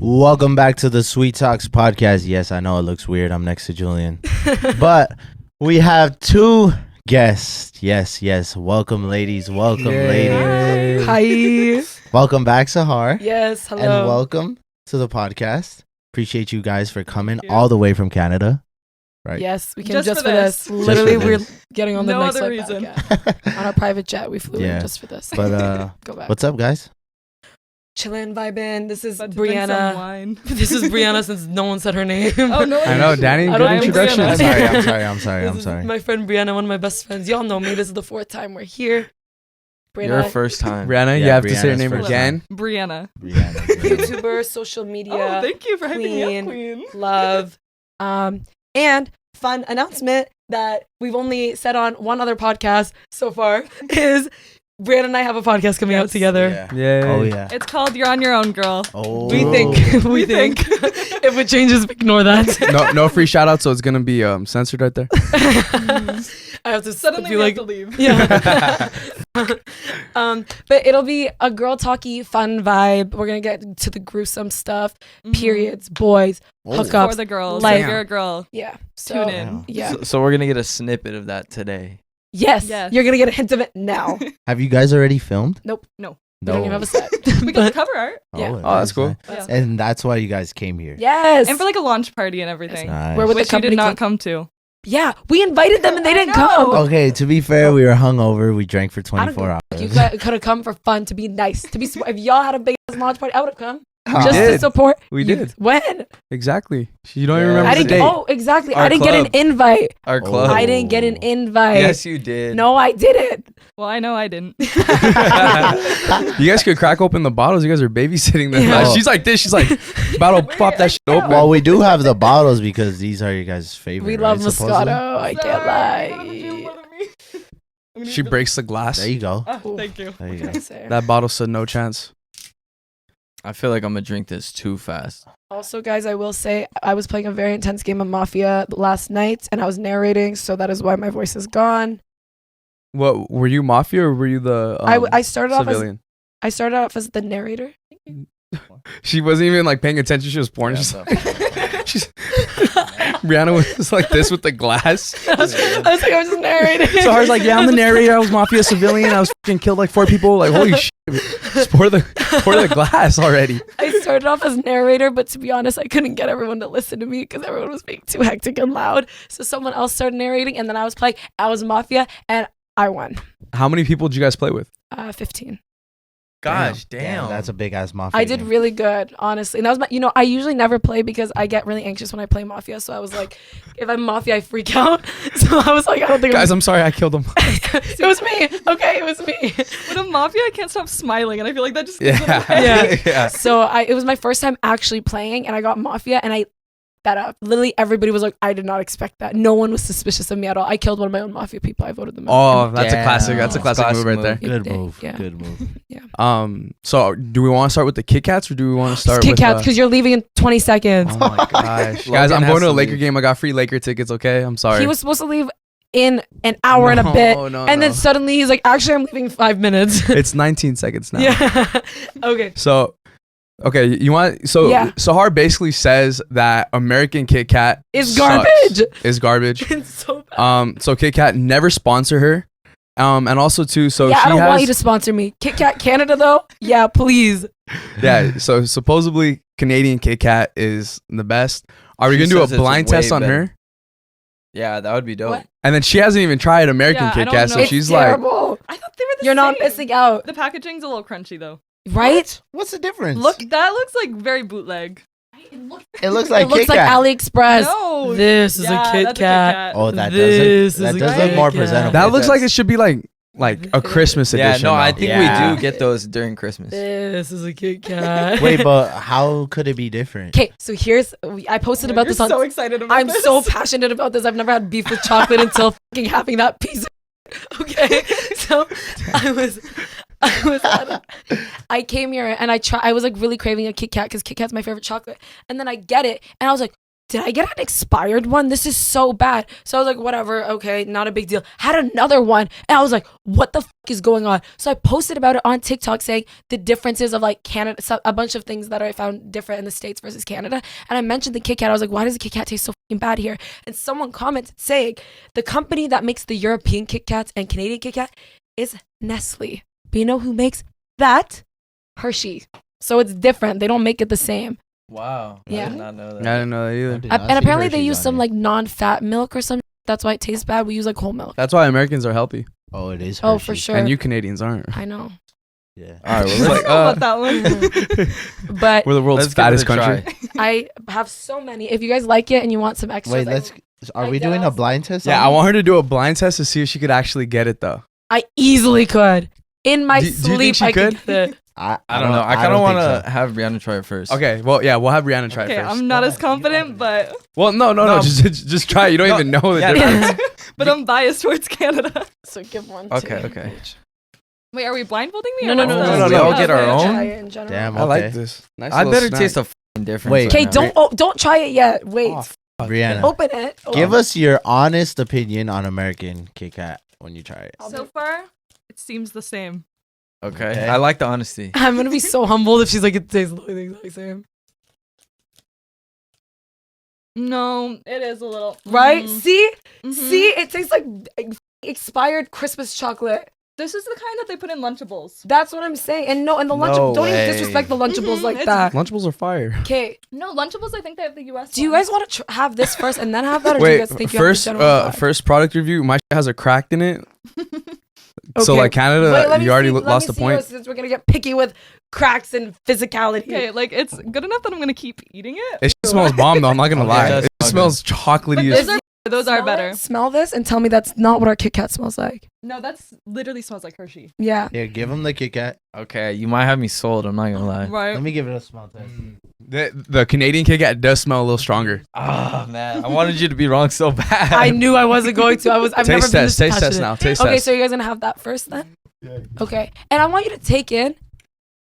Welcome back to the SweeTalks podcast. Yes, I know it looks weird. I'm next to Julian. But we have two guests. Yes. Welcome, ladies. Ladies. Hi. Welcome back, Sahar. Yes, hello. And welcome to the podcast. Appreciate you guys for coming all the way from Canada. Right. Yes, we came just for this. this. Literally, for we're this. getting on the No next other flight reason. back, yeah. On our private jet, we flew in just for this. But Go back. what's up, guys? Chillin', vibing. This is About to drink some Brianna. wine. This is Brianna since no one said her name. Oh no! I know, Danny. I Good don't think introduction. Brianna. I'm sorry. This is my friend Brianna, one of my best friends. Y'all know me. This is the fourth time we're here. Your Brianna, first time. Brianna, you Yeah, have to say your Brianna's name first again. Brianna. YouTuber, social media, Oh, thank you for having me queen, up, Queen. love, and fun announcement that we've only said on one other podcast so far is Brianna and I have a podcast coming out together. Yeah. Oh yeah. It's called "You're on Your Own, Girl." Oh. We think if it changes, ignore that. No free shout out, so it's gonna be censored right there. I have to Suddenly be we like, have to leave. yeah. But it'll be a girl talky, fun vibe. We're gonna get to the gruesome stuff, periods, boys, hookups. For the girls. Like- If you're a girl. Yeah. So, Tune in. Yeah. So we're gonna get a snippet of that today. Yes. Yes. You're gonna get a hint of it now. Have you guys already filmed? Nope. No. We don't even have a set. We got the But- cover art. Yeah. Oh, that's cool. Yeah. And that's why you guys came here. Yes. And for like a launch party and everything. Nice. We're with Which the you did company not called- come to. Yeah, we invited them and they didn't I know. come. Okay, to be fair, we were hungover. We drank for I don't 24 hours. You could have come for fun, to be nice, to be. If y'all had a big ass launch party, I would have come We just to did. support. We you. did. When? Exactly. You don't even Yeah. remember I the didn't. date. Oh, exactly. Our I didn't get an club. invite. Our Oh. club. I didn't get an invite. Yes, you did. No, I didn't. Well, I know I didn't. You guys could crack open the bottles. You guys are babysitting them. Yeah. She's like this. She's like, about to pop that shit open. Well, we do have the bottles because these are you guys' favorite. We love right, supposedly? Moscato. I can't lie. She breaks the glass. There you go. Oh, thank you. There you What go. can I say? That bottle said no chance. I feel like I'm gonna drink this too fast. Also, guys, I will say I was playing a very intense game of Mafia last night, and I was narrating, so that is why my voice is gone. What were you, mafia, or were you the I started off as civilian? the narrator. She wasn't even like paying attention. She was pouring. Yeah, She's so- she's Brianna was like this with the glass. I was like, I was just narrating. So I was like, yeah, I'm the narrator. I was mafia civilian. I was fucking killed like 4 people. Like, holy shit. Just pour the glass already. I started off as narrator, but to be honest, I couldn't get everyone to listen to me because everyone was being too hectic and loud. So someone else started narrating, and then I was playing. I was Mafia, and I won. How many people did you guys play with? 15. Gosh, damn. That's a big ass mafia. I did game. really good, honestly. And that was my, I usually never play because I get really anxious when I play Mafia. So I was like, if I'm Mafia, I freak out. So I was like, I don't think Guys, I'm sorry I killed him. it was me. Okay, it was me. With a mafia, I can't stop smiling, and I feel like that just Yeah. yeah. So it was my first time actually playing, and I got Mafia, and I that up. Literally everybody was like, I did not expect that. No one was suspicious of me at all. I killed one of my own Mafia people. I voted them out. Oh, that's a Damn. classic. That's a classic Classic move right move. there. Good Yeah. move. Yeah. Good move. So do we want to start with the Kit Kats or do we want to start Kit with Kats, because you're leaving in 20 seconds. Oh my gosh. Guys, Logan I'm has going to a to Laker leave. game. I got free Laker tickets, okay? I'm sorry. He was supposed to leave in an hour and a bit. No, And then no. suddenly he's like, actually, I'm leaving in 5 minutes. It's 19 seconds now. Yeah. Okay. So, okay, you want Yeah. Sahar basically says that American Kit Kat It's sucks. garbage. Is garbage. It's so bad. So Kit Kat never sponsor her. And also too, so yeah, she I don't has want you to sponsor me. Kit Kat Canada, though? Yeah, please. yeah. So supposedly Canadian Kit Kat is the best. Are we She gonna do says a it's blind way test on better. her? Yeah, that would be dope. What? And then she hasn't even tried American Yeah, I Kit don't Kat, know. so It's she's terrible. I thought they were the You're not same. missing out. The packaging's a little crunchy though. Right? What's the difference? Look, that looks like very bootleg. it looks like It looks Kit like Kat. AliExpress. No. This is Yeah, a Kit that's Kat. Oh, that This doesn't. That is does a look more Kit Kat. presentable. That looks like That's- it should be like a Christmas Yeah, edition. no, I though. think Yeah. we do get those during Christmas. This is a Kit Kat. Wait, but how could it be different? Okay, so I posted about You're this on. so excited about I'm this. so passionate about this. I've never had beef with chocolate until fucking having that piece. Okay, so I came here and I was like really craving a Kit Kat because Kit Kat's my favorite chocolate, and then I get it and I was like, did I get an expired one? This is so bad. So I was like, whatever, okay, not a big deal. Had another one, and I was like, what the fuck is going on? So I posted about it on TikTok saying the differences of like Canada, a bunch of things that I found different in the States versus Canada. And I mentioned the Kit Kat. I was like, why does the Kit Kat taste so fucking bad here? And someone commented saying the company that makes the European Kit Kats and Canadian Kit Kat is Nestle. But you know who makes that? Hershey. So it's different. They don't make it the same. Wow. Yeah. I did not know that. I didn't know that either. And apparently they use some like non-fat milk or something. That's why it tastes bad. We use like whole milk. That's why Americans are healthy. Oh, it is. Oh, for Hershey. sure. And you Canadians aren't. I know. Yeah. All right, I well, don't know about that one. But We're the world's let's give fattest it a try. country. I have so many. If you guys like it and you want some extras, Wait, are I we doing a guess. blind test? Yeah, on I it? want her to do a blind test to see if she could actually get it though. I easily could. In my Do you think sleep, she I could could? get it. I don't know. I kind of don't want think to have Brianna try it first. Okay, well, yeah, we'll have Brianna try Okay, it first. I'm not as confident, but Well, no, No. just try it. You don't No, even know the yeah, difference. I'm biased towards Canada. So give one. Okay, to okay. Wait, are we blindfolding me? No, or no, what's no, the- no. We all get our own? Try it in general. Damn. I like Okay. this. Nice I little better snack. taste a f***ing difference. Wait. Okay, right now. don't try it yet. Wait. Oh, fuck. Brianna, Open it. give us your honest opinion on American Kit Kat when you try it. So far, it seems the same. Okay. Okay. I like the honesty. I'm gonna be so humbled if she's like, it tastes the exact same. No, it is a little. Right? Mhm. See? Mhm. See? It tastes like expired Christmas chocolate. This is the kind that they put in Lunchables. That's what I'm saying. And no, and the lunch No don't way. even disrespect the Lunchables Mhm, like it's- that. Lunchables are fire. Okay. No, Lunchables, I think they have the US. Do you ones. guys want to have this first and then have that, or do you Wait, guys think you first, have the general vibe? first product review. My shit has a crack in it. So Okay. like Canada, Wait, let me you already see- lost the let me see point. yours, since we're gonna get picky with cracks and physicality. Okay, like it's good enough that I'm gonna keep eating it. It smells bomb though. I'm not gonna Okay, lie. that's It fucking- smells chocolatey. But as those are Smell better. it, smell this and tell me that's not what our Kit Kat smells like. No, that's literally smells like Hershey. Yeah. Here, give him the Kit Kat. Okay, you might have me sold. I'm not gonna lie. Right. Let me give it a smell test. The Canadian Kit Kat does smell a little stronger. Ah man, I wanted you to be wrong so bad. I knew I wasn't going to. I've never Taste been test, this taste test passionate. now. Taste Okay, test. so you guys gonna have that first then? Okay. And I want you to take in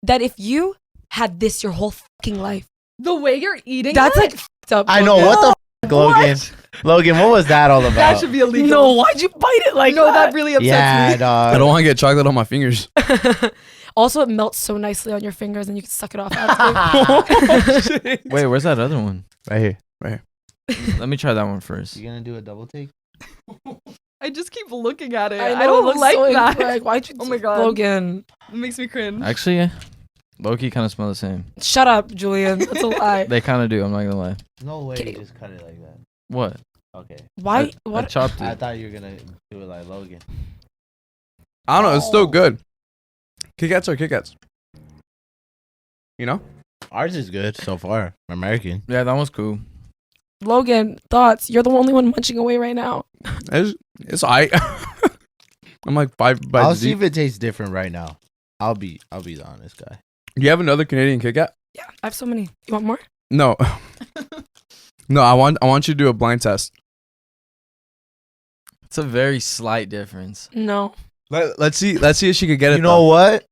that if you had this your whole fucking life, The way you're eating that's it, like fucked up. I know Logan. what the f- Logan. Logan, what was that all about? that should be illegal. No, why'd you bite it like no, that? that really upsets yeah, me. I dog. don't want to get chocolate on my fingers. Also, it melts so nicely on your fingers and you can suck it off after. Wait, where's that other one? Right here. Let me try that one first. You gonna do a double take? I just keep looking at it. I, know, I it don't looks like so that. incorrect. Why'd you Oh my God. Logan. It makes me cringe. Actually, low-key kind of smell the same. Shut up, Julian. That's a lie. They kind of do. I'm not gonna lie. No way. Okay. You just cut it like that. What? Okay. Why? I What? chopped I it. thought you were gonna do it like Logan. I don't know. It's still good. Kit Kats are Kit Kats. You know? Ours is good so far. American. Yeah, that was cool. Logan, thoughts? You're the only one munching away right now. It's I. I'm like 5 I'll bites see deep. if it tastes different right now. I'll be the honest guy. You have another Canadian Kit Kat? Yeah, I have so many. You want more? No. No, I want you to do a blind test. It's a very slight difference. No. Let's see if she could get it. You know what?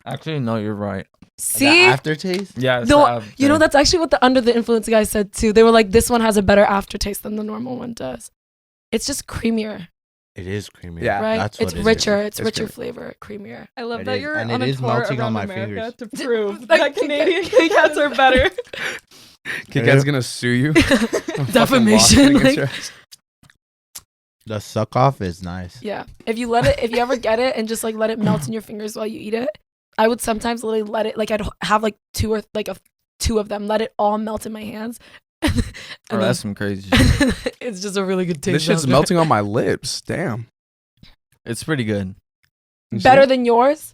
Actually, no, you're right. See? The aftertaste? Yeah. No, you know, that's actually what the Under the Influence guys said too. They were like, this one has a better aftertaste than the normal one does. It's just creamier, It is creamy. Yeah. right? That's It's what it is. richer. It's It's richer good. flavor, creamier. I love It that is, you're and on it a is tour melting on around my America fingers. to prove Like that Kit Canadian Kat. Kit Kats are better. Kit Kat's gonna sue you. Defamation. Like, The suck off is nice. yeah. If you ever get it and just like let it melt in your fingers while you eat it, I would sometimes literally let it, like I'd have like two of them, let it all melt in my hands. and Bro, then- that's some crazy shit. it's just a really good taste. This shit's after. melting on my lips. Damn. It's pretty good. You see Better it? than yours?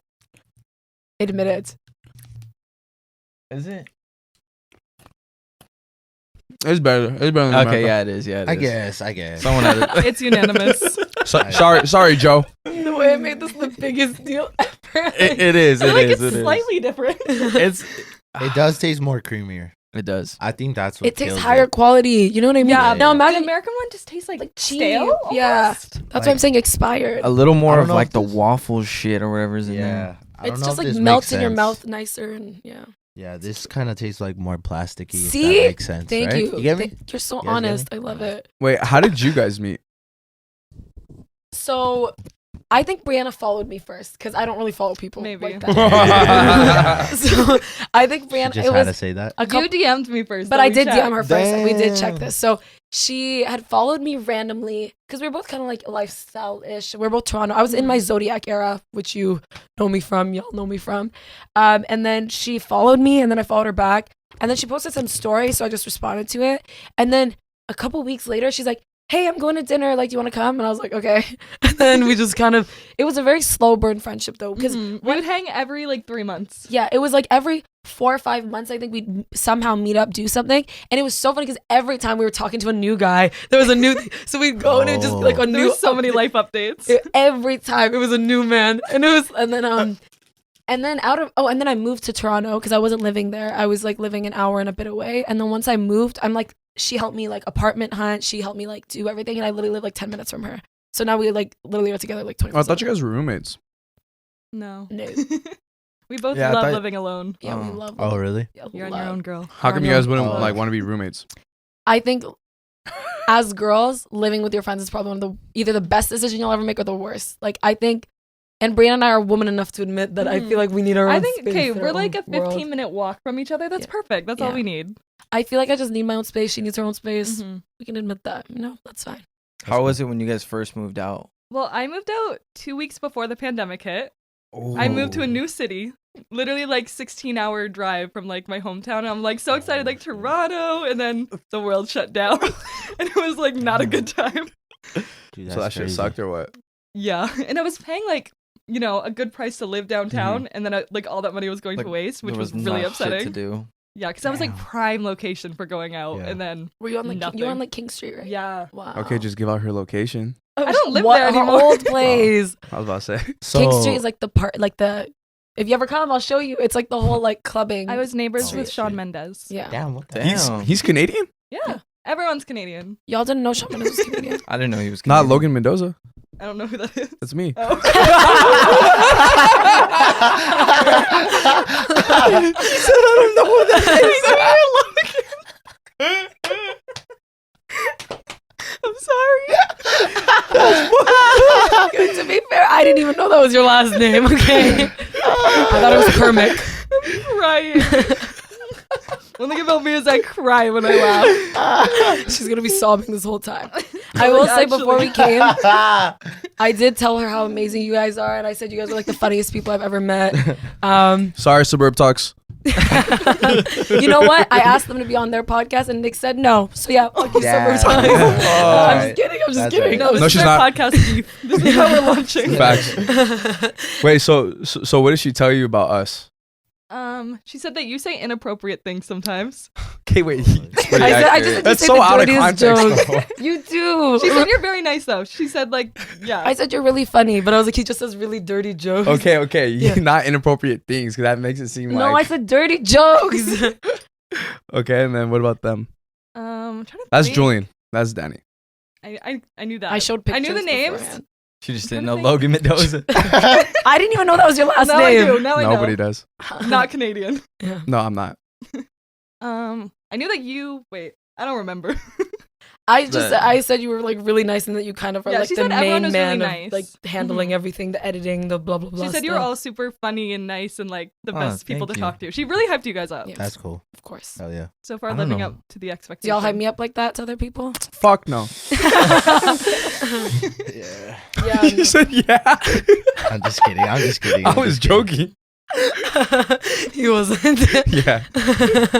Admit it. Is it? It's better. It's better than Okay, America. yeah, it is. Yeah, it is. I guess. Someone had it. It's unanimous. Sorry, Joe. The way I made this the biggest deal ever. It is. I It feel like is. it's It is. slightly different. It's. It does taste more creamier. It does. I think that's what It tastes kills higher it. quality. You know what I mean? Yeah, Now The imagine American one just tastes like cheap. stale. Yeah. almost. That's Like- why I'm saying expired. A little I more don't of know like if the this- waffle shit or whatever's in there. Yeah. I don't It's know just if like this melts makes in your sense. mouth nicer and yeah. Yeah, this kind of tastes like more plasticky. See? If that makes sense. Thank right? you. You get me? You're so You guys get honest. me? I love it. Wait, how did you guys meet? So, I think Brianna followed me first because I don't really follow people Maybe. like that. So, I think You Brianna. just It had to was say that. a You couple, DM'd me first. but so I we did chat. DM her first, and we did check Damn. this. So she had followed me randomly because we were both kind of like lifestyle-ish. We're both Toronto. I was in my Zodiac era, which you know me from. Y'all know me from. And then she followed me, and then I followed her back. And then she posted some story, so I just responded to it. And then a couple weeks later, she's like, hey, I'm going to dinner. Like, do you want to come? And I was like, okay. And then we just kind of, it was a very slow burn friendship though. Because We would hang every like 3 months. yeah, it was like every 4 or 5 months, I think we'd somehow meet up, do something. And it was so funny because every time we were talking to a new guy, there was a new thing. So we'd go and it would just be like a There new, were so many life updates. every time it was a new man. And then and then I moved to Toronto because I wasn't living there. I was like living an hour and a bit away. And then once I moved, I'm like, she helped me like apartment hunt. She helped me like do everything. And I literally live like 10 minutes from her. So now we like literally are together like 24. Oh, I thought you guys were roommates. No. No. We both Yeah, I love thought- living alone. Yeah, we Oh. love Oh, really? yeah, You're on love. your own, girl. How come you no. guys wouldn't Oh. like want to be roommates? I think as girls, living with your friends is probably one of the either the best decision you'll ever make or the worst. Like I think, and Brianna and I are woman enough to admit that I feel like we need our own I think, space okay, and our we're like own a world. 15-minute walk from each other. That's Yeah. perfect. That's all Yeah. we need. I feel like I just need my own space. She needs her own space. Mhm. We can admit that. That's fine. How was it when you guys first moved out? Well, I moved out 2 weeks before the pandemic hit. I moved to a new city, literally like 16-hour drive from like my hometown. And I'm like so excited, like Toronto, and then the world shut down, and it was like not a good time. Dude, So that that's shit crazy. sucked or what? Yeah, and I was paying like a good price to live downtown, and then like all that money was going Like, to waste, which there was was really not shit upsetting. to do. Yeah, because I was like Damn. prime location for going out, Yeah. and then Were you on like Nothing. you were on like King Street, right? yeah. Wow. Okay, just give out her location. I don't live What? there Her anymore. old place. I was about to say. So, King Street is like the part, like the. If you ever come, I'll show you. It's like the whole like clubbing. I was neighbors Oh, with Shawn shit. Mendes. Yeah. damn. What the Damn. He's Canadian? Yeah, everyone's Canadian. Y'all didn't know Shawn Mendes was Canadian. I didn't know he was Not Canadian. Logan Mendoza. I don't know who that is. That's me. Oh. He said, I don't know what that I'm sorry. Okay, to be fair, I didn't even know that was your last name. Okay. I thought it was Kermit. I'm crying. One thing about me is I cry when I laugh. She's gonna be sobbing this whole time. I will say before we came, I did tell her how amazing you guys are, and I said you guys are like the funniest people I've ever met. Sorry, Suburb Talks. You know what? I asked them to be on their podcast, and Nick said no. So yeah, fuck you, Damn. Summer Time. Oh, I'm just kidding. I'm just That's kidding. right. No, No, this she's is our not. podcast beef. This is how we're launching. Facts. Wait, so what did she tell you about us? She said that you say inappropriate things sometimes. Okay, wait. I said I just said you That's say so the out of dirtiest context. jokes. You do. She said you're very nice though. She said like, yeah. I said you're really funny, but I was like, he just says really dirty jokes. Okay. Yeah. Not inappropriate things, because that makes it seem No, I like. said dirty jokes. Okay, and then what about them? I'm trying to That's think. Julian. That's Danny. I knew that. I showed I pictures. knew the names. beforehand. She just I'm didn't know trying to Logan Mendoza. I didn't even know that was your last Now name. I do. Now I know. Nobody does. Not Canadian. No, I'm not. I knew that you. Wait, I don't remember. I said you were like really nice and that you kind of are Yeah, like she the said everyone main was really man nice. of like handling Mhm. everything, the editing, the blah blah blah. She said you were stuff. all super funny and nice and like the Oh, best people to thank you. talk to. She really hyped you guys up. Yeah. That's cool. Of course. Hell yeah. So far, I don't living know. up to the Do expectations. y'all hype me up like that to other people? Fuck no. Yeah. Yeah. You said yeah. I'm just kidding. I'm just kidding. I I'm was just kidding. joking. He wasn't. Yeah.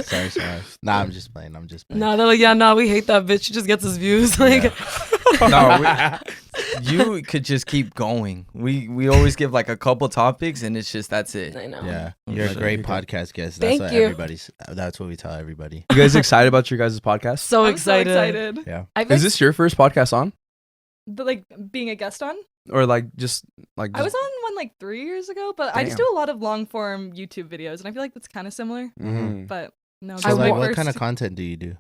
Sorry. Nah, I'm just playing. No, they're like, yeah, no, we hate that bitch. She just gets his views. Like, No, you could just keep going. We always give like a couple topics, and it's just that's it. I know. Yeah, I'm you're a sure great you can- podcast guest. Thank That's you. That's what we tell everybody. You guys excited about your guys' podcast? So I'm excited. so excited. Yeah. I Is think this your first podcast on? Like being a guest on. Or like just like I was on one like 3 years ago, but I just Damn. do a lot of long form YouTube videos, and I feel like that's kind of similar. Mhm. But no, So this is my like, what first- kind of content do you do?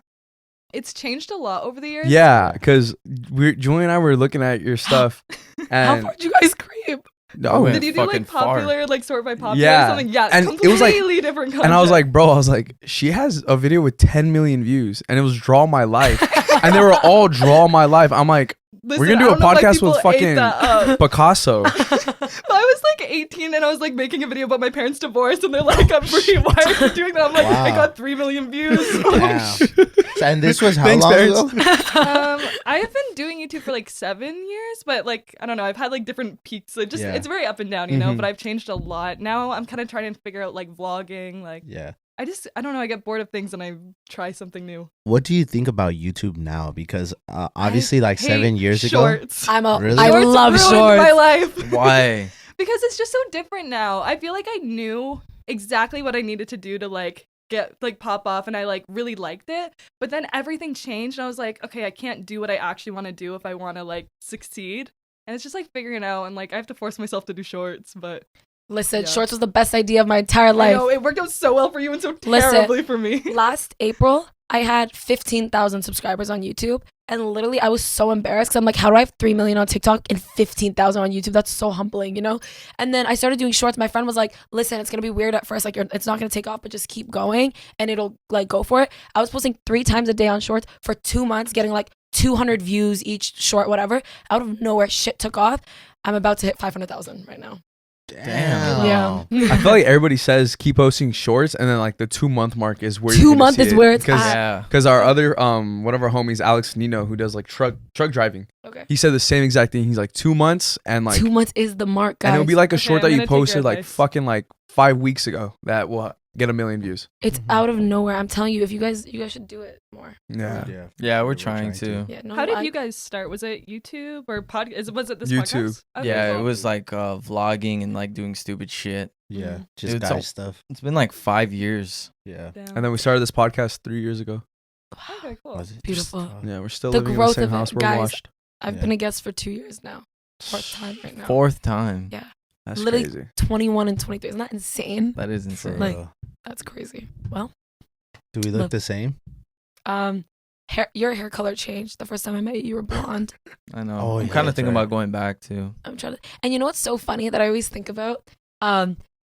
It's changed a lot over the years. Yeah, because Julie and I were looking at your stuff, how and far did you guys creep? No. Did you do like popular, like sort by popular Yeah. or something? Yeah, And completely it was like- different content. And I was like, bro, she has a video with 10 million views, and it was Draw My Life, and they were all Draw My Life. I'm like, Listen, we're gonna do I a don't know why podcast people with ate fucking that up. Picasso. But I was like 18 and I was like making a video about my parents' divorce, and they're like, I'm free. Why are you doing that? I'm like, I Wow. got 3 million views. Damn. And this was how Thanks, long parents. ago? I have been doing YouTube for like 7 years, but like I don't know, I've had like different peaks. It just Yeah. it's very up and down, you know. Mhm. But I've changed a lot. Now I'm kind of trying to figure out like vlogging. Like Yeah. I don't know. I get bored of things and I try something new. What do you think about YouTube now? Because obviously, like hate 7 years ago. shorts. Really? I Shorts love ruined shorts. my life. Why? Because it's just so different now. I feel like I knew exactly what I needed to do to like get like pop off, and I like really liked it. But then everything changed, and I was like, okay, I can't do what I actually want to do if I want to like succeed. And it's just like figuring out, and like I have to force myself to do shorts. But Listen, Yeah. shorts was the best idea of my entire I life. know it worked out so well for you and so Listen. terribly for me. Last April, I had 15,000 subscribers on YouTube. And literally, I was so embarrassed because I'm like, how do I have 3 million on TikTok and 15,000 on YouTube? That's so humbling, you know? And then I started doing shorts. My friend was like, listen, it's going to be weird at first. Like, it's not going to take off, but just keep going and it'll like go for it. I was posting 3 times a day on shorts for 2 months, getting like 200 views each short, whatever. Out of nowhere, shit took off. I'm about to hit 500,000 right now. Damn. Yeah. I feel like everybody says keep posting shorts, and then like the 2-month mark is where 2 months is where it's because at. Yeah. because our other one of our homies, Alex Nino, who does like truck driving, Okay. he said the same exact thing. He's like 2 months, and like 2 months is the mark, guys. and it'll be like a Okay, short I'm that you gonna take your posted like advice. fucking like 5 weeks ago that will get 1 million views. It's out of nowhere. I'm telling you, if you guys should do it more. Yeah. Yeah, we're trying to. Yeah, no, How did I- you guys start? Was it YouTube or podcast? Was it this YouTube. podcast? Okay, Yeah, it cool. was like vlogging and like doing stupid shit. Yeah. Just Dude, guy so- stuff. It's been like 5 years. Yeah. Damn. And then we started this podcast 3 years ago. Okay, cool. Was it Beautiful. just, Yeah, we're still The living in the growth same of it, house. We're guys. washed. I've Yeah. been a guest for 2 years now. 4th time right now. 4th time. Yeah. That's Literally- crazy. 21 and 23. Isn't that insane? That is for insane. Like- real. That's crazy. Well, Do we look look. the same? your hair color changed. The first time I met you, you were blonde. I know. Oh, I'm yeah, kind of that's thinking right. about going back too. I'm trying to. And you know what's so funny that I always think about?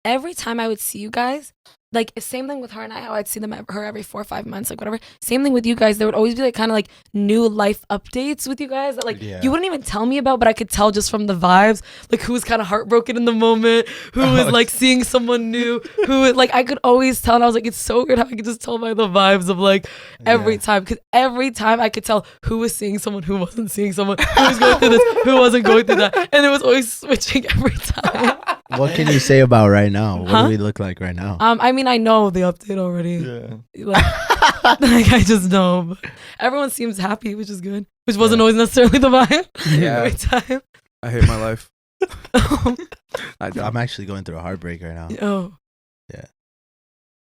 Every time I would see you guys, like same thing with her and I, how I'd see her every 4 or 5 months, like whatever. Same thing with you guys. There would always be like kind of like new life updates with you guys that like Yeah. you wouldn't even tell me about, but I could tell just from the vibes, like who was kind of heartbroken in the moment, who was like seeing someone new, who was, like I could always tell. And I was like, it's so weird how I could just tell by the vibes of like every Yeah. time, because every time I could tell who was seeing someone, who wasn't seeing someone, who was going through this, who wasn't going through that, and it was always switching every time. What can you say about right now? What Huh? do we look like right now? I mean, I know the update already. Yeah. Like I just know. But everyone seems happy, which is good. Which wasn't always necessarily the vibe Yeah. every time. I hate my life. I don't. I'm actually going through a heartbreak right now. Oh. Yeah.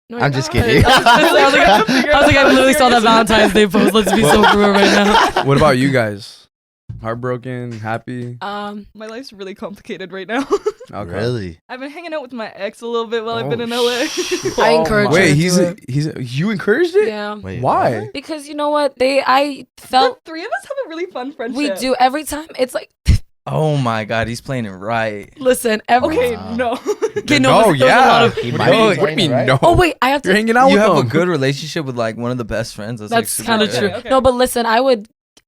No, I'm you're just not. kidding. I was like, I literally saw that Valentine's Day post. Let's be so real right now. What about you guys? Heartbroken, happy? My life's really complicated right now. Okay. Really? I've been hanging out with my ex a little bit while I've Oh, been in LA. I encourage Wait, her to he's do it. you encouraged it? Yeah. Wait, Why? what? Because you know what? I felt The 3 of us have a really fun friendship. we do every time. It's like, Oh my God, he's playing it right. listen, every Okay, Wow. no. Okay, no, No, there was a lot yeah. of- He What might do be you mean- what do you playing mean it right. no? Oh wait, I have You're to. hanging out You with have a them. good relationship with like one of the best friends. That's like, That's super kind of good. true. Okay. No, but listen,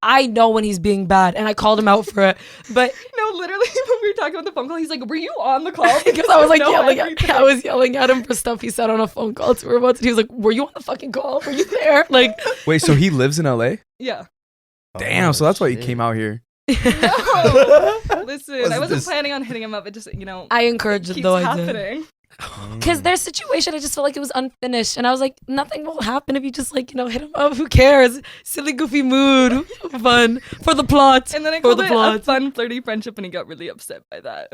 I know when he's being bad, and I called him out for it. But No, literally, when we were talking on the phone call, he's like, "Were you on the call?" because I was like No, yelling, everything. I was yelling at him for stuff he said on a phone call to her once. And he was like, "Were you on the fucking call? Were you there?" Like, Wait, so he lives in LA? Yeah. Damn, Oh, so that's why he shit. came out here. No. Listen, Was I wasn't this- planning on hitting him up. It just, I encouraged it keeps though. I did. happening. Because their situation, I just felt like it was unfinished, and I was like, nothing will happen if you just like hit him up. Who cares? Silly, goofy mood, fun for the plot. And then I For called the it plot. a fun, flirty friendship, and he got really upset by that.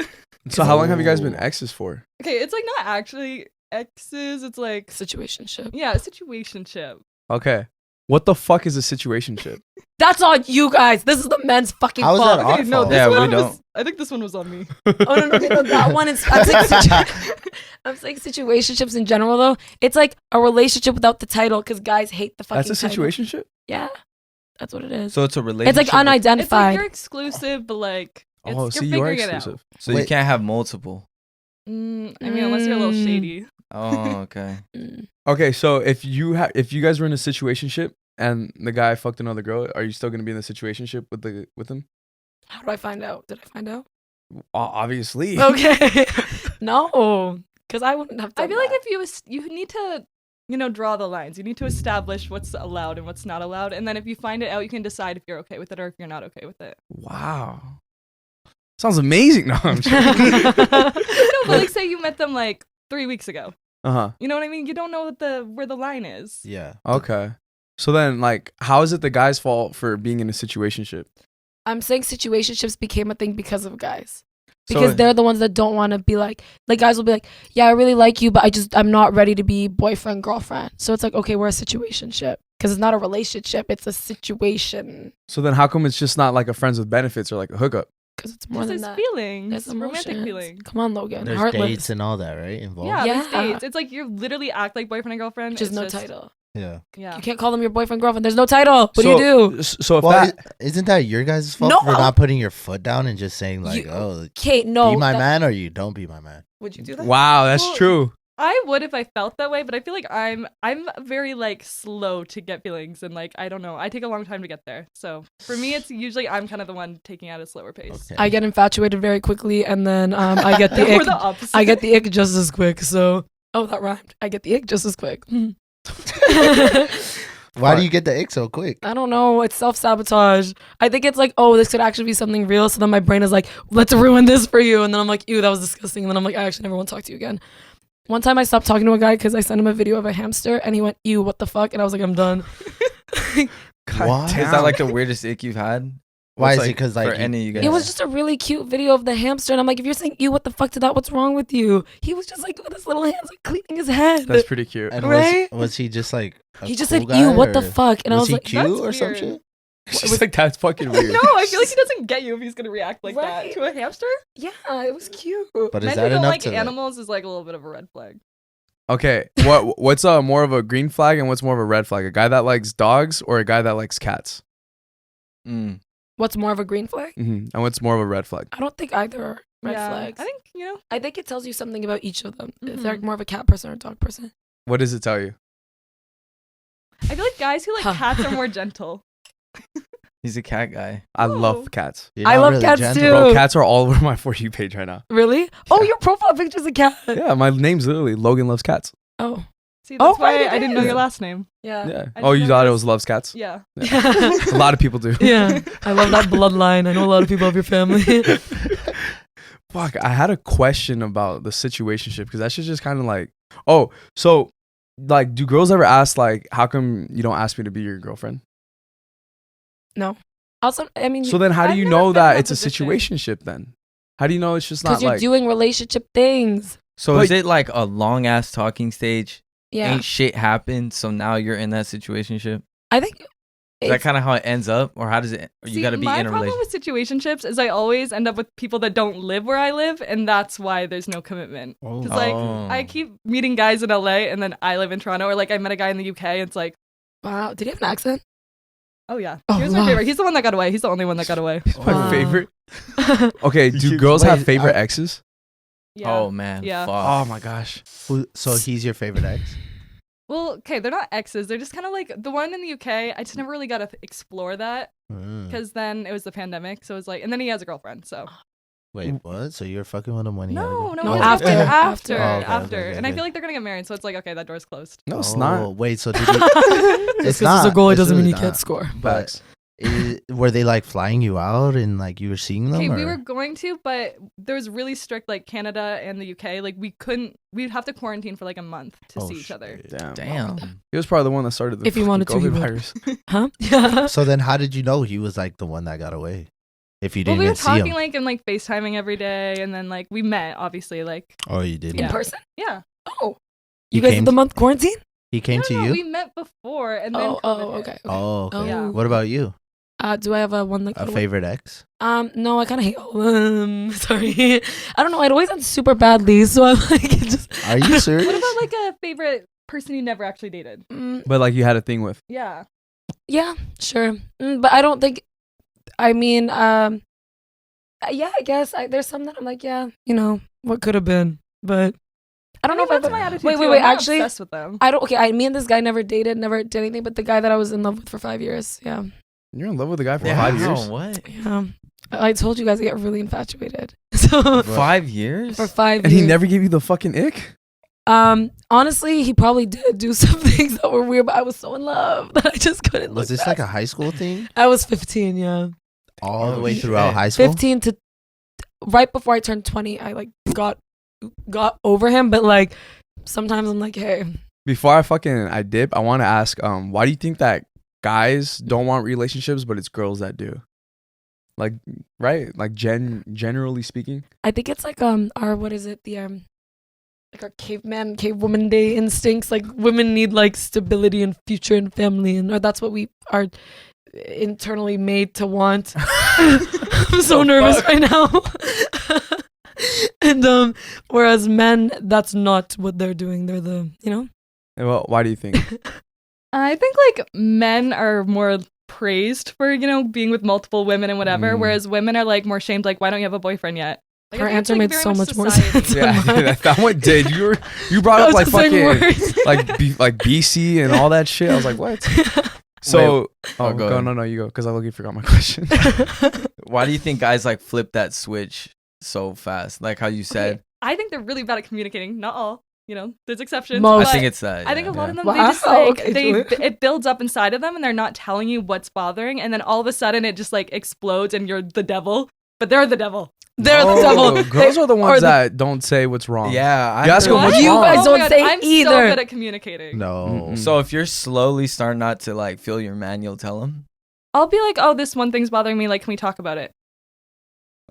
So how long have you guys been Ooh. exes for? Okay, it's like not actually exes. It's like, Situationship. yeah, situationship. Okay. What the fuck is a situationship? That's on you guys. This is the men's fucking How is fault. that our Okay, no, fault? this Yeah, we one was. don't. I think this one was on me. Oh no, no, that one is. I'm saying situationships in general though. It's like a relationship without the title because guys hate the fucking. That's a title. situationship? Yeah, that's what it is. So it's a relationship. It's like It's like unidentified. you're exclusive, but like You're so you are figuring it out. exclusive. So you Wait. can't have multiple. I mean, unless you're a little shady. Oh, okay. Okay, so if you guys were in a situationship and the guy fucked another girl, are you still gonna be in the situationship with him? How do I find out? Did I find out? Obviously. Okay. No, because I wouldn't have. I Done feel like that. if you need to, draw the lines. You need to establish what's allowed and what's not allowed, and then if you find it out, you can decide if you're okay with it or if you're not okay with it. Wow. Sounds amazing. No, I'm joking. No, but like say you met them like 3 weeks ago. Uh-huh. You know what I mean? You don't know where the line is. Yeah. Okay. So then, like, how is it the guy's fault for being in a situationship? I'm saying situationships became a thing because of guys. So- Because they're the ones that don't want to be like guys will be like, yeah, I really like you, but I'm not ready to be boyfriend, girlfriend. So it's like, okay, we're a situationship. Because it's not a relationship, it's a situation. So then how come it's just not like a friends with benefits or like a hookup? Because it's more There's than that. feelings. There's romantic emotions. feelings. Come on, Logan. There's Heartless. dates and all that, right? Involved. Yeah, there's Yeah. dates. It's like you literally act like boyfriend and girlfriend. Just it's no title. Yeah. Yeah. You can't call them your boyfriend, girlfriend. There's no title. What do you do? So if Well, that isn't that your guys' fault No. for not putting your foot down and just saying like, You- "Oh, Kate, no. be my that- man," or you don't be my man? Would you do that? wow, that's Well, true. I would if I felt that way, but I feel like I'm very like slow to get feelings, and like I don't know, I take a long time to get there. So for me, it's usually I'm kind of the one taking at a slower pace. Okay. I get infatuated very quickly, and then I get the We're ick. the opposite. I get the ick just as quick. So, oh, that rhymed. I get the ick just as quick. Why do you get the ick so quick? I don't know. It's self-sabotage. I think it's like, oh, this could actually be something real. So then my brain is like, let's ruin this for you. And then I'm like, ew, that was disgusting. And then I'm like, I actually never want to talk to you again. One time I stopped talking to a guy because I sent him a video of a hamster and he went, ew, what the fuck? And I was like, I'm done. Why? Is that like the weirdest ick you've had? Why What's, is it? Because like for any of you guys? It was just a really cute video of the hamster. And I'm like, if you're saying, ew, what the fuck to that? What's wrong with you? He was just like with his little hands like cleaning his head. That's pretty cute. and right? was he just like a He just cool said, guy, ew, what the or fuck? And I was he like, cute That's or some weird. shit? She's like, that's fucking weird. No, I feel like he doesn't get you if he's gonna react like Right. that to a hamster. yeah, it was cute. But Men is who that don't enough like to animals is like a little bit of a red flag. Okay, what's more of a green flag and what's more of a red flag? A guy that likes dogs or a guy that likes cats? Mm. What's more of a green flag? And what's more of a red flag? I don't think either are red Yeah, flags. I think I think it tells you something about each of them. If Mhm. they're more of a cat person or a dog person. What does it tell you? I feel like guys who like Huh. cats are more gentle. He's a cat guy. I Oh. love cats. You're I not love really cats gentle. too. Bro, cats are all over my For You page right now. Really? Oh, your profile picture's a cat. Yeah, my name's literally Logan Loves Cats. Oh. See, Oh, that's why right, it I didn't know is. your last name. Yeah. Yeah. I Oh, you didn't thought it know was Loves Cats? Yeah. A lot of people do. Yeah. I love that bloodline. I know a lot of people of your family. Fuck, I had a question about the situationship because that shit's just kind of like, oh, so like, do girls ever ask like, how come you don't ask me to be your girlfriend? Also, I mean, So then, how do I've you never know been in that that it's a position. situationship then? How do you know it's just because not you're like? doing relationship things. So But- is it like a long ass talking stage? Yeah. Ain't shit happened, so now you're in that situationship. I think Is that it's, kind of how it ends up, or how does it? Or you See, got to be my in a problem relationship. with situationships is I always end up with people that don't live where I live, and that's why there's no commitment. Oh. Because like I keep meeting guys in LA, and then I live in Toronto, or like I met a guy in the UK. And it's like, wow. Did he have an accent? oh yeah, Oh, he was my wow. favorite. He's the one that got away. He's the only one that got away. my Wow. favorite. Okay, do You- girls have wait, favorite I- exes? Yeah. Oh man, Yeah. fuck. Oh my gosh. So he's your favorite ex? Well, okay, they're not exes. They're just kind of like the one in the UK. I just never really got to explore that Mm. because then it was the pandemic. So it was like, and then he has a girlfriend. So Wait, what? So you're fucking with him when he had a no, girl- no, No, it's after. after, Oh, okay, after. okay, And I okay. feel like they're gonna get married. So it's like, okay, that door's closed. No, it's Oh, not. wait, so did he? Just It's because not. he's a goalie It's doesn't mean really you can't not. score. But were they like flying you out and like you were seeing them? Okay, we or- were going to, but there was really strict like Canada and the UK. Like we'd have to quarantine for like a month to Oh, see each other. shit. Damn. Damn. He was probably the one that started the If he wanted to, fucking he COVID would. virus. Huh? Yeah. So then, how did you know he was like the one that got away? If you Well, didn't we were even see talking him, like and like FaceTiming every day, and then like we met obviously like oh, you did. In Yeah. person? yeah. Oh. He You guys came did the month quarantine? He came No, to no, you. we met before, and then Oh, COVID hit. okay. Oh, okay. Yeah. What about you? Do I have a one that A got away? favorite ex? No, I kind of hate all of them. Sorry. I don't know. I'd always end super badly, so I'm like, it just. Are you serious? What about like a favorite person you never actually dated? But like you had a thing with. Yeah. Yeah, sure. But I don't think. I mean, Yeah, I guess there's some that I'm like, yeah, you know, what could have been, but I don't know if that's I've my attitude. Wait, too. wait, wait. I'm not Actually, obsessed with them. I don't. Okay, me and this guy never dated, never did anything. But the guy that I was in love with for 5 years, yeah, You're in love with a guy for Yeah, 5 how? years? What? yeah. I told you guys I get really infatuated. So 5 years? for 5 And years, he never gave you the fucking ick? honestly, he probably did do some things that were weird, but I was so in love that I just couldn't. Was look this like past a high school thing? I was 15, yeah. All the Oh, way shit. throughout high school? 15 to right before I turned 20, I like got over him, but like sometimes I'm like, hey, Before I dip, I want to ask, why do you think that guys don't want relationships, but it's girls that do? Like, right? Like, generally speaking? I think it's like our what is it, the like our cavewoman day instincts. Like women need like stability and future and family, and or that's what we are internally made to want. I'm so nervous right now. And whereas men, that's not what they're doing. They're the, you know. Well, why do you think? I think like men are more praised for, you know, being with multiple women and whatever, whereas women are like more shamed, like, why don't you have a boyfriend yet? Like, Her I think it's, answer like, made very so much more society. sense. Yeah, that one did. You brought up like fucking like BC and all that shit. I was like, what? So, go go ahead. no, you go, because I literally forgot my question. Why do you think guys like flip that switch so fast? Like how you said. Okay, I think they're really bad at communicating. Not all, you know, there's exceptions. Most. but I think it's that. I think a lot of them, Wow, they just like, okay, Julia. it builds up inside of them and they're not telling you what's bothering. And then all of a sudden it just like explodes and you're the devil, but they're the devil. They're the devil. Girls are the ones or the- that don't say what's wrong. Yeah. You ask heard them what's that. You wrong. guys Oh my don't God, say I'm so either. good at communicating. No. Mm-mm. So if you're slowly starting not to like feel your man, you'll tell him, I'll be like, oh, this one thing's bothering me. Like, can we talk about it?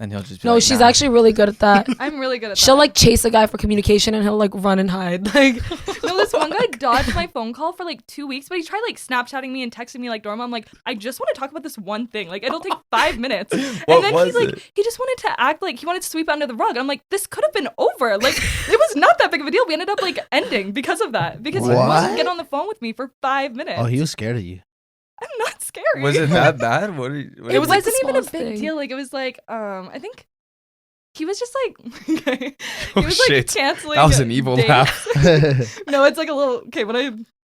and he'll just be No, like, she's nah. actually really good at that. I'm really good at that. She'll like chase a guy for communication and he'll like run and hide. Like No, this one guy dodged my phone call for like 2 weeks, but he tried like Snapchatting me and texting me like normal. I'm like, I just want to talk about this one thing. Like, it'll take 5 minutes. What And then was he's like, it? he just wanted to act like he wanted to sweep under the rug. I'm like, this could have been over. Like, it was not that big of a deal. We ended up like ending because of that. Because he What? wouldn't get on the phone with me for 5 minutes. Oh, he was scared of you. I'm not scary. Was it that bad? What? It was It like the wasn't even a smallest big thing. deal. Like, it was like, I think he was just like, he Oh, was like shit. canceling. That was an evil dates. laugh. No, it's like a little okay.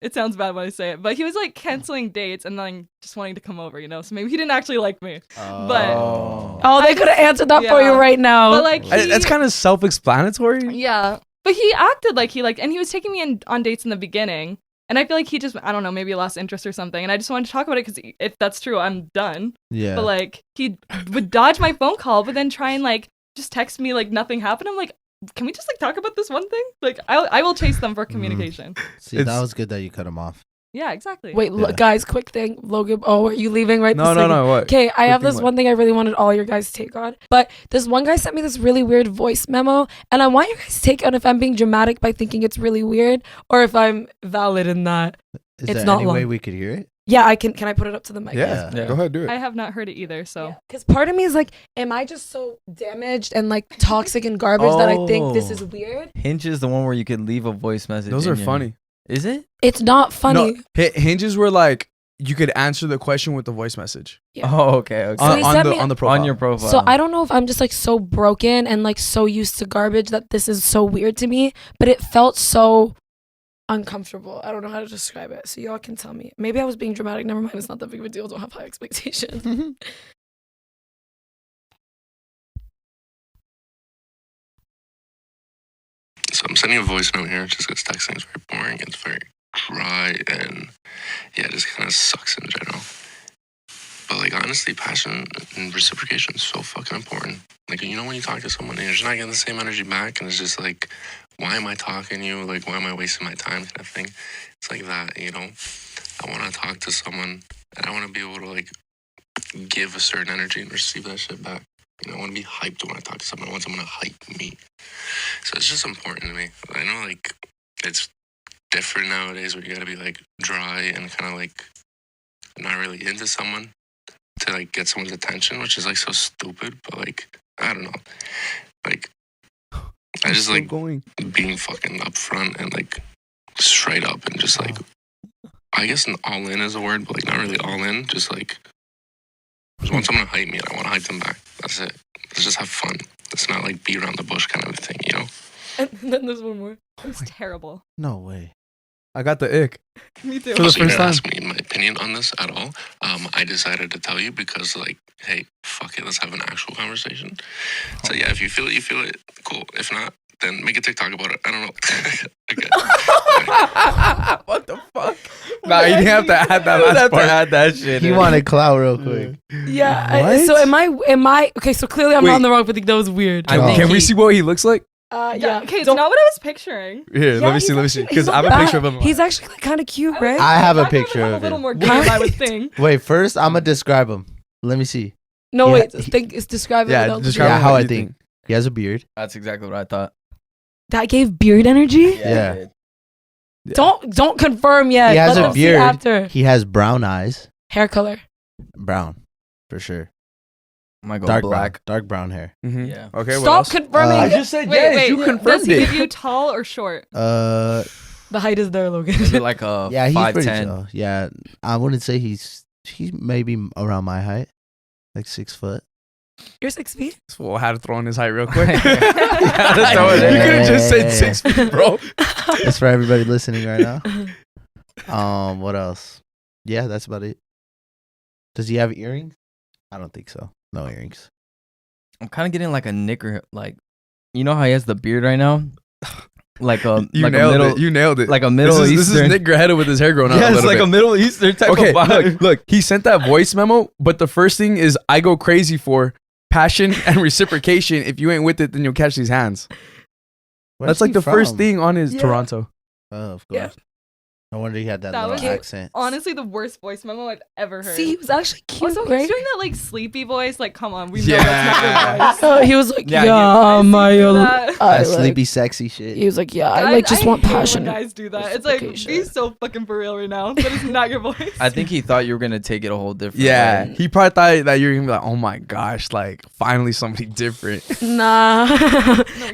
It sounds bad when I say it, but he was like canceling dates and then just wanting to come over, you know. So maybe he didn't actually like me, but oh, they could have answered that for Yeah. you right now. but like That's kind of self-explanatory. yeah. But he acted like he liked, and he was taking me on dates in the beginning, and I feel like he just I don't know maybe lost interest or something, and I just wanted to talk about it because if that's true, I'm done. Yeah. But like he would dodge my phone call, but then try and like just text me like nothing happened. I'm like, can we just like talk about this one thing? Like I will chase them for communication. See, that It's- was good that you cut him off. Yeah, exactly. Wait, Yeah. guys, quick thing. Logan, are you leaving right No, this no, second? no. What? Okay, I Quick have thing this what? one thing I really wanted all your guys' take on. But this one guy sent me this really weird voice memo, and I want your guys' take on if I'm being dramatic by thinking it's really weird or if I'm valid in that. Is It's there not any way long. we could hear it? Yeah, I can. Can I put it up to the mic? Yeah. Yeah. Go ahead, do it. I have not heard it either, so Because part of me is like, am I just so damaged and like toxic and garbage that I think this Oh. is weird? Hinge is the one where you could leave a voice message. Those in are your- funny. Is it? It's not funny. No, Hinges were like you could answer the question with the voice message Yeah. Oh, okay. Okay. So he on sent the me- on the profile. on your profile. So I don't know if I'm just like so broken and like so used to garbage that this is so weird to me, but it felt so uncomfortable. I don't know how to describe it. So y'all can tell me. Maybe I was being dramatic. Never mind. It's not that big of a deal. Don't have high expectations. So I'm sending a voice note here just because texting is very boring. It's very dry and yeah, it just kind of sucks in general. But like honestly, passion and reciprocation is so fucking important. Like you know when you talk to someone and you're just not getting the same energy back, and it's just like, why am I talking to you? Like why am I wasting my time? Kind of thing. It's like that, you know. I want to talk to someone and I want to be able to like give a certain energy and receive that shit back. You know, I want to be hyped when I talk to someone. I want someone to hype me. So it's just important to me. I know like it's different nowadays where you gotta be like dry and kind of like not really into someone to like get someone's attention, which is like so stupid. But like I don't know, like I just Still like going. being fucking upfront and like straight up and just like I guess an all in is a word, but like not really all in. Just like Because when someone hype me, I want to hype them back. That's it. Let's just have fun. Let's not like beat around the bush kind of a thing, you know? And then there's one more. It's terrible. No way. I got the ick. Me too. For the So you first didn't time. ask me my opinion on this at all. I decided to tell you because, like, hey, fuck it, let's have an actual conversation. So yeah, if you feel it, cool. If not, then make a TikTok about it. I don't know. Okay. What the fuck? Nah, you didn't have to add that last part. add that shit. He wanted clout real quick. Yeah. So am I? Okay. So clearly I'm Wait. not on the wrong. But that was weird. I think Can we he- see what he looks like? Yeah. Okay, it's Don't- not what I was picturing. Here, Yeah, let me he's see. actually- Because he's I have a not picture of bad. him. He's actually kind of cute, right? I have a Back when picture I'm of a little it. more game, I would think. Wait, first I'm gonna describe him. Let me see. No, Yeah, wait. he- Think it's describe it. Yeah, without the describe beard. Yeah, him how what I you think. He has a beard. That's exactly what I thought. That gave beard energy. Yeah. Don't confirm yet. He has Let a them see beard. after. He has brown eyes. Hair color. Brown, for sure. I might go Dark black. brown. Dark brown hair. Mhm. Yeah. Okay, what Stop else? confirming. I just said Wait. You Does confirmed he it. give you tall or short? Uh, The height is there, Logan. Is it like a yeah, he's pretty 5'10"? tall. Yeah, I wouldn't say he's maybe around my height, like 6 foot. You're 6 feet. Well, I had to throw in his height real quick. You had to throw it in. You could have just said Yeah. 6 feet, bro. That's for everybody listening right now. What else? Yeah, that's about it. Does he have earrings? I don't think so. No earrings. I'm kind of getting like a knicker, like, you know how he has the beard right now, like a You like nailed a middle, it. You nailed it. like a Middle this Eastern. is Nick Grahetta with his hair growing out a yeah, it's little like bit. a Middle Eastern type Okay, of vibe. look, he sent that voice memo, but the first thing is I go crazy for passion and reciprocation. If you ain't with it, then you'll catch these hands. Where's That's like he the first from? thing on his Yeah. Toronto. Oh, of Yeah. course. No wonder he had that, That little was accent. Honestly, the worst voice memo I've ever heard. See, he was actually cute, also, right? he's doing that like sleepy voice. Like, come on, we know Yeah. that's not your voice. Oh, he was like, Yeah, yeah, my. That. That I sleepy, sexy shit. He was like, yeah, I just want hate passion. when guys do that. It's like, be Reciprocation. so fucking for real right now. That is not your voice. I think he thought you were gonna take it a whole different Yeah, way. he probably thought that you were gonna be like, oh my gosh, like finally somebody different. Nah.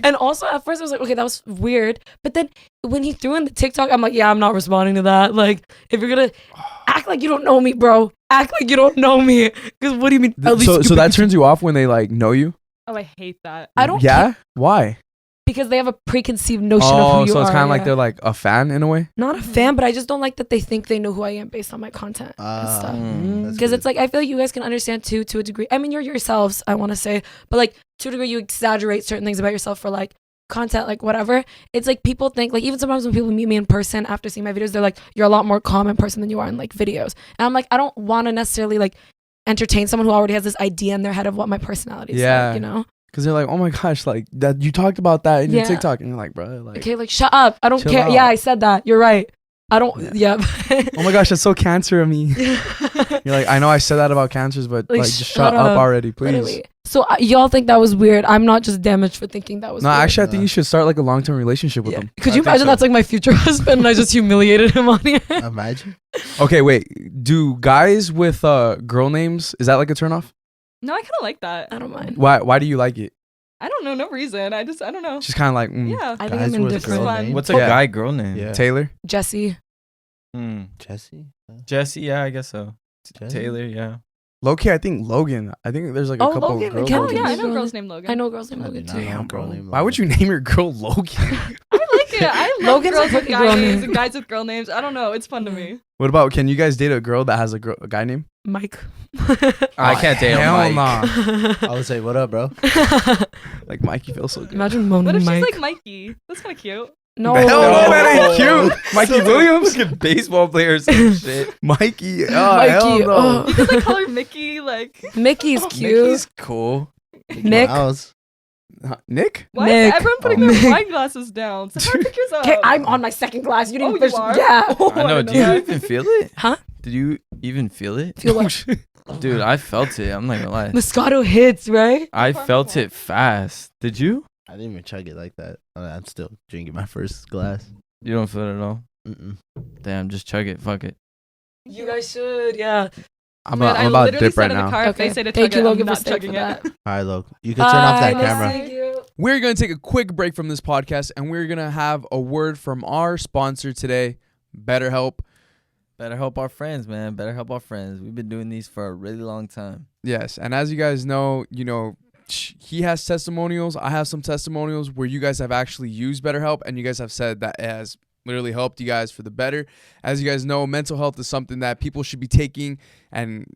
And also, at first, I was like, okay, that was weird. But then when he threw in the TikTok, I'm like, yeah, I'm not responding to that. Like, if you're gonna act like you don't know me, bro, act like you don't know me. Because what do you mean? At least So you that pick- turns you off when they like know you? Oh, I hate that. I don't Yeah? care Why? because they have a preconceived notion of Oh, who you so it's are. kind of like yeah. they're like a fan in a way. Not a fan, but I just don't like that they think they know who I am based on my content and stuff. That's Because good. it's like I feel like you guys can understand too to a degree. I mean, you're yourselves, I want to say, but like to a degree, you exaggerate certain things about yourself for like content, like whatever. It's like people think like even sometimes when people meet me in person after seeing my videos, they're like, "You're a lot more calm in person than you are in like videos." And I'm like, I don't want to necessarily like entertain someone who already has this idea in their head of what my personality is. Yeah. Like, you know. Because they're like, oh my gosh, like that you talked about that in your Yeah. TikTok, and you're like, bro, like, Okay, like shut up. I don't chill care. out. Yeah, I said that. You're right. I don't. Yeah. oh my gosh, that's so cancer of me. You're like, I know I said that about cancers, but Like, like, just shut shut up up. already, please. Literally. So y'all think that was weird? I'm not just damaged for thinking that was. No, weird. actually, I think you should start like a long-term relationship with Yeah. them. Could I you think imagine so. that's like my future husband and I just humiliated him on here? Imagine. Okay, wait. Do guys with girl names, is that like a turnoff? No, I kind of like that. I don't mind. Why do you like it? I don't know, no reason. I don't know. Just kind of like Yeah. I think Guys I'm with indifferent. girl Fun. names? What's a Yeah. guy girl name? Yeah. Taylor. Jesse. Jesse? Jesse, yeah, I guess so. Jesse? Taylor, yeah. Low-key, I think Logan. I think there's like a Oh, couple Logan, girl okay, Oh, Logans. yeah, I Logan's know a really- girl's named Logan. I know girls named I do Logan not too. know Damn, girl bro. named Why would you Logan. name your girl Logan? I like it. I love Logan's a girls with pretty guy girl names name. and guys with girl names. I don't know. It's fun to me. What about, can you guys date a girl that has a guy name? Mike. I can't date Hell him. nah. I would say, what up, bro? Like, Mikey feels so good. Imagine moaning What if Mike. she's like Mikey? That's kind of cute. No. Hell no, that ain't No. cute. Mikey Williams? Look at baseball players and shit. Mikey. Oh, Mikey. hell no. Oh. You could like call her Mickey. Like, Mickey's cute. Mickey's cool. Nick. Mouse. Nick? why Nick. is everyone putting Oh. their wine glasses down? Sahar, pick yours up. Okay, I'm on my second glass. You didn't Oh, finish. you are? Yeah. Oh, I know. didn't Do you that. even feel it? Huh? Did you even feel it? Feel what? Dude, I felt it. I'm not gonna lie. Moscato hits, right? I felt it fast. Did you? I didn't even chug it like that. I'm still drinking my first glass. You don't feel it at all? Mm-mm. Damn, just chug it. Fuck it. You guys should, yeah. I'm Man, about to literally dip said right in the now. car, if Okay. they say to Thank chug you, it, Logan, I'm for not staying chugging for that. it. All right, look. You can turn off that Bye. camera. Thank you. We're going to take a quick break from this podcast, and we're going to have a word from our sponsor today, BetterHelp. Better help our friends, man. Better help our friends. We've been doing these for a really long time. Yes, and as you guys know, he has testimonials. I have some testimonials where you guys have actually used BetterHelp, and you guys have said that it has literally helped you guys for the better. As you guys know, mental health is something that people should be taking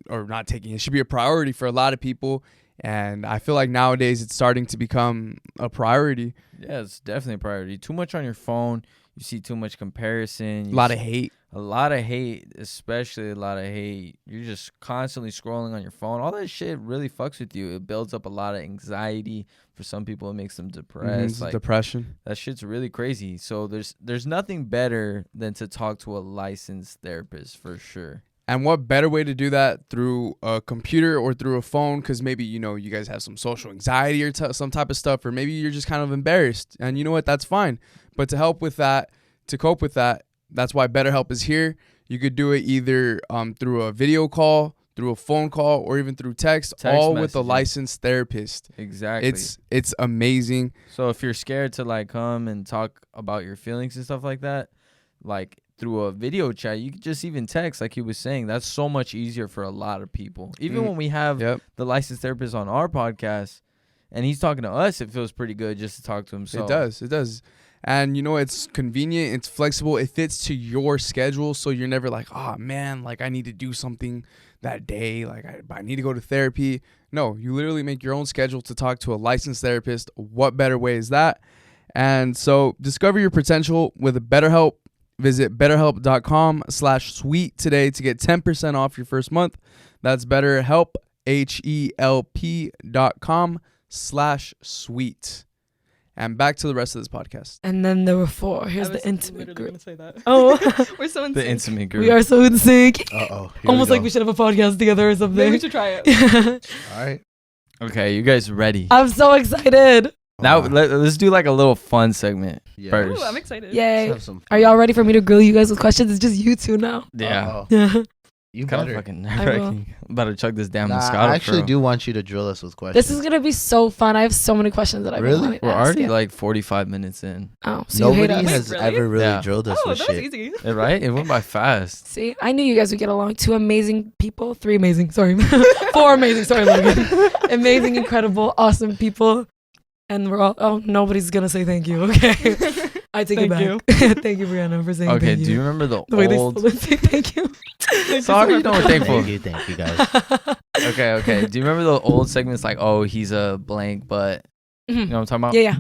or not taking. It should be a priority for a lot of people, and I feel like nowadays it's starting to become a priority. Yeah, it's definitely a priority. Too much on your phone. You see too much comparison. A lot of hate. A lot of hate, especially a lot of hate. You're just constantly scrolling on your phone. All that shit really fucks with you. It builds up a lot of anxiety. For some people, it makes them depressed. Like, depression. that shit's really crazy. So there's nothing better than to talk to a licensed therapist for sure. And what better way to do that through a computer or through a phone? Because maybe, you guys have some social anxiety or some type of stuff, or maybe you're just kind of embarrassed. And you know what? That's fine. But to help with that, to cope with that, that's why BetterHelp is here. You could do it either through a video call, through a phone call, or even through text all messaging. With a licensed therapist. Exactly. It's amazing. So if you're scared to like come and talk about your feelings and stuff like that, like through a video chat, you could just even text, like he was saying. That's so much easier for a lot of people. Even when we have the licensed therapist on our podcast and he's talking to us, it feels pretty good just to talk to him. So It does. And it's convenient, it's flexible, it fits to your schedule, so you're never like, oh man, like I need to do something that day, like I need to go to therapy. No, you literally make your own schedule to talk to a licensed therapist. What better way is that? And so discover your potential with BetterHelp. Visit betterhelp.com/sweet today to get 10% off your first month. That's BetterHelp, HELP.com/sweet. And back to the rest of this podcast. And then there were 4. Here's I was the intimate literally group. gonna say that. Oh, We're so in the sync. intimate group. we are so in sync. Uh-oh. Almost like we should have a podcast together or Maybe something. we should try it. All right. Okay, you guys ready? I'm so excited. Now Wow. let's do like a little fun segment Yeah. first. Ooh, I'm excited. Yay. Let's have some Are y'all ready for me to grill you guys with questions? It's just you two now. Yeah. Uh-oh. Yeah. You Kind of better. fucking I will. nerve-wracking. I'm about to chug this damn Nah, Moscato. I actually bro. do want you to drill us with questions. This is gonna be so fun. I have so many questions that I've been Really? wanting to We're ask, already yeah. like 45 minutes in. Oh, so you hate Nobody us. has Wait, ever really Yeah. drilled us Oh, with that was shit. easy. Right? It went by fast. See, I knew you guys would get along. 2 amazing people. 3 amazing. Sorry. 4 amazing. Sorry, Logan. Amazing, incredible, awesome people. And we're all, nobody's gonna say thank you. Okay. I take it Thank back. you. Thank you, Brianna, for saying Okay, thank do you remember the way they old... still didn't say thank you. Sorry, you know what thankful. Thank you guys. Okay. Do you remember the old segments like, oh, he's a blank, but... You know what I'm talking about? Yeah, yeah.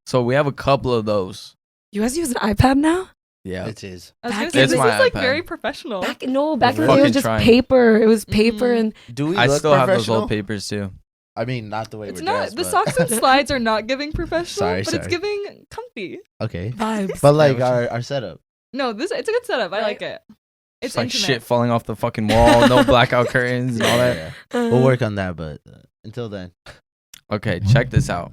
So we have a couple of those. You guys use an iPad now? Yeah. It is. I was Back gonna in say, the- this It's is my like iPad. very professional. Back in the day, it Fucking was just trying. paper. It was paper Mhm. and Do we I look still have those professional? old papers too. I mean, not the way It's we're not. dressed, The but- socks and slides are not giving professional, Sorry, but it's sorry. giving comfy. Okay. vibes. But like Yeah, our setup. No, it's a good setup. I Right. like it. It's It's like intimate. shit falling off the fucking wall, no blackout curtains and all that. Yeah. We'll work on that, but until then. Okay, check this out.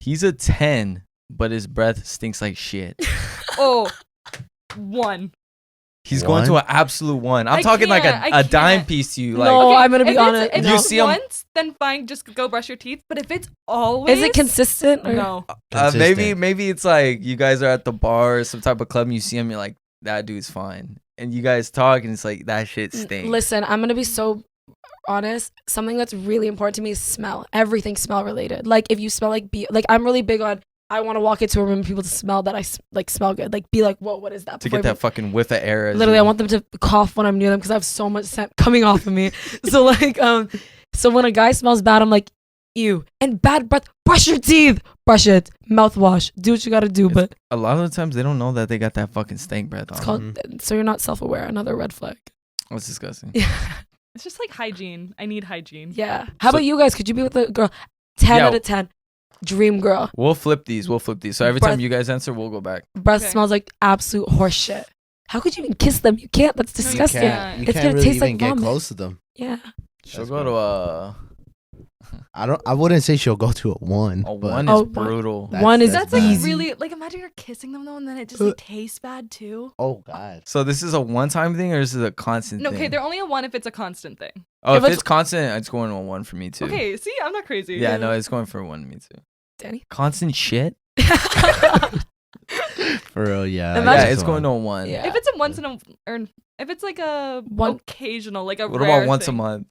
He's a 10, but his breath stinks like shit. Oh, 1. He's going to One? an absolute 1. I'm I talking like can't, a I dime can't. piece to you. No. Like, Oh, I'm gonna be if honest. If You it's see 'em- once, then fine, just go brush your teeth. But if it's always, Is it consistent? Or? No. Consistent. maybe it's like you guys are at the bar or some type of club and you see him, you're like, that dude's fine. And you guys talk and it's like, that shit stinks. Listen, I'm gonna be so honest. Something that's really important to me is smell. Everything smell related. Like if you smell like I'm really big on. I want to walk into a room and people to smell that I smell good. Like be like, whoa, what is that? To Before get that fucking whiff of air. as literally, you- I want them to cough when I'm near them because I have so much scent coming off of me. So like, so when a guy smells bad, I'm like, ew. And bad breath, brush your teeth, brush it, mouthwash, do what you gotta do. It's But a lot of the times they don't know that they got that fucking stank breath on. it's called. So you're not self-aware. Another red flag. That's disgusting. Yeah. It's just like hygiene. I need hygiene. Yeah. How So- about you guys? Could you be with a girl? 10 Yeah. out of 10. Dream girl. We'll flip these. So every Breath- time you guys answer, we'll go back. Breath Okay. smells like absolute horse shit. How could you even kiss them? You can't. That's No, you disgusting. can't. You It's can't gonna really taste even like get vomit. close to them. Yeah. She'll That's go to a I wouldn't say she'll go to a 1. A but 1 Oh, is brutal. That's- One is That's bad. like easy. really like imagine you're kissing them though, and then it just like, tastes bad too. Oh god. So this is a one-time thing or is it a constant No, thing? okay, they're only a 1 if it's a constant thing. Oh, If if it's- it's constant, it's going to a 1 for me too. Okay, see, I'm not crazy. Yeah, no, it's going for a 1 to me too. Danny. Constant shit? For real, yeah. Imagine- Yeah, it's going on 1. Yeah. If it's a once in a, or if it's like a One- occasional, like a What rare about once a thing. month?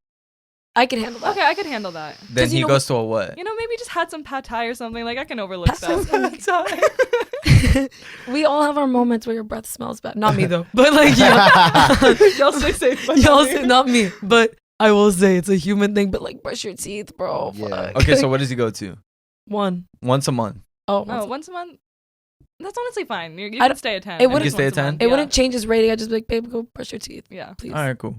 I can handle that. Okay, I could handle that. Then you he know goes to a what? You know, maybe just had some pad thai or something. Like I can overlook Pad that. We all have our moments where your breath smells bad. Not me though, but like yeah. Y'all stay safe. Y'all say not me, but I will say it's a human thing. But like, brush your teeth, bro. Yeah. Fuck. Okay, so what does he go to? One. Once a month. Oh, Oh, once a month. That's honestly fine. You I can don't- stay at 10. it Just wouldn't- You can stay once at a month, 10? It yeah. wouldn't change his rating. I'd just be like, babe, go brush your teeth, Yeah. please. All right, cool.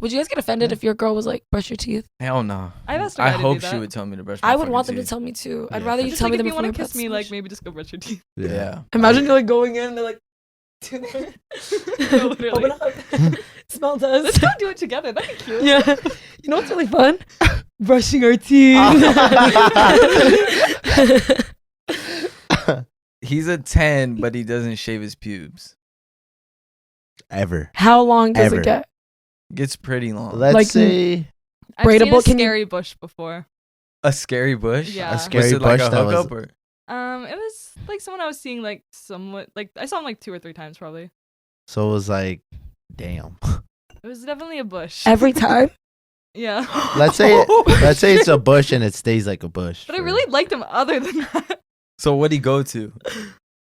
Would you guys get offended if your girl was like, brush your teeth? Hell no. I've asked a I guy to do hope that. she would tell me to brush my I would fucking want them to teeth. tell me too. I'd Yeah, rather for you Just tell like me if than you before want your to kiss breath me, like smells. maybe just go brush your teeth. Yeah. Imagine you're like going in and they're like, Literally. open up, smell Let's test. go do it together. That'd be cute. Yeah. You know what's really fun? Brushing our teeth. He's a 10, but he doesn't shave his pubes. Ever. How long does Ever. it get? Gets pretty long. Let's Like- say I've Braidable, seen can a you- scary bush before. A scary bush? Yeah. a Was scary it like bush a that was. hookup or? It was like someone I was seeing like somewhat like I saw him like 2 or 3 times probably. So it was like, damn. It was definitely a bush. Every time? Yeah. Let's say it's a bush and it stays like a bush. But I for- really liked him other than that. So what'd he go to?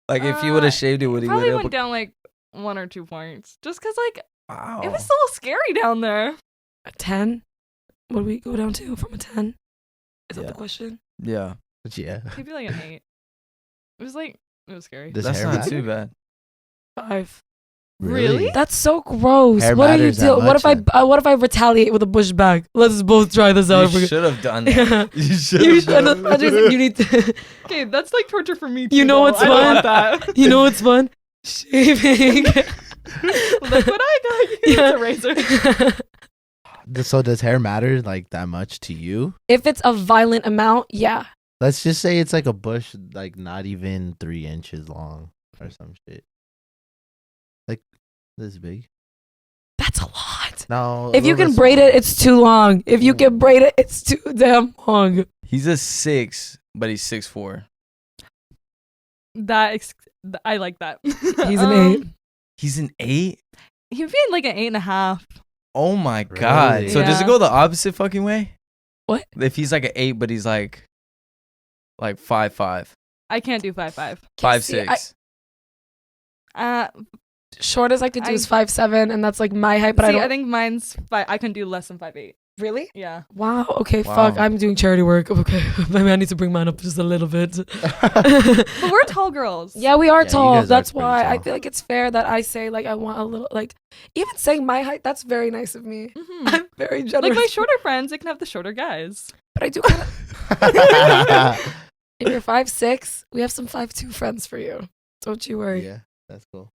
Like if he would Uh, have shaved it, would he Probably would went have? down like 1 or 2 points. Just cause like Wow. it was a little scary down there. A 10? What do we go down to from a 10? Is that Yeah. the question? Yeah. Yeah. Maybe like an 8. It was scary. Does That's hair not matter? too bad. 5. Really? That's so gross. Hair What are you matters that doing? What much, if I retaliate with a bush bag? Let's both try this out. You should have done that. Yeah. You should You have should. done that. You need to. Okay, that's like torture for me too. You know though. what's I don't want fun? that. You know what's fun? Shaving. Look what I got you. Yeah. It's a razor. So does hair matter like that much to you? If it's a violent amount, yeah. Let's just say it's like a bush, like not even 3 inches long or some shit. Like this big. That's a lot. No. If you can braid it, it's too long. If you can braid it, it's too damn long. He's a 6, but he's 6'4". I like that. He's an 8. He's an 8? He'd be like an 8.5. Oh my god. Really? So does it Yeah. go the opposite fucking way? What? If he's like an 8, but he's like 5'5", I can't do 5'5". 5'6". Shortest I could do I- is 5'7", and that's like my height. But See, I don't. I think mine's 5. I can do less than 5'8". Really? Yeah. Wow. Okay. Wow. Fuck. I'm doing charity work. Okay. Maybe I need to bring mine up just a little bit. But we're tall girls. Yeah, we are Yeah, you tall. guys are That's pretty why I tall. feel like it's fair that I say like I want a little like even saying my height. That's very nice of me. Mhm. I'm very generous. Like my shorter friends, they can have the shorter guys. but I do kind of. If you're 5'6", we have some 5'2" friends for you. Don't you worry. Yeah, that's cool.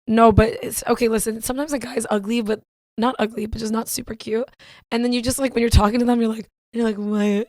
No, but it's okay. Listen, sometimes a guy's ugly, but not ugly, but just not super cute. And then you just like when you're talking to them, you're like, what?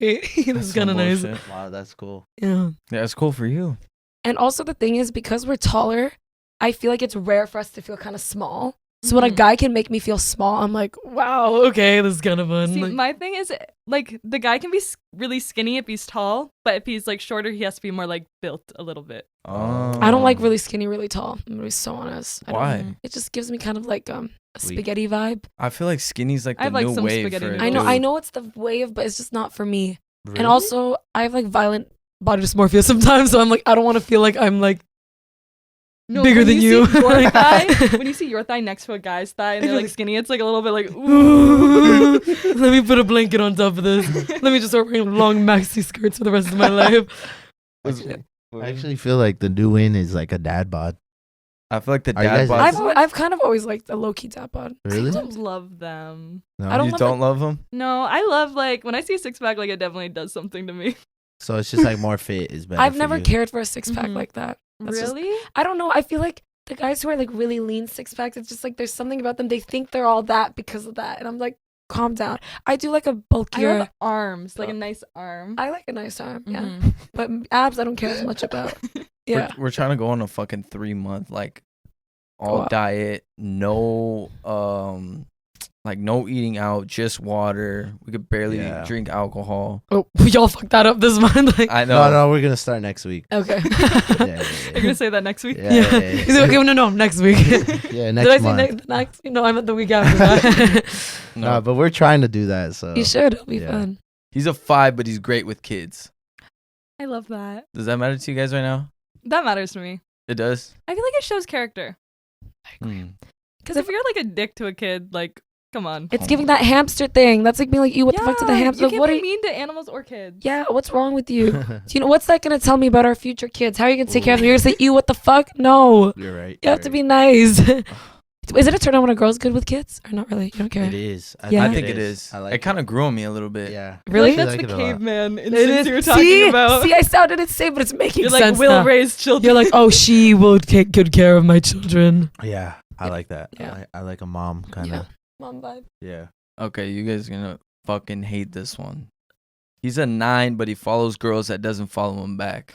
Wait, this is kind of nice. Wow, that's cool. Yeah. Yeah, it's cool for you. And also the thing is, because we're taller, I feel like it's rare for us to feel kind of small. So when a Mhm. guy can make me feel small, I'm like, wow, okay, this is kind of fun. See, Like, my thing is like the guy can be really skinny if he's tall, but if he's like shorter, he has to be more like built a little bit. I don't like really skinny, really tall. I'm gonna be so honest. I don't- Why? It just gives me kind of like a spaghetti vibe. I feel like skinny's like I the have, like, new some wave spaghetti for it, noodles. I too. know it's the wave, but it's just not for me. Really? And also, I have like violent body dysmorphia sometimes, so I'm like, I don't want to feel like I'm like No, bigger when than you. See your thigh, when you see your thigh next to a guy's thigh and they're like skinny, it's like a little bit like ooh. ooh. Let me put a blanket on top of this. Let me just start wearing long maxi skirts for the rest of my life. I actually feel like the new in is like a dad bod. I feel like the Are you dad guys- bod. I've kind of always liked a low key dad bod. Really? I don't love them. No? I don't You love don't love him? No, I love like when I see a 6-pack, like it definitely does something to me. So it's just like more fit is better. I've for never you. cared for a 6-pack Mhm. like that. That's just- Really? I don't know. I feel like the guys who are like really lean 6-packs, it's just like there's something about them. They think they're all that because of that, and I'm like, calm down. I do like a I bulkier. love arms, like a nice arm. I like a nice arm, yeah. Mhm. But abs, I don't care as much about. Yeah. We're trying to go on a fucking 3-month like all Go out. diet, no Like no eating out, just water. We could barely drink alcohol. Oh, y'all fucked that up this month. Like, I know. No, we're gonna start next week. okay. You're gonna say that next week? Yeah. He's like, okay, no, next week. Yeah, Did I next say month. next? No, I meant the week after that. No, but we're trying to do that. So You should. It'll be fun. He's a 5, but he's great with kids. I love that. Does that matter to you guys right now? That matters to me. It does. I feel like it shows character. Hmm. Because if you're like a dick to a kid, like, come on. It's giving that hamster thing. That's like being like, what the fuck to the hamster? You can't What be are mean to animals or kids. Yeah, what's wrong with you? Do you know what's that gonna tell me about our future kids? How are you gonna take care of them? You're gonna say, ew, what the fuck? No. You're right. You have to be nice. Is it a turn on when a girl's good with kids? Or not really? You don't care? It is. Yeah. I think it is. I like it kind of grew on me a little bit. Yeah. Really? Like, that's like the it a lot. caveman It instance is. you were talking about. See, I sounded insane, but it's making You're sense like, will now. raise children. You're like, oh, she will take good care of my children. Yeah, I like that. Yeah. I like a mom kind Yeah. of. Mom vibe. Yeah. Okay, you guys are gonna fucking hate this one. He's a 9, but he follows girls that doesn't follow him back.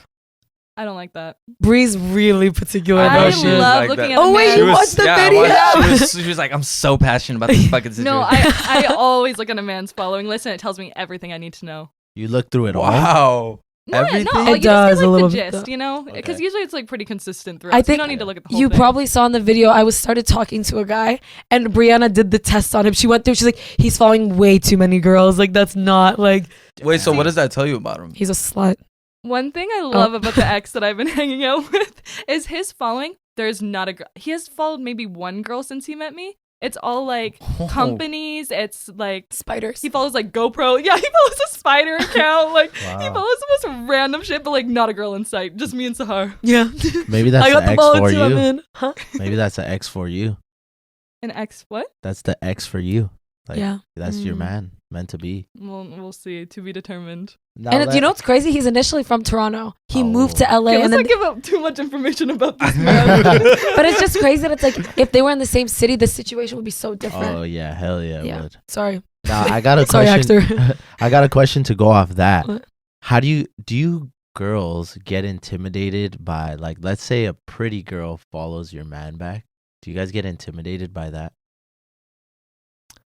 I don't like that. Bree's really particular. I know I she was love like looking that. at Oh, a wait, man. you watched the I video? watched- she was like, I'm so passionate about this fucking situation. No, I always look at a man's following list and it tells me everything I need to know. You look through it all. Wow. No, Everything? no, It you does just a get little like the bit, gist, though. you know? Because Okay. usually it's like pretty consistent throughout. I So think you don't need to look at the whole you thing. probably saw in the video, I started talking to a guy and Brianna did the test on him. She went through, she's like, he's following way too many girls. Like, that's not like, Wait, so what does that tell you about him? he's a slut. One thing I love about the ex that I've been hanging out with is his following. There's not a girl. He has followed maybe one girl since he met me. It's all like companies. It's like Spiders. he follows like GoPro. Yeah, he follows a spider account. Like he Wow. follows the most random shit, but like not a girl in sight. Just me and Sahar. Yeah. Maybe that's I got the the X ball for too, I'm you. in. Huh? Maybe that's the X for you. An ex what? That's the X for you. Like, Yeah. That's your Mm. man, meant to be. We'll see. To be determined. Now And that- you know what's crazy? He's initially from Toronto. He moved to LA Okay, and let's then not give up too much information about this man. but it's just crazy that it's like if they were in the same city, the situation would be so different. Oh yeah, hell yeah, it Yeah. would. Sorry. Now I got a Sorry, question. actor. I got a question to go off that. What? How do you girls get intimidated by, like, let's say a pretty girl follows your man back? Do you guys get intimidated by that?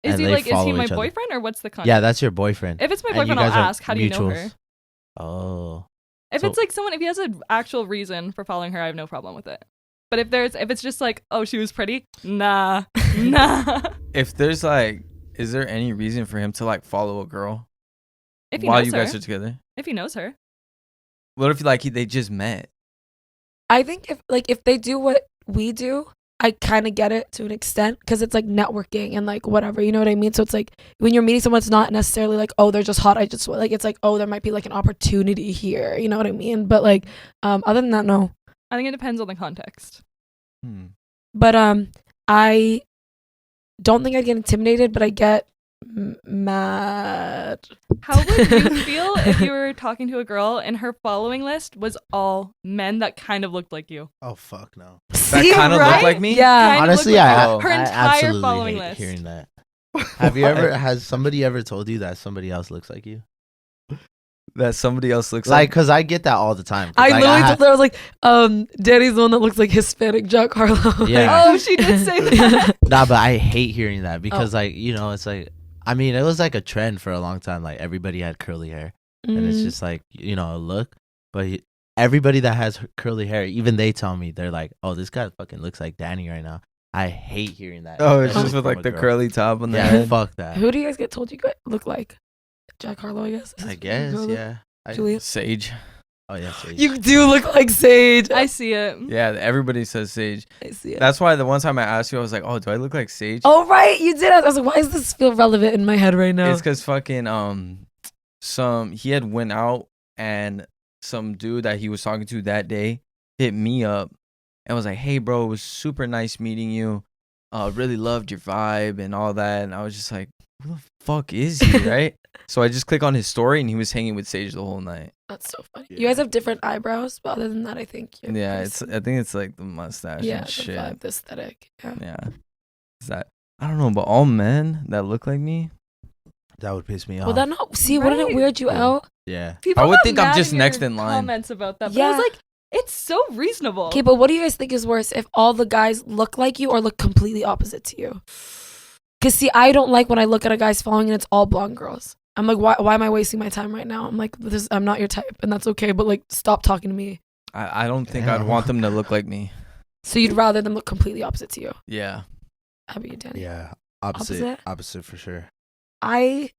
Is And he they like? Is follow he my each other. boyfriend or what's the context? Yeah, that's your boyfriend. If it's my And you boyfriend, I'll guys are ask. How do you know her? mutuals. Oh. If So- it's like someone, if he has an actual reason for following her, I have no problem with it. But if it's just like, oh, she was pretty, nah. If there's like, is there any reason for him to like follow a girl If he while knows you her, guys are together? if he knows her, What if like they just met? I think if they do what we do, I kind of get it to an extent because it's like networking and like whatever, you know what I mean? So it's like when you're meeting someone, it's not necessarily like, oh, they're just hot. I just like, it's like, oh, there might be like an opportunity here. You know what I mean? But like, other than that, no. I think it depends on the context. But I don't think I'd get intimidated, but I get mad. How would you feel if you were talking to a girl and her following list was all men that kind of looked like you? Oh fuck no. That kind of right? looked like me? Yeah. Kind of Honestly, looked like I, Oh. her I entire absolutely following hate list. hearing that. Have you ever? Has somebody ever told you that somebody else looks like you? That somebody else looks Like, cause I get that all the time. 'Cause, I like, literally ha- told her, I was like, Danny's the one that looks like Hispanic Jack Harlow. Yeah. Oh, she did say that. Nah, but I hate hearing that because, Oh. like, you know, it's like, I mean, it was like a trend for a long time. Like, everybody had curly hair, and it's just like, you know, a look. But everybody that has curly hair, even they tell me, they're like, "Oh, this guy fucking looks like Danny right now." I hate hearing that. Oh, it's Especially just with from like a the girl. curly top on the Yeah, head. fuck that. Who do you guys get told you look like? Jack Harlow, I guess. I guess, yeah. Julia. Sage. Oh yeah, Sage. You do look like Sage. I see it. Yeah, everybody says Sage. I see it. That's why the one time I asked you, I was like, "Oh, do I look like Sage?" Oh right, you did. I was like, why does this feel relevant in my head right now? It's because fucking he had went out and some dude that he was talking to that day hit me up and was like, "Hey, bro, it was super nice meeting you. Really loved your vibe and all that." And I was just like, "Who the fuck is he?" Right? So I just click on his story and he was hanging with Sage the whole night. That's so funny. Yeah. You guys have different eyebrows, but other than that, I think you're Yeah, pretty I think it's like the mustache yeah, and the shit. vibe, the aesthetic. Yeah. Yeah. Is that I don't know, but all men that look like me, That would piss me off. Well, then wouldn't it Right. weird you Yeah. out? Yeah. People I would got think I'm mad just in next your in line. Comments about that, but I was Yeah. like, it's so reasonable. Okay, but what do you guys think is worse, if all the guys look like you or look completely opposite to you? Cause see, I don't like when I look at a guy's following and it's all blonde girls. I'm like, why am I wasting my time right now? I'm like, I'm not your type, and that's okay. But like, stop talking to me. I don't think I'd want them to look like me. So you'd rather them look completely opposite to you? Yeah. How about you, Danny? Yeah, opposite for sure. Because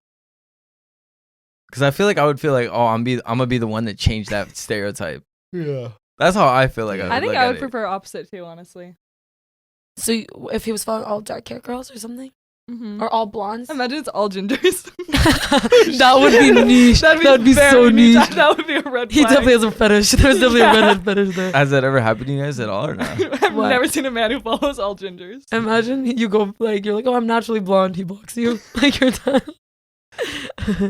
I feel like I would feel like, oh, I'm gonna be the one that changed that stereotype. Yeah. That's how I feel like I think I would prefer opposite too, honestly. So if he was following all dark hair girls or something, or all blondes, imagine it's all gingers. That would be niche. That'd be so niche. That would be a red flag. He definitely has a fetish. There's definitely a redhead fetish there. Has that ever happened to you guys at all or not? I've never seen a man who follows all gingers. Imagine you go you're like, oh, I'm naturally blonde. He blocks you. Like you're done.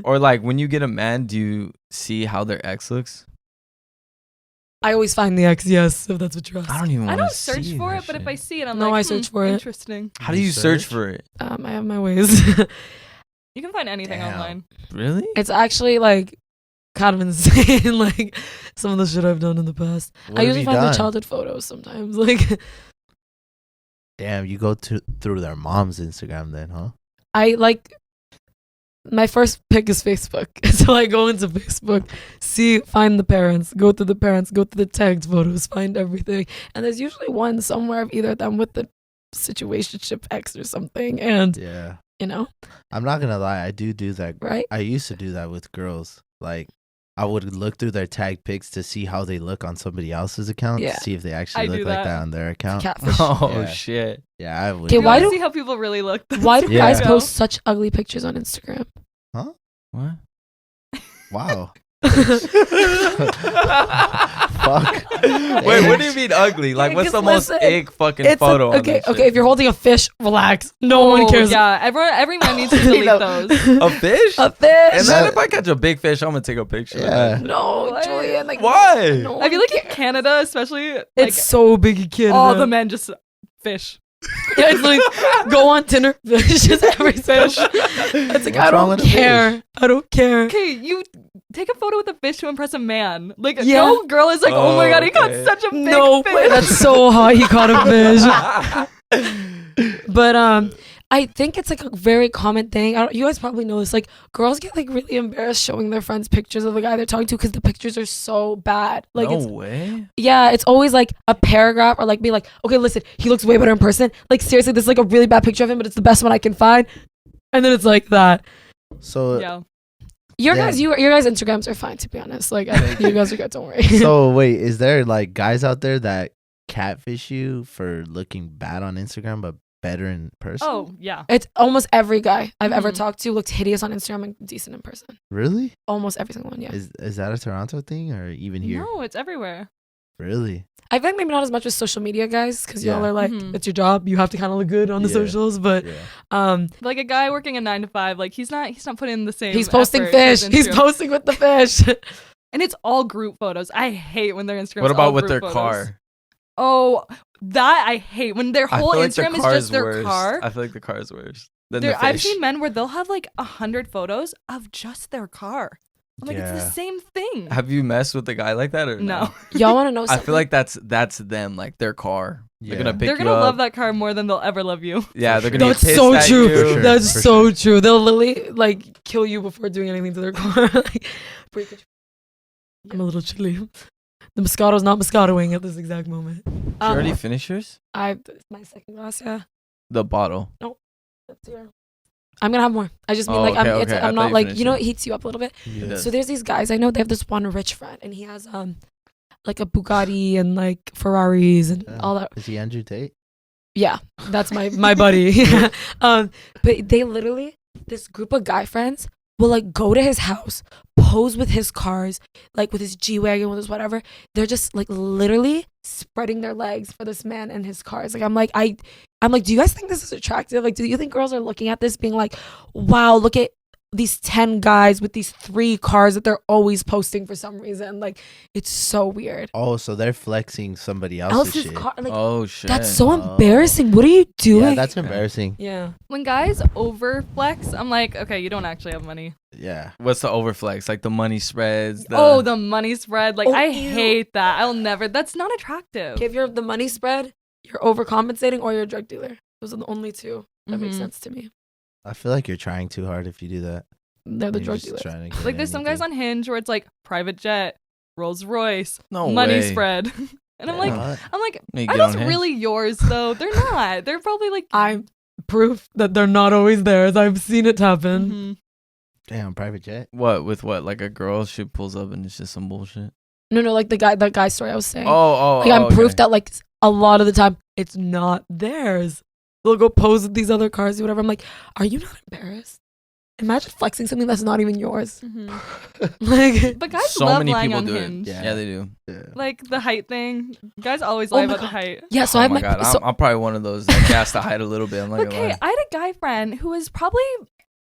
Or like when you get a man, do you see how their ex looks? I always find the ex, yes, if that's what you're asking. I don't even want to search for it, but if I see it, I'm I like, search for it. Interesting. How do you search for it? I have my ways. You can find anything online. Really? It's actually like kind of insane, like some of the shit I've done in the past. I usually find their childhood photos sometimes. Like, damn, you go through their mom's Instagram then, huh? I like my first pick is Facebook. So I go into Facebook, find the parents, go through the parents, go through the tagged photos, find everything. And there's usually one somewhere of either of them with the Situationship ex or something. And, you know, I'm not going to lie. I do that. Right. I used to do that with girls. Like, I would look through their tag pics to see how they look on somebody else's account. To see if they actually look like that on their account. Catfish. Oh, shit. Yeah, I would. Okay, why do see how people really look? Why do guys post such ugly pictures on Instagram? Huh? What? Wow. Fuck. Wait, what do you mean ugly? Like, what's the most ick fucking photo? Okay, if you're holding a fish, relax. No one cares. Yeah, every man needs to delete those. A fish? A fish. And then if I catch a big fish, I'm gonna take a picture. Yeah. No, Julian. Like, why? No I feel like in Canada, especially, like, it's so big in Canada. all the men just fish. Yeah, it's like go on Tinder, fish, just every fish. It's like I don't care. I don't care. Okay, you take a photo with a fish to impress a man. Like no girl is like, oh my god, he caught such a big fish. That's so hot. He caught a fish. But I think it's like a very common thing. You guys probably know this. Like girls get like really embarrassed showing their friends pictures of the guy they're talking to because the pictures are so bad. Like no way. Yeah, it's always like a paragraph or like be like, okay, listen, he looks way better in person. Like seriously, this is like a really bad picture of him, but it's the best one I can find. And then it's like that. So yeah. Your guys' Instagrams are fine, to be honest. Like you guys are good. Don't worry. So wait, is there like guys out there that catfish you for looking bad on Instagram but better in person? Oh yeah, it's almost every guy I've ever talked to looks hideous on Instagram and decent in person. Really? Almost every single one. Yeah. Is that a Toronto thing or even here? No, it's everywhere. Really? I think maybe not as much with social media guys because y'all are like it's your job, you have to kind of look good on the socials, but like a guy working a 9 to 5, like he's not putting in the same. He's posting fish. He's posting with the fish, and it's all group photos. I hate when their Instagram. What about with their car? Oh, that I hate when their whole Instagram is just their car. I feel like the car is worse than the fish. I've seen men where they'll have like 100 photos of just their car. I'm like, it's the same thing. Have you messed with a guy like that or no? Y'all want to know something? I feel like that's them, like their car. Yeah. They're gonna love that car more than they'll ever love you. Yeah, they're gonna. That's so true. Sure, that's so true. They'll literally like kill you before doing anything to their car. Like, I'm a little chilly. The Moscato's not Moscatoing at this exact moment. Did you already finish yours? My second glass, yeah. The bottle. Nope. That's here. I'm gonna have more. I just mean I'm not like, you know, it heats you up a little bit. Yeah. So there's these guys I know. They have this one rich friend, and he has like a Bugatti and like Ferraris and all that. Is he Andrew Tate? Yeah, that's my buddy. But they literally, this group of guy friends will like go to his house, pose with his cars, like with his G-Wagon, with his whatever. They're just like literally spreading their legs for this man and his cars. Like I'm like, do you guys think this is attractive? Like, do you think girls are looking at this being like, wow, look at these 10 guys with these 3 cars that they're always posting for some reason? Like, it's so weird. Oh, so they're flexing somebody else's shit. Car, like, oh shit, that's so embarrassing. What are you doing? Yeah, that's embarrassing. Yeah. When guys overflex, I'm like, okay, you don't actually have money. Yeah. What's the overflex? Like the money spreads. The money spread. Like I ew. hate that. I'll never. That's not attractive. If you're the money spread, you're overcompensating, or you're a drug dealer. Those are the only two that make sense to me. I feel like you're trying too hard if you do that. They're the You're drug just dealers. trying to get Like there's some guys anything. on Hinge where it's like private jet, Rolls Royce, No money way. spread. And I'm like, What? You are get those on Hinge? really yours though? They're not. They're probably like I'm proof that they're not always theirs. I've seen it happen. Mhm. Damn, private jet. What with what? Like a girl, she pulls up and it's just some bullshit. No, like that guy story I was saying. Oh, Like I'm okay. proof that like a lot of the time it's not theirs. They'll go pose with these other cars or whatever. I'm like, are you not embarrassed? Imagine flexing something that's not even yours. Mhm. Like, But guys So love many lying people on do Hinge. it. Yeah. Yeah, they do. Yeah. Like the height thing. Guys always Oh lie my about the God. height. yeah. So Oh I have my god, so, I'm probably one of those that has to hide a little bit. I'm not gonna Okay, lie. I had a guy friend who was probably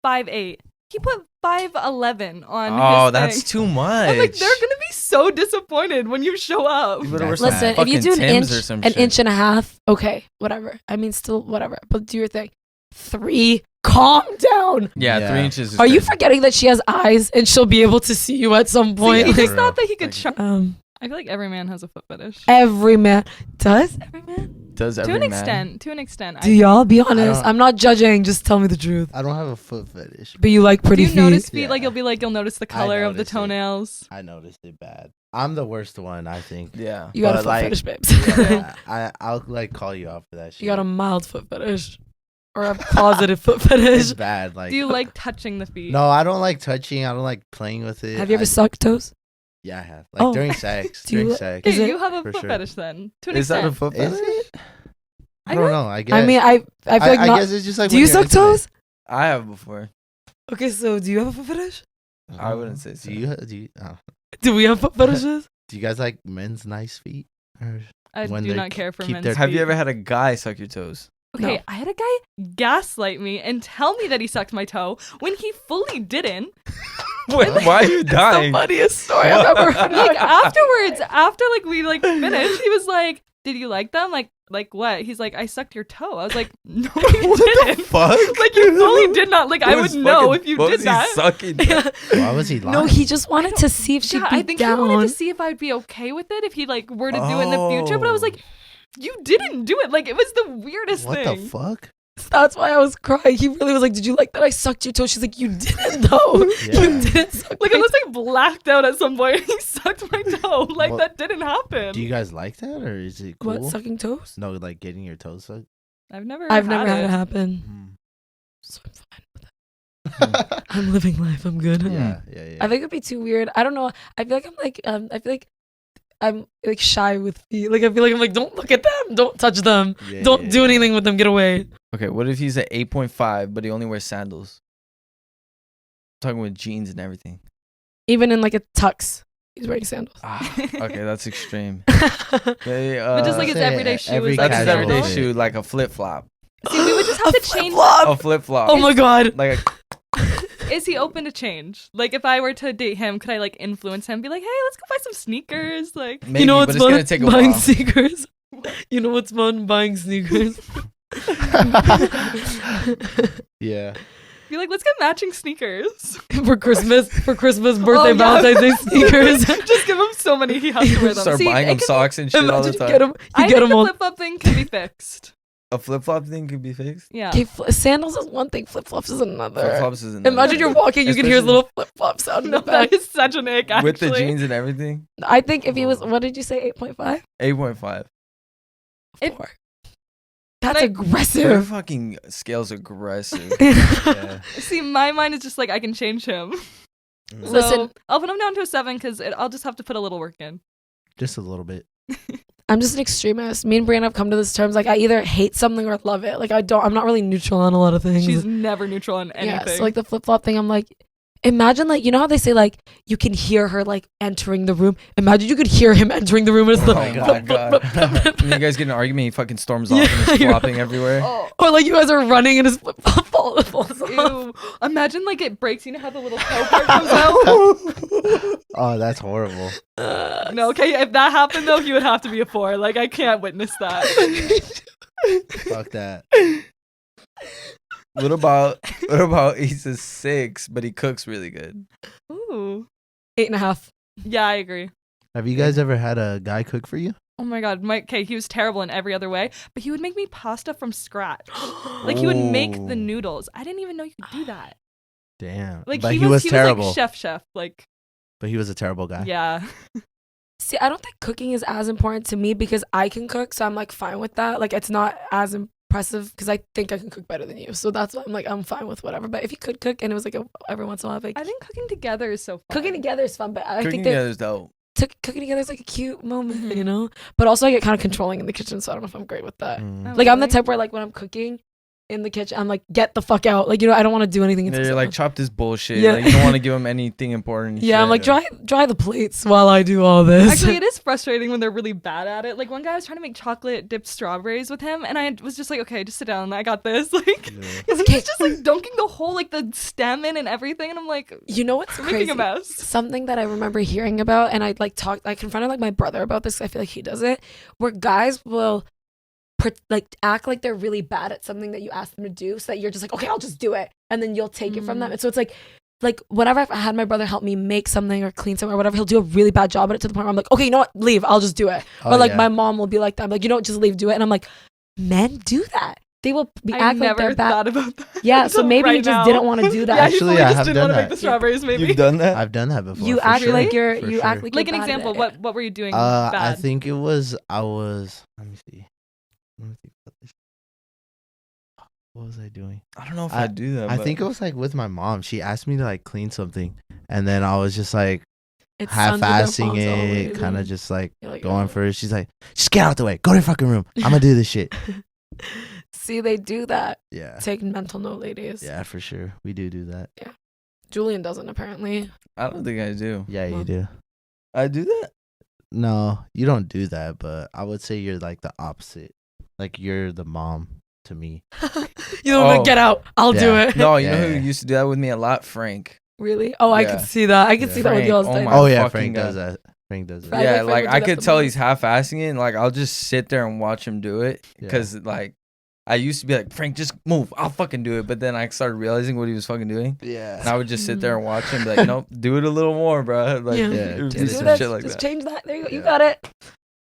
5'8". He put 5'11" on Oh, his that's thing. too much. I'm like, they're gonna be so disappointed when you show up. You better wear That's some listen, if you fucking do an Timbs inch, or some an shit. inch and a half, okay, whatever. I mean, still whatever. But do your thing. 3, calm down. Yeah, Yeah. 3 inches. Is Are you crazy. forgetting that she has eyes and she'll be able to see you at some See, point? he For just real. thought that he could Like- charm. I feel like every man has a foot fetish. Every man does. Every man. Does To every an man? extent. To an extent. Do y'all be honest? don't- I'm not judging. Just tell me the truth. I don't have a foot fetish. But you like Do pretty you feet. notice feet? Yeah. Like you'll notice the color of the notice it. toenails. I noticed it bad. I'm the worst one, I think. Yeah. You got a But, foot like, fetish, babes. Yeah, I'll like call you out for that shit. You got a mild foot fetish. Or a positive foot It's fetish. bad. Like Do you like touching the feet? No, I don't like touching. I don't like playing with it. Have you ever I- sucked toes? Yeah, I have. Like Oh. during sex. Do you- During sex. Okay, Is it- you have a For foot sure. fetish then. To an Is that a extent. foot Is fetish? it? I I don't feel know. I guess. I mean, I feel like I not. guess it's just like. Do when you you're suck into it. toes? I have before. Okay, so do you have a foot fetish? I wouldn't say so. Do you? Do we have foot fetishes? Do you guys like men's nice feet? Or I when do they not care for keep men's their- Have you feet. ever had a guy suck your toes? Okay, No. I had a guy gaslight me and tell me that he sucked my toe when he fully didn't. Wait, why are you The dying? funniest story I've ever heard. Like afterwards, after like we like finished, he was like, "Did you like them? Like what?" He's like, "I sucked your toe." I was like, "No, you didn't." Fuck. Like you fully did not. Like I would know if you what did was that. He sucking? Why was he lying? No, he just wanted to see if she'd Yeah, be I think down. he wanted to see if I'd be okay with it if he like were to do it in the future. But I was like, "You didn't do it." Like it was the weirdest What thing. the fuck? That's why I was crying. He really was like, "Did you like that I sucked your toe?" She's like, "You didn't though. Yeah. You didn't suck Like my I was like blacked out at some point. He sucked my toe. Like Well, that didn't happen. Do you guys like that, or is it cool? What, sucking toes? No, like getting your toes sucked. I've never. I've never had it. it happen. So I'm fine with it. I'm living life. I'm good. Yeah, yeah. I think it'd be too weird. I don't know. I feel like I feel like I'm like shy with feet. Like I feel like I'm like, don't look at them. Don't touch them. Yeah, Don't yeah, do yeah. anything with them. Get away. Okay, what if he's at 8.5, but he only wears sandals? talking with jeans and everything. Even in like a tux, he's wearing sandals. Okay, that's extreme. But They, just like his say everyday shoe every is that's like his casual everyday fit. shoe, like a flip flop. See, we would just have A to change. flip-flop? A flip flop. Oh my god. Like Is he open to change? Like, if I were to date him, could I like influence him? Be like, hey, let's go buy some sneakers. Like, maybe, You know but what's it's fun? gonna take a Buying while. sneakers. You know what's fun? Buying sneakers. Yeah. be like, let's get matching sneakers. for Christmas, birthday, Oh, yeah. Valentine's Day sneakers. Just give him so many. He has to wear them. Start See, buying it him can- socks and shit all the Imagine time. you get him. I You think get him the on. flip flop thing can be fixed. A flip flop thing could be fixed. Yeah. Okay, sandals is one thing. Flip flops is another. Flip flops is another. Imagine you're walking, you can hear his Especially little flip flop sound in No, the back. that is such an ick. Actually, with the jeans and everything. I think if he was, what did you say, 8.5? 8.5. If- 4. That's I- Your aggressive. fucking scale's aggressive. Yeah. See, my mind is just like I can change him. Mm. So Listen. I'll put him down to a 7 because I'll just have to put a little work in. Just a little bit. I'm just an extremist. Me and Brianna have come to this terms. Like, I either hate something or love it. Like, I'm not really neutral on a lot of things. She's never neutral on anything. Yeah, so like the flip flop thing, I'm like, imagine like, you know how they say like you can hear her like entering the room. Imagine you could hear him entering the room and it's the Oh my god. And you guys get in an argument, he fucking storms off Yeah, and is you're- flopping everywhere. oh, or like you guys are running and his flip flop falls off. ew. Imagine like it breaks. You know how the little toe part comes out? Oh, that's horrible. No, okay. If that happened though, he would have to be a 4. Like I can't witness that. Fuck that. What about he's a 6, but he cooks really good? Ooh. 8.5. Yeah, I agree. Have you guys ever had a guy cook for you? Oh my god, he was terrible in every other way, but he would make me pasta from scratch. Like he would make the noodles. I didn't even know you could do that. Damn. Like but he was terrible. Was like chef. Like, but he was a terrible guy. Yeah. See, I don't think cooking is as important to me because I can cook, so I'm like fine with that. Like it's not as impressive because I think I can cook better than you, so that's why I'm like I'm fine with whatever. But if you could cook and it was like every once in a while, like I think cooking together is so fun. Cooking together is fun, but I Cooking think together is dope. Cooking together is like a cute moment, you know. But also, I get kind of controlling in the kitchen, so I don't know if I'm great with that. Oh, Like I'm the type where like when I'm cooking in the kitchen, I'm like, get the fuck out. Like, you know, I don't want to do anything. You're like, chop this bullshit. Yeah. Like, you don't want to give them anything important. Yeah, I'm like, dry the plates while I do all this. Actually, it is frustrating when they're really bad at it. Like one guy was trying to make chocolate dipped strawberries with him, and I was just like, okay, just sit down. I got this. Like, because he was just like dunking the whole like the stem in and everything, and I'm like, you know what's making crazy? a mess. Something that I remember hearing about, and I confronted like my brother about this. I feel like he does it, where guys will act like they're really bad at something that you ask them to do, so that you're just like, okay, I'll just do it, and then you'll take it from them. And so it's like whenever I've had my brother help me make something or clean something or whatever, he'll do a really bad job at it to the point where I'm like, okay, you know what, leave, I'll just do it. Or like my mom will be like that. I'm like, you know what, just leave, do it. And I'm like, men do that. They will act like they're bad. Thought about that. Yeah, so maybe you just didn't want to do that. Yeah, Actually, you I just have didn't done want to that. make the strawberries. Maybe You've done that. I've done that before. You for act sure. like For you're sure. act like like you're an bad at example. it. What were you doing? I bad? think it was Let me see. Let me think about this. What was I doing? I don't know if I do that. I think it was like with my mom. She asked me to like clean something, and then I was just like It's half-assing it, kind of just like going for it. She's like, just get out the way. Go to your fucking room. I'm gonna do this shit. See, they do that. Yeah. Take mental note, ladies. Yeah, for sure. We do that. Yeah. Julian doesn't apparently. I don't think I do. Yeah, you do. I do that? No, you don't do that, but I would say you're like the opposite. Like you're the mom to me. You don't want to get out. I'll do Yeah. it. No, you know Yeah. who used to do that with me a lot? Frank. Really? Oh, I Yeah. can see that. I can Yeah. see that with Frank, y'all's oh dynamic. my Oh yeah, fucking Frank God. does that. Frank does that. Right. Yeah, Frank like would do I that could the tell most. he's half-assing it, and like I'll just sit there and watch him do it because like I used to be like, Frank, just move, I'll fucking do it, but then I started realizing what he was fucking doing, and Yeah. I would just sit there and watch him, be like, nope, do it a little more, bro. Like, Yeah. it would be Just some do this. shit like Just that. change that. There you go. You Yeah. got it.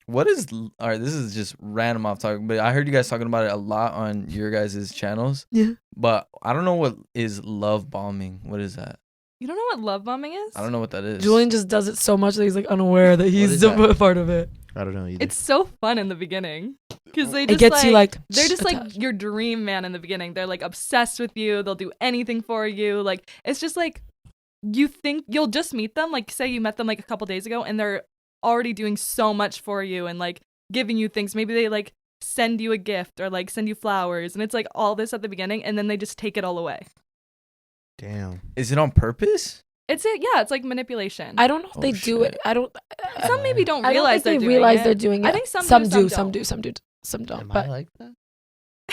What is all right? This is just random off topic, but I heard you guys talking about it a lot on your guys' channels. Yeah. But I don't know what is love bombing. What is that? You don't know what love bombing is? I don't know what that is. Julian just does it so much that he's like unaware that he's is a that? part of it. I don't know either. It's so fun in the beginning because they It just gets you like they're just attached. like your dream man in the beginning. They're like obsessed with you. They'll do anything for you. Like it's just like you think you'll just meet them. Like say you met them like a couple days ago and they're already doing so much for you and like giving you things. Maybe they like send you a gift or like send you flowers and it's like all this at the beginning and then they just take it all away. Damn. Is it on purpose? It's like manipulation. I don't know if Oh, they do it. shit. I don't. Some maybe don't I don't realize think they they're realize doing they're it. doing it. I think some do, some some don't. Am But I like that?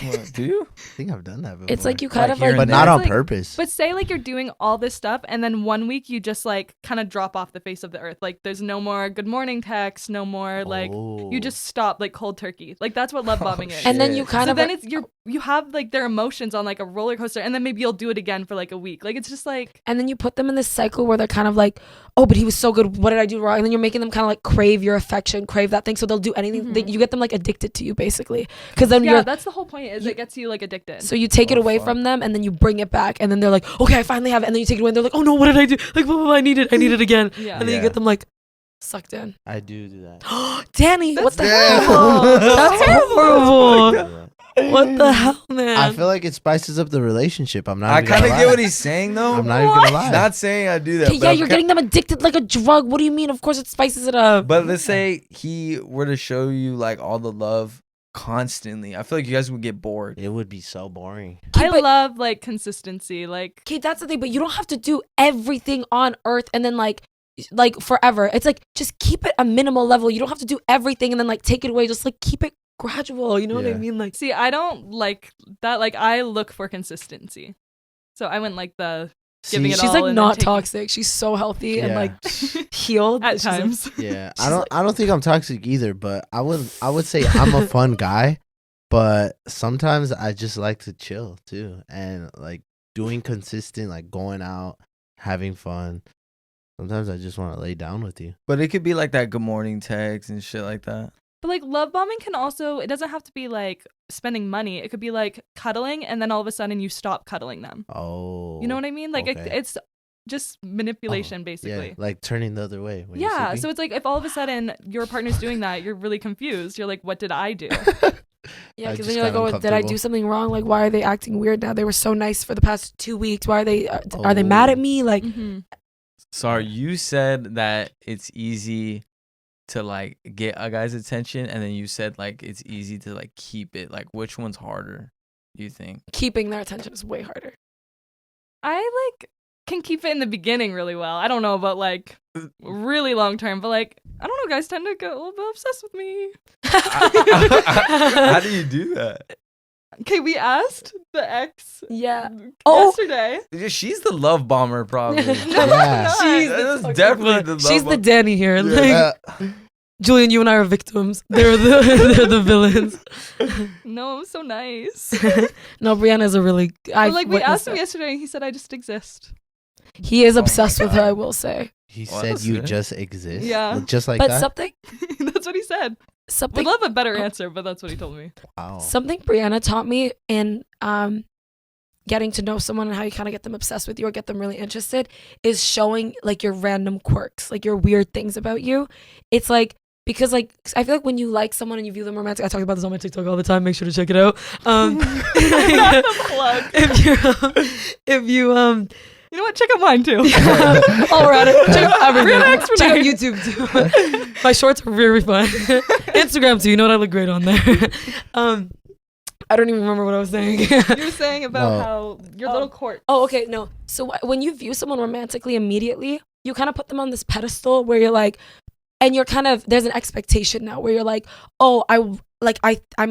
What, do you? I think I've done that before. it's like you kind Like of here like. but and not there. on It's like- purpose. But say like you're doing all this stuff and then one week you just like kind of drop off the face of the earth. Like there's no more good morning texts, no more like you just stop like cold turkey. Like that's what love bombing is. And then you Shit. kind so of then it's you have like their emotions on like a roller coaster and then maybe you'll do it again for like a week. Like it's just like and then you put them in this cycle where they're kind of like, oh, but he was so good. What did I do wrong? And then you're making them kind of like crave your affection, crave that thing. So they'll do anything. You get them like addicted to you basically. Because then yeah, you're. that's the whole point is it gets you like addicted. So you take it Oh, away fuck. from them and then you bring it back. And then they're like, okay, I finally have it. And then you take it away and they're like, oh no, what did I do? Like, blah, blah, blah, I need it again. Yeah. And then you get them like sucked in. I do that. Danny, what the terrible. hell? That's horrible. What the hell, man? I feel like it spices up the relationship. I'm not. I even gonna kind of lie. get what he's saying though. I'm not even gonna lie. Not saying I do that. Okay, but yeah, I'm you're ki- getting them addicted like a drug. What do you mean? Of course it spices it up. But let's say he were to show you like all the love constantly. I feel like you guys would get bored. It would be so boring. I but- love like consistency. Like Okay, that's the thing, but you don't have to do everything on earth and then like forever. It's like just keep it a minimal level. You don't have to do everything and then like take it away. Just like keep it gradual. You know what I Yeah. mean? Like see, I don't like that. Like I look for consistency. So I went like the giving it she's all like and then not taking- toxic. She's so healthy and Yeah. like healed at She's like- times. Yeah, She's I don't think I'm toxic either, but I would say I'm a fun guy, but sometimes I just like to chill too, and like doing consistent, like going out, having fun. Sometimes I just want to lay down with you. But it could be like that good morning text and shit like that. But like love bombing can also, it doesn't have to be like spending money. It could be like cuddling and then all of a sudden you stop cuddling them. Oh. You know what I mean? Like okay. it's just manipulation basically. Yeah, like turning the other way. When you're Yeah. sleeping. So it's like if all of a sudden your partner's doing that, you're really confused. You're like, what did I do? Yeah, I because just then you're like, got oh, did I do uncomfortable. something wrong? Like, why are they acting weird now? They were so nice for the past 2 weeks. Why are they mad at me? Like, Mhm. Sorry, you said that it's easy to like get a guy's attention, and then you said like it's easy to like keep it. Like, which one's harder, do you think? keeping their attention is way harder. I like can keep it in the beginning really well. I don't know about like really long term, but like I don't know, guys tend to get a little bit obsessed with me. How do you do that? Okay, we asked the ex Yeah. Oh. yesterday. She's the love bomber, probably. Yeah. She's That's the definitely the love She's the bomber. Danny here. Yeah. Like, Julian, you and I are victims. They're the villains. No, I'm so nice. No, Brianna's a really. But like we witnessed asked him that. yesterday, and he said I just exist. He is Oh my obsessed with her, God. I will say. He Well, said that's you good. just exist. Yeah. Just like But that. That's what he said. Would something love a better answer, but that's what he told me. Wow. something Brianna taught me in getting to know someone and how you kind of get them obsessed with you or get them really interested is showing like your random quirks, like your weird things about you. It's like, because like I feel like when you like someone and you view them romantic, I talk about this on my TikTok all the time. Make sure to check it out. Not the plug. If you You know what? Check out mine too. all right, check out everything. Relax, Check out relax. YouTube too. My shorts are very fun. Instagram too. You know what? I look great on there. I don't even remember what I was saying. You were saying about No. how your little court. Oh, okay, no. So when you view someone romantically immediately, you kind of put them on this pedestal where you're like, and you're kind of, there's an expectation now where you're like, oh, I'm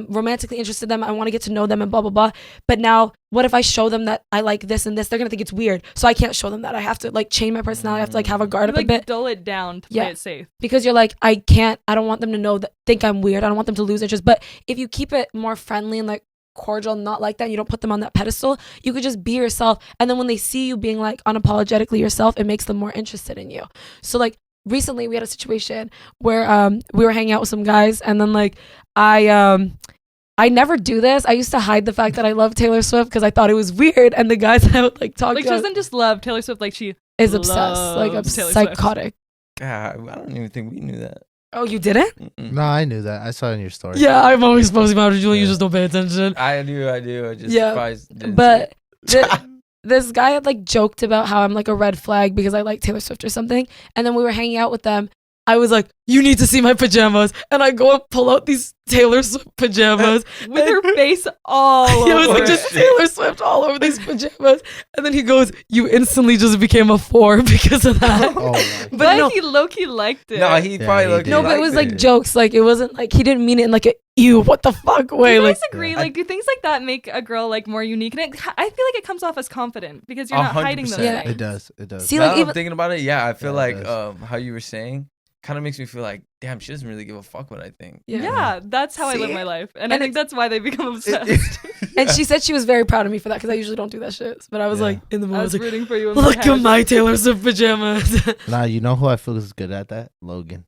romantically interested in them. I want to get to know them and blah, blah, blah. But now what if I show them that I like this and this? They're going to think it's weird. So I can't show them that. I have to like change my personality. I have to like have a guard You, up a like bit dull it down to Yeah. play it safe. because you're like, I don't want them to know that, think I'm weird. I don't want them to lose interest. But if you keep it more friendly and like cordial, not like that, you don't put them on that pedestal, you could just be yourself. And then when they see you being like unapologetically yourself, it makes them more interested in you. So like, recently we had a situation where we were hanging out with some guys and then like I never do this. I used to hide the fact that I love Taylor Swift because I thought it was weird, and the guys I would like talk Like to she doesn't just love Taylor Swift, like she is obsessed, like loves Taylor Swift. psychotic. God, I don't even think we knew that. Oh, you didn't? Mm-mm. No, I knew that. I saw it in your story. Yeah, I'm always posting about it. Julie, you Yeah. just don't pay attention. I do. I just Yeah, probably didn't But see it. this guy had like joked about how I'm like a red flag because I like Taylor Swift or something, and then we were hanging out with them. I was like, you need to see my pajamas. And I go and pull out these Taylor Swift pajamas. with her face all It was over like it. just Taylor Swift all over these pajamas. And then he goes, you instantly just became a 4 because of that. Oh, my. But no. he low-key liked it. No, he Yeah, probably he looked. did. No, but it was like liked jokes. Like it wasn't like, he didn't mean it in like a, ew, what the fuck way. Do you Like, guys agree? Yeah. Like, do things like that make a girl like more unique? And I feel like it comes off as confident because you're not hiding those 100%. Yeah. things. It does. It does. See, Now like, that even- I'm thinking about it, yeah, I feel Yeah, it like does. how you were saying kind of makes me feel like, damn, she doesn't really give a fuck what I think. Yeah, that's how I live See? my life, and I And think that's why they become obsessed. and she said she was very proud of me for that because I usually don't do that shit. But I was Yeah. like, in the I moment, I was was like, rooting for you. In look my head. at my Taylor Swift pajamas. Nah, you know who I feel is good at that? Logan.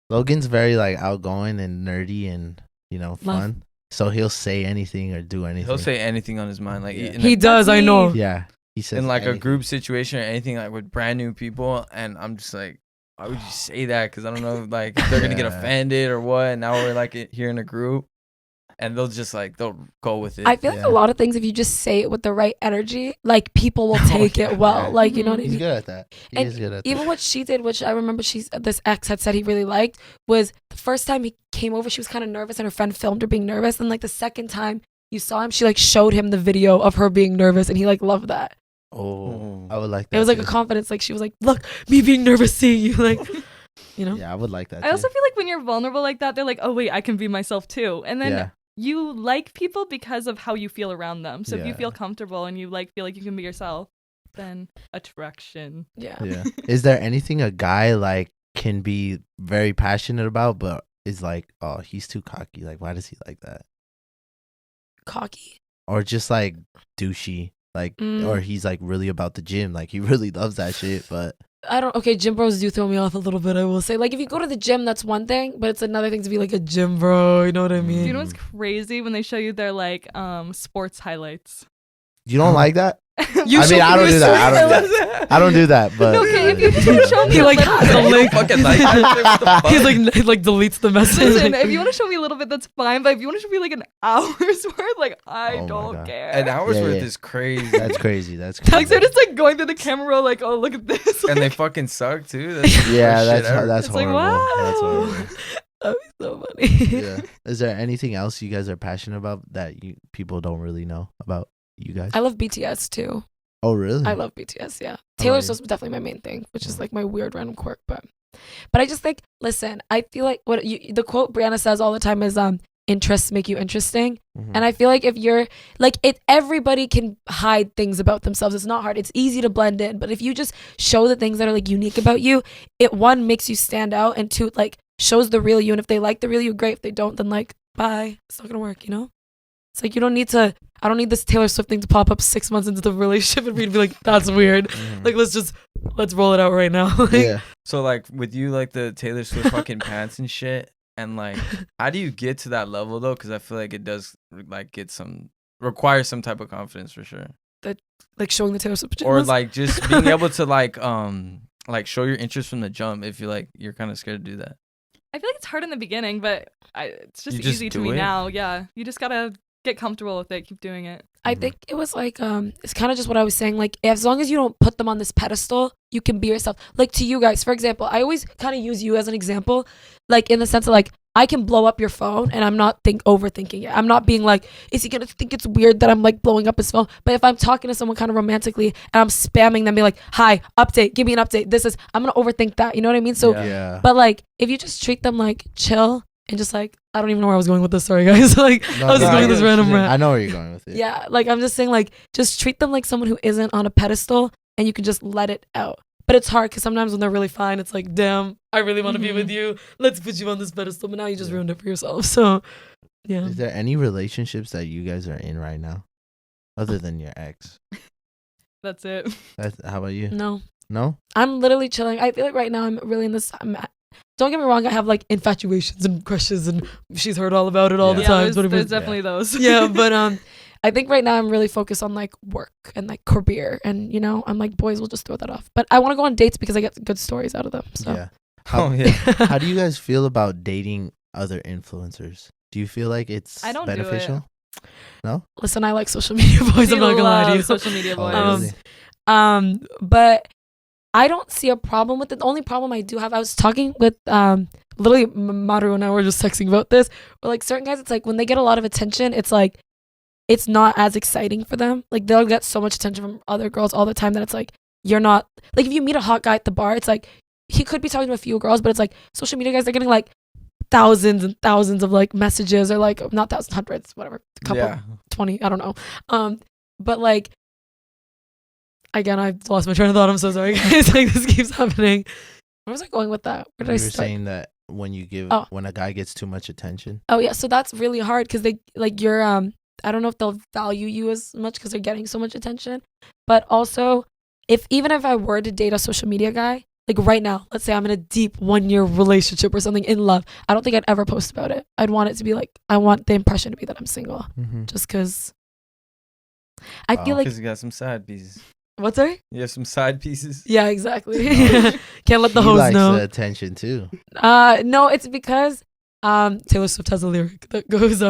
Logan's very like outgoing and nerdy and fun. So he'll say anything or do anything. He'll say anything on his mind, like Yeah. in He a, does, I me. know. Yeah. He says in like a anything. group situation or anything, like with brand new people, and I'm just like, why would you say that? Because I don't know, like if they're gonna get Yeah. offended or what. And now we're like here in a group, and they'll just like they'll go with it. I feel like Yeah. a lot of things, if you just say it with the right energy, like people will take yeah. it well. Yeah. Like, you know what I He's mean? good at that. He And is good at Even that. what she did, which I remember this ex had said he really liked, was the first time he came over, she was kind of nervous and her friend filmed her being nervous. And like the second time you saw him, she like showed him the video of her being nervous and he like loved that. Oh, I would like that. It was like a too. confidence. Like she was like, look, me being nervous seeing you. Like, you know? Yeah, I would like that. I also too. feel like when you're vulnerable like that, they're like, oh wait, I can be myself too, and then Yeah. you like people because of how you feel around them. So if you Yeah. feel comfortable and you feel like you can be yourself, then attraction. Yeah. Yeah. Is there anything a guy like can be very passionate about, but is like, oh, he's too cocky? Like, why does he like that? Cocky. Or just like douchey, like, Mm. or he's like really about the gym, like he really loves that shit, but I don't. Okay, gym bros do throw me off a little bit. I will say, like, if you go to the gym, that's one thing, but it's another thing to be like a gym bro. You know what I mean? Do you know what's crazy when they show you their like sports highlights? You don't like that? You I mean, I don't do that. I don't do that. But No, okay, if you just want to show me He like a little has the bit, link. Fucking like that shit, what the fuck? He like deletes the message. listen, if you want to show me a little bit, that's fine. But if you want to show me like an hour's worth, like I Oh my don't God. care. An hour's Yeah, worth yeah. is crazy. that's crazy. That's crazy. like they're just like going through the camera roll, like, oh look at this. And they fucking suck too. That's the yeah, worst shit that's ever. that's It's like, horrible. That's wow. horrible. That'd be so funny. Yeah. Is there anything else you guys are passionate about that you people don't really know about you guys? I love BTS too. Oh, really? I love BTS. Yeah, How Taylor about Swift's definitely my main thing, which is like my weird random quirk. But I just think, listen, I feel like the quote Brianna says all the time is interests make you interesting. Mhm. And I feel like if you're like everybody can hide things about themselves. It's not hard. It's easy to blend in. But if you just show the things that are like unique about you, it one makes you stand out, and two like shows the real you. And if they like the real you, great. If they don't, then like bye. It's not gonna work. You know. It's like you don't need to. I don't need this Taylor Swift thing to pop up 6 months into the relationship and me to be like, that's weird. Mhm. Like let's roll it out right now. Like, Yeah. So like with you, like the Taylor Swift fucking pants and shit, and like, how do you get to that level though? Because I feel like it does like require some type of confidence for sure, like showing the Taylor Swift or pajamas. like just being able to like show your interest from the jump. If you're kind of scared to do that. I feel like it's hard in the beginning, but it's just You just easy to do me it? now. Yeah, you just gotta get comfortable with it. Keep doing it. I think it was like it's kind of just what I was saying. Like as long as you don't put them on this pedestal, you can be yourself. Like to you guys, for example, I always kind of use you as an example, like in the sense of like I can blow up your phone and I'm not overthinking it. I'm not being like, is he gonna think it's weird that I'm like blowing up his phone? But if I'm talking to someone kind of romantically and I'm spamming them, be like, hi, update, give me an update. I'm gonna overthink that. You know what I mean? So, Yeah. but like if you just treat them like chill and just like, I don't even know where I was going with this. Sorry guys. Like No, I was just no, going this random rant. I know where you're going with it. Yeah, like I'm just saying, like just treat them like someone who isn't on a pedestal, and you can just let it out. But it's hard because sometimes when they're really fine, it's like, damn, I really want to be with you. Let's put you on this pedestal, but now you just ruined it for yourself. So, yeah. Is there any relationships that you guys are in right now, other than your ex? That's it. How about you? No, No. I'm literally chilling. I feel like right now I'm really in this. Don't get me wrong, I have like infatuations and crushes, and she's heard all about it all the Yeah, time. There's definitely those. Yeah, but I think right now I'm really focused on like work and like career, and you know I'm like boys will just throw that off. But I want to go on dates because I get good stories out of them. So. Yeah. Oh yeah. How do you guys feel about dating other influencers? Do you feel like it's I don't do it. beneficial? No. Listen, I like social media boys. I'm not gonna lie to you. Social media Oh, boys. really? But I don't see a problem with it. The only problem I do have, I was talking with literally Maru and I were just texting about this. Or like certain guys, it's like when they get a lot of attention, it's like it's not as exciting for them. Like they'll get so much attention from other girls all the time that it's like you're not like if you meet a hot guy at the bar, it's like he could be talking to a few girls, but it's like social media guys, they're getting like thousands and thousands of like messages or like not thousands, hundreds, whatever, a couple, Yeah. 20, I don't know. But like again, I lost my train of thought. I'm so sorry, guys. Like this keeps happening. Where was I going with that? Where did You I were start? saying that when you give when a guy gets too much attention. Oh yeah, so that's really hard because they like you're I don't know if they'll value you as much because they're getting so much attention. But also, even if I were to date a social media guy, like right now, let's say I'm in a deep 1-year relationship or something in love, I don't think I'd ever post about it. I'd want it to be like I want the impression to be that I'm single, Mm-hmm. just because. I feel Wow. like Because you got some side pieces. what's that? You have some side pieces. Yeah, exactly. Can't let the He hoes likes know. the attention too. No, it's because Taylor Swift has a lyric that goes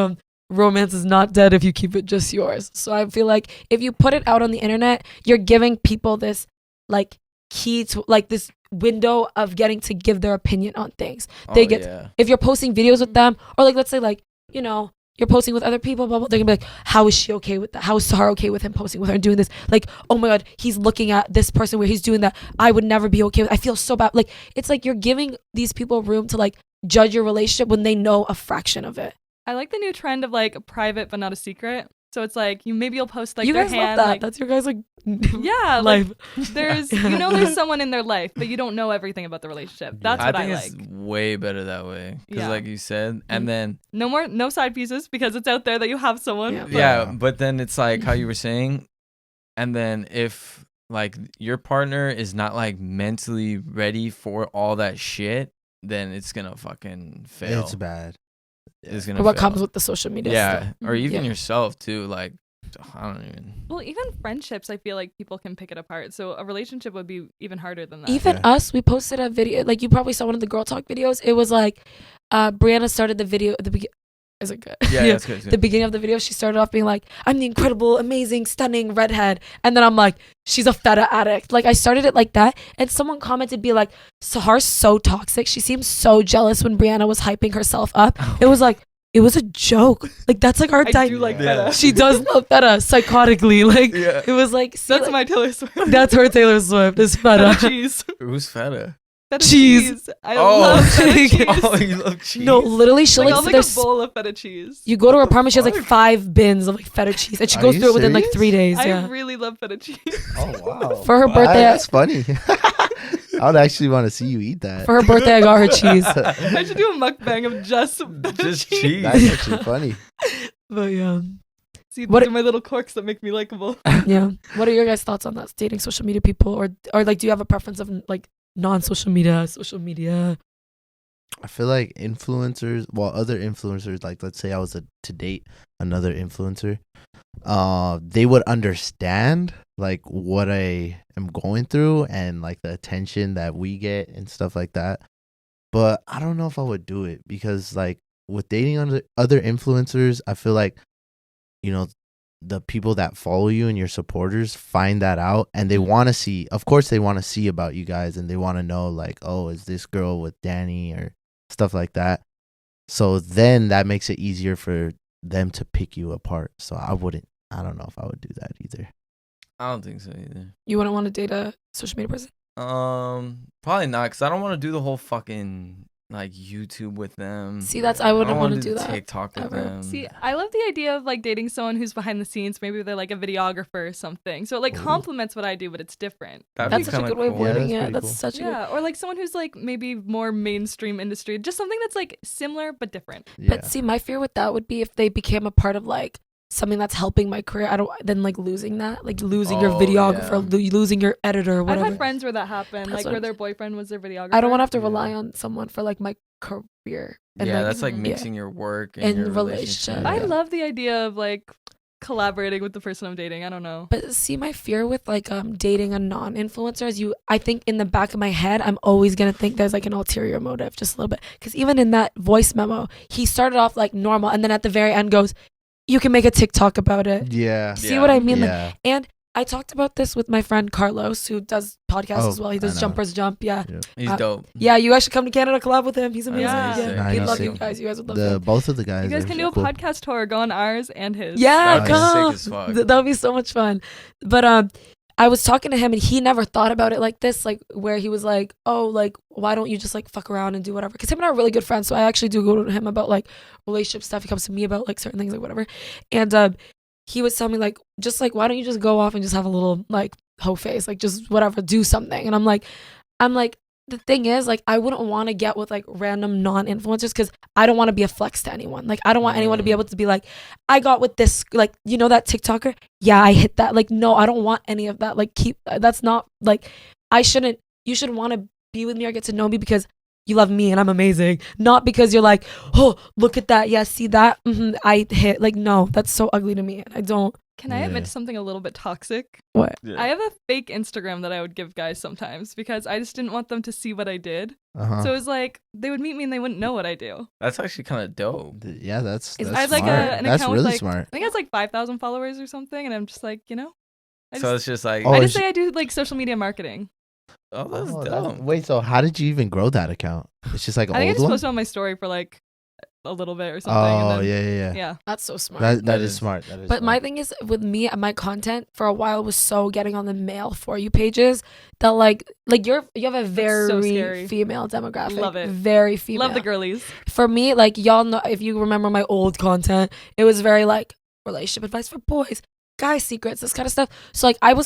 romance is not dead if you keep it just yours. So I feel like if you put it out on the internet, you're giving people this like key to like this window of getting to give their opinion on things. They get Yeah. if you're posting videos with them or like let's say like, you know, you're posting with other people, blah, blah, they're gonna be like, how is she okay with that? How is Sahar okay with him posting with her and doing this? Like, oh my God, he's looking at this person where he's doing that. I would never be okay with. I feel so bad. Like, it's like you're giving these people room to like judge your relationship when they know a fraction of it. I like the new trend of like a private but not a secret. So it's like you'll post like you their guys hand. love that. Like, That's your guys like yeah, life. like there's there's someone in their life, but you don't know everything about the relationship. That's what I think like. it's way better that way. Because Yeah. like you said, and then No side pieces because it's out there that you have someone. Yeah. but- yeah, but then it's like how you were saying, and then if like your partner is not like mentally ready for all that shit, then it's gonna fucking fail. It's bad. It's gonna Or what fail. comes with the social media Yeah, stuff. or even Yeah. yourself too. Like, I don't even. Well, even friendships, I feel like people can pick it apart. So a relationship would be even harder than that. Even us, we posted a video. Like you probably saw one of the girl talk videos. It was like, Brianna started the video at the beginning. Is it good? Yeah, that's good. The beginning of the video, she started off being like, "I'm the incredible, amazing, stunning redhead," and then I'm like, "She's a feta addict." Like I started it like that, and someone commented, "Be like, Sahar's so toxic. She seems so jealous when Brianna was hyping herself up." It was like, it was a joke. Like that's like our I do like Yeah. feta. She does love feta psychotically. Like Yeah. it was like, see, That's like, my Taylor Swift. that's her Taylor Swift. Is Feta feta. cheese. Who's feta? Feta Cheese. cheese. I Oh. love feta cheese. Oh, you love cheese. No, literally, she'll Like, like I'll sit make there. a bowl of feta cheese. You go to her apartment, she has like fuck? 5 bins of like feta cheese, and she Are goes you through it within like serious? 3 days. I Yeah. really love feta cheese. Oh wow! For her birthday- that's funny. I would actually want to see you eat that. For her birthday, I got her cheese. I should do a mukbang of just Just cheese. cheese. That's actually funny. But yeah, See, What- these are my little quirks that make me likable. yeah. What are your guys' thoughts on that? Dating social media people, or like, do you have a preference of like non-social media, social media? I feel like influencers, well, other influencers, like let's say I was to date another influencer, they would understand like what I am going through and like the attention that we get and stuff like that. But I don't know if I would do it because like with dating other influencers, I feel like, you know, the people that follow you and your supporters find that out and they want to see, of course they want to see about you guys and they want to know like, oh, is this girl with Danny or stuff like that. So then that makes it easier for them to pick you apart. So I don't know if I would do that either. I don't think so either. You wouldn't want to date a social media person? Probably not, because I don't want to do the whole fucking like YouTube with them. See, I wouldn't don't want to wanna do that. TikTok with ever. them. See, I love the idea of like dating someone who's behind the scenes. Maybe they're like a videographer or something. So it like Ooh. complements what I do, but it's different. That'd That's be such a kinda good way of cool. wording Yeah, it. that's That's pretty such a good. Yeah, or like someone who's like maybe more mainstream industry. Just something that's like similar but different. Yeah. But see, my fear with that would be if they became a part of like something that's helping my career. I don't then like losing that, like losing your Oh, videographer, yeah. losing your editor, I've whatever. had friends where that happened, That's like what where I'm their boyfriend was their videographer. I don't want to have to Yeah. rely on someone for like my career. And Yeah, like, that's like yeah. mixing your work and And your relationship. relationship. I Yeah. love the idea of like collaborating with the person I'm dating. I don't know. But see, my fear with like dating a non-influencer is I think in the back of my head, I'm always gonna think there's like an ulterior motive, just a little bit. Because even in that voice memo, he started off like normal, and then at the very end goes, "You can make a TikTok about it." Yeah. See what I mean? Like, Yeah. and I talked about this with my friend Carlos, who does podcasts Oh, as well. He I does know. Jumpers Jump. Yeah. He's Uh, dope. Yeah, you guys should come to Canada, collab with him. He's amazing. Yeah. Yeah. Nah, He'd he's love sick. you guys. You guys would love The him. both of the guys. You guys are can do a cool. podcast tour, go on ours and his. Yeah, That'd be come. sick as fuck. That would be so much fun. But I was talking to him and he never thought about it like this, like where he was like, "Oh, like why don't you just like fuck around and do whatever?" Because him and I are really good friends, so I actually do go to him about like relationship stuff. He comes to me about like certain things, like whatever. And he was telling me like, just like why don't you just go off and just have a little like hoe face, like just whatever, do something. And I'm like, the thing is, like, I wouldn't want to get with like random non-influencers because I don't want to be a flex to anyone. Like, I don't want anyone to be able to be like, I got with this, like, you know, that TikToker? Yeah, I hit that. Like, no, I don't want any of that. Like, that's not like, you should want to be with me or get to know me because you love me and I'm amazing. Not because you're like, oh, look at that. Yeah, see that? I hit. Like, no, that's so ugly to me. And I don't. Can I admit Yeah. to something a little bit toxic? What? I have a fake Instagram that I would give guys sometimes because I just didn't want them to see what I did. Uh-huh. So it was like they would meet me and they wouldn't know what I do. That's actually kind of dope. Yeah, that's I I have like smart. an That's account really with like smart. I think it has like 5,000 followers or something, and I'm just like, you know, So it's just like, Oh, I is just say I do like social media marketing. oh, that's Oh, dope. wait, so how did you even grow that account? It's just like an I think I old just one? posted on my story for like a little bit or something. Oh, and then, yeah. yeah. That's so smart. That That is is- smart. That is But my smart. thing is with me, my content for a while was so getting on the male For You pages that like you have a so very scary. female demographic. Love it. Very female. Love the girlies. For me, like y'all know, if you remember my old content, it was very like relationship advice for boys, guy secrets, this kind of stuff. So like I'm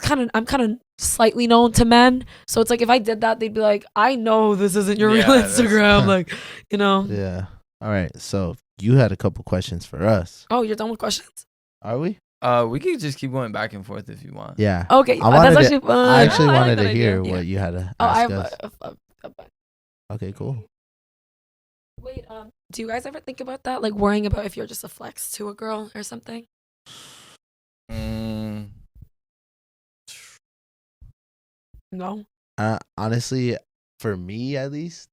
kind of slightly known to men. So it's like if I did that, they'd be like, I know this isn't your Yeah, real that's- Instagram, like, you know. Yeah. All right. So you had a couple questions for us. Oh, you're done with questions? Are we? We could just keep going back and forth if you want. Yeah. Okay, I that's actually fun. I actually I like wanted that to hear idea. what you had to Oh, I ask have us. a Okay, cool. wait. Do you guys ever think about that? Like worrying about if you're just a flex to a girl or something? No. Honestly, for me at least,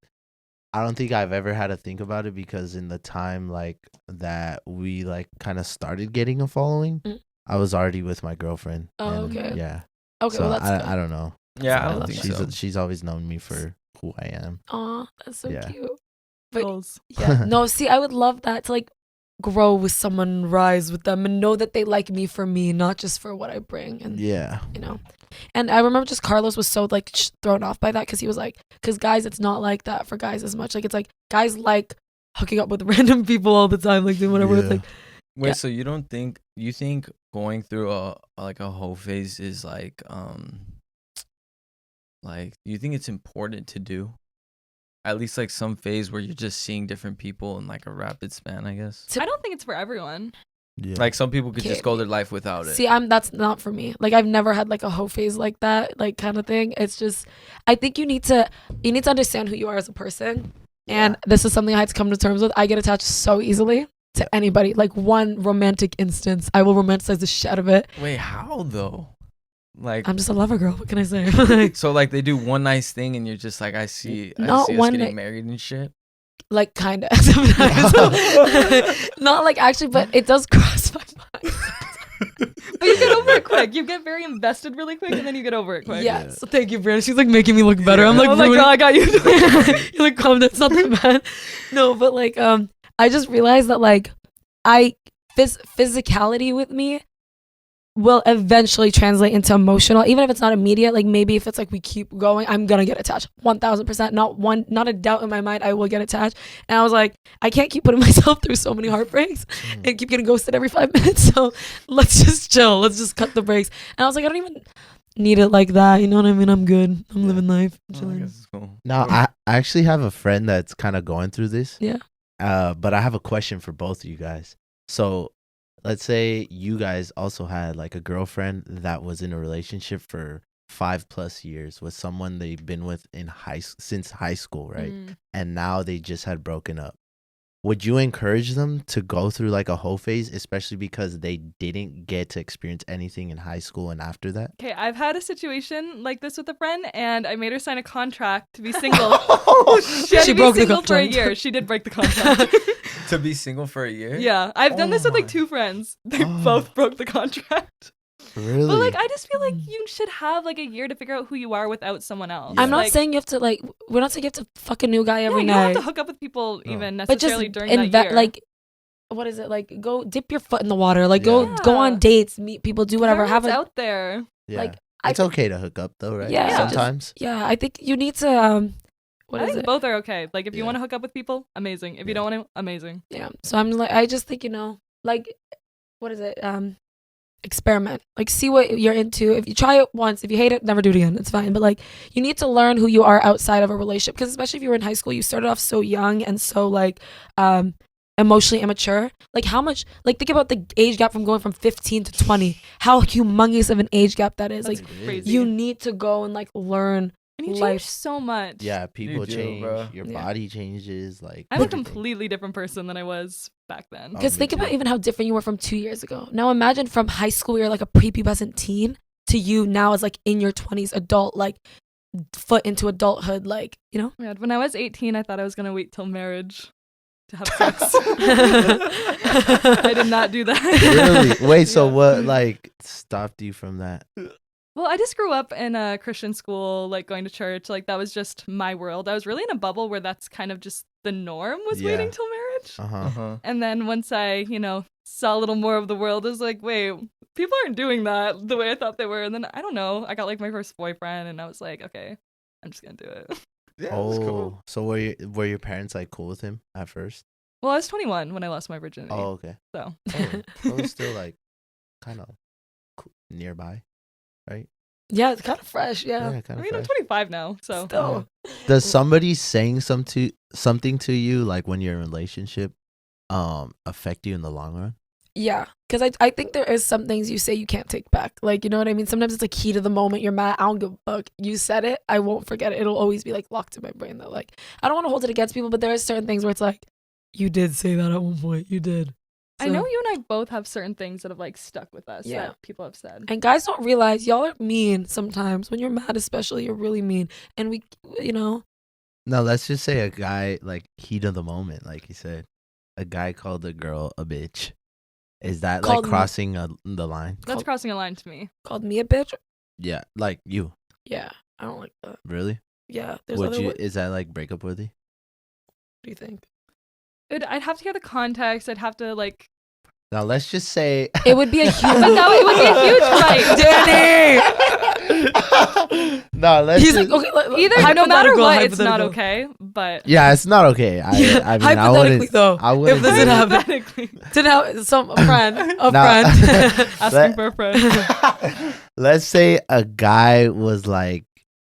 I don't think I've ever had to think about it because in the time like that we like kind of started getting a following, Mm. I was already with my girlfriend. Oh, and, okay. Yeah. Okay, So well that's good. I don't know. Yeah, I I don't love think that. so. She's always known me for who I am. Aw, that's so Yeah. cute. But Goals. yeah, no, see, I would love that to like grow with someone, rise with them, and know that they like me for me, not just for what I bring. And Yeah. you know, and I remember just Carlos was so like thrown off by that because he was like, because guys, it's not like that for guys as much. Like it's like guys like hooking up with random people all the time, like doing whatever. It's Yeah. like Wait, Yeah. so you think going through a whole phase is like you think it's important to do? At least like some phase where you're just seeing different people in like a rapid span, I guess. I don't think it's for everyone. Yeah. Like some people could Okay. just go their life without it. see, that's not for me. Like I've never had like a hoe phase like that, like kind of thing. It's just, I think you need to understand who you are as a person. And this is something I had to come to terms with. I get attached so easily to anybody. Like one romantic instance, I will romanticize the shit out of it. Wait, how though? Like I'm just a lover girl. What can I say? so like they do one nice thing and you're just like I see Not us one getting night- married and shit. Like kind of sometimes. Not like actually, but it does cross my mind. But you get over it quick. You get very invested really quick, and then you get over it quick. Yeah. So thank you, Brianna. She's like making me look better. I'm like, Oh my ruining- god, I got you. You're like, calm down. It's not that bad. No, but like, I just realized that like, physicality with me will eventually translate into emotional, even if it's not immediate. Like maybe if it's like we keep going, I'm gonna get attached 1000%. Not a doubt in my mind, I will get attached. And I was like, I can't keep putting myself through so many heartbreaks and keep getting ghosted every 5 minutes. So let's just chill. Let's just cut the brakes. And I was like, I don't even need it like that. You know what I mean? I'm good. I'm living life. Oh, I Chilling. guess it's cool. Now I actually have a friend that's kind of going through this. Yeah. But I have a question for both of you guys. So let's say you guys also had like a girlfriend that was in a relationship for 5+ years with someone they've been with since high school, right? And now they just had broken up. Would you encourage them to go through like a whole phase, especially because they didn't get to experience anything in high school and after that? Okay, I've had a situation like this with a friend, and I made her sign a contract to be single. Oh, shit. She to broke be the single for a contract. year. She did break the contract. To be single for a year? Yeah, I've done Oh this with like my- 2 friends. They Oh. both broke the contract. Really? But like, I just feel like you should have like a year to figure out who you are without someone else. Yeah. I'm not Like, saying you have to like. We're not saying you have to fuck a new guy every you don't night. have to hook up with people No. even But just necessarily during that year. like, what is it like? Go dip your foot in the water. Like Yeah. go on dates, meet people, do whatever. Have Everyone's a out there. Yeah. like. It's okay to hook up though, right? Yeah, just- Sometimes. Yeah, I think you need to. What I is think it? both are okay. Like if you Yeah. want to hook up with people, amazing. If Yeah. you don't want to, amazing. Yeah. So I'm like, I just think like, what is it? Experiment. Like, see what you're into. If you try it once, if you hate it, never do it again. It's fine. But like, you need to learn who you are outside of a relationship. Because especially if you were in high school, you started off so young and so like, emotionally immature. Like how much? Like think about the age gap from going from 15 to 20. How humongous of an age gap that is. That's Like crazy. you need to go and like learn. And you change life. so much. Yeah, people do, change. bro. Your Yeah. body changes. Like I'm a everything. completely different person than I was back then. Oh, Because me think too. about even how different you were from 2 years ago. Now imagine from high school, you're like a prepubescent teen to you now as like in your 20s, adult, like foot into adulthood, like, you know? God, when I was 18, I thought I was gonna wait till marriage to have sex. I did not do that. Really? Wait, so Yeah. what like stopped you from that? Well, I just grew up in a Christian school, like going to church. Like that was just my world. I was really in a bubble where that's kind of just the norm was Yeah. waiting till marriage. Uh-huh. And then once I, saw a little more of the world, I was like, wait, people aren't doing that the way I thought they were. And then I don't know, I got like my first boyfriend, and I was like, okay, I'm just gonna do it. Yeah, Oh, that's cool. so were your parents like cool with him at first? Well, I was 21 when I lost my virginity. Oh, okay. So Oh, so it's still like kind of nearby, right? Yeah, it's kind of fresh. Yeah. kind I of. mean, I'm 25 now, so Still. Does somebody saying something to you like when you're in a relationship affect you in the long run? Yeah, because I think there is some things you say you can't take back. Like, you know what I mean? Sometimes it's like heat of the moment. You're mad. I don't give a fuck. You said it. I won't forget it. It'll always be like locked in my brain though. Like, I don't want to hold it against people, but there are certain things where it's like, you did say that at one point. You did. I know you and I both have certain things that have like stuck with us that people have said. And guys don't realize y'all are mean sometimes. When you're mad, especially, you're really mean. And we, you know. No, let's just say a guy, like, heat of the moment, like you said. A guy called a girl a bitch. Is that Called like crossing the line? That's crossing a line to me. Called me a bitch? Yeah, like you. Yeah, I don't like that. Really? Yeah. There's Would other you? What Is that like breakup worthy? do you think? I'd have to hear the context. I'd have to like. Now let's just say It would be a huge. But it would be a huge fight. Danny! no. Let's. He's just, like, okay, Either no matter hypothetical, what, it's not hypothetical. okay. But yeah, it's not okay. I mean, hypothetically though, I wouldn't if this do had it. happened, hypothetically, didn't have a friend, Nah. friend. asking for a friend. Let's say a guy was like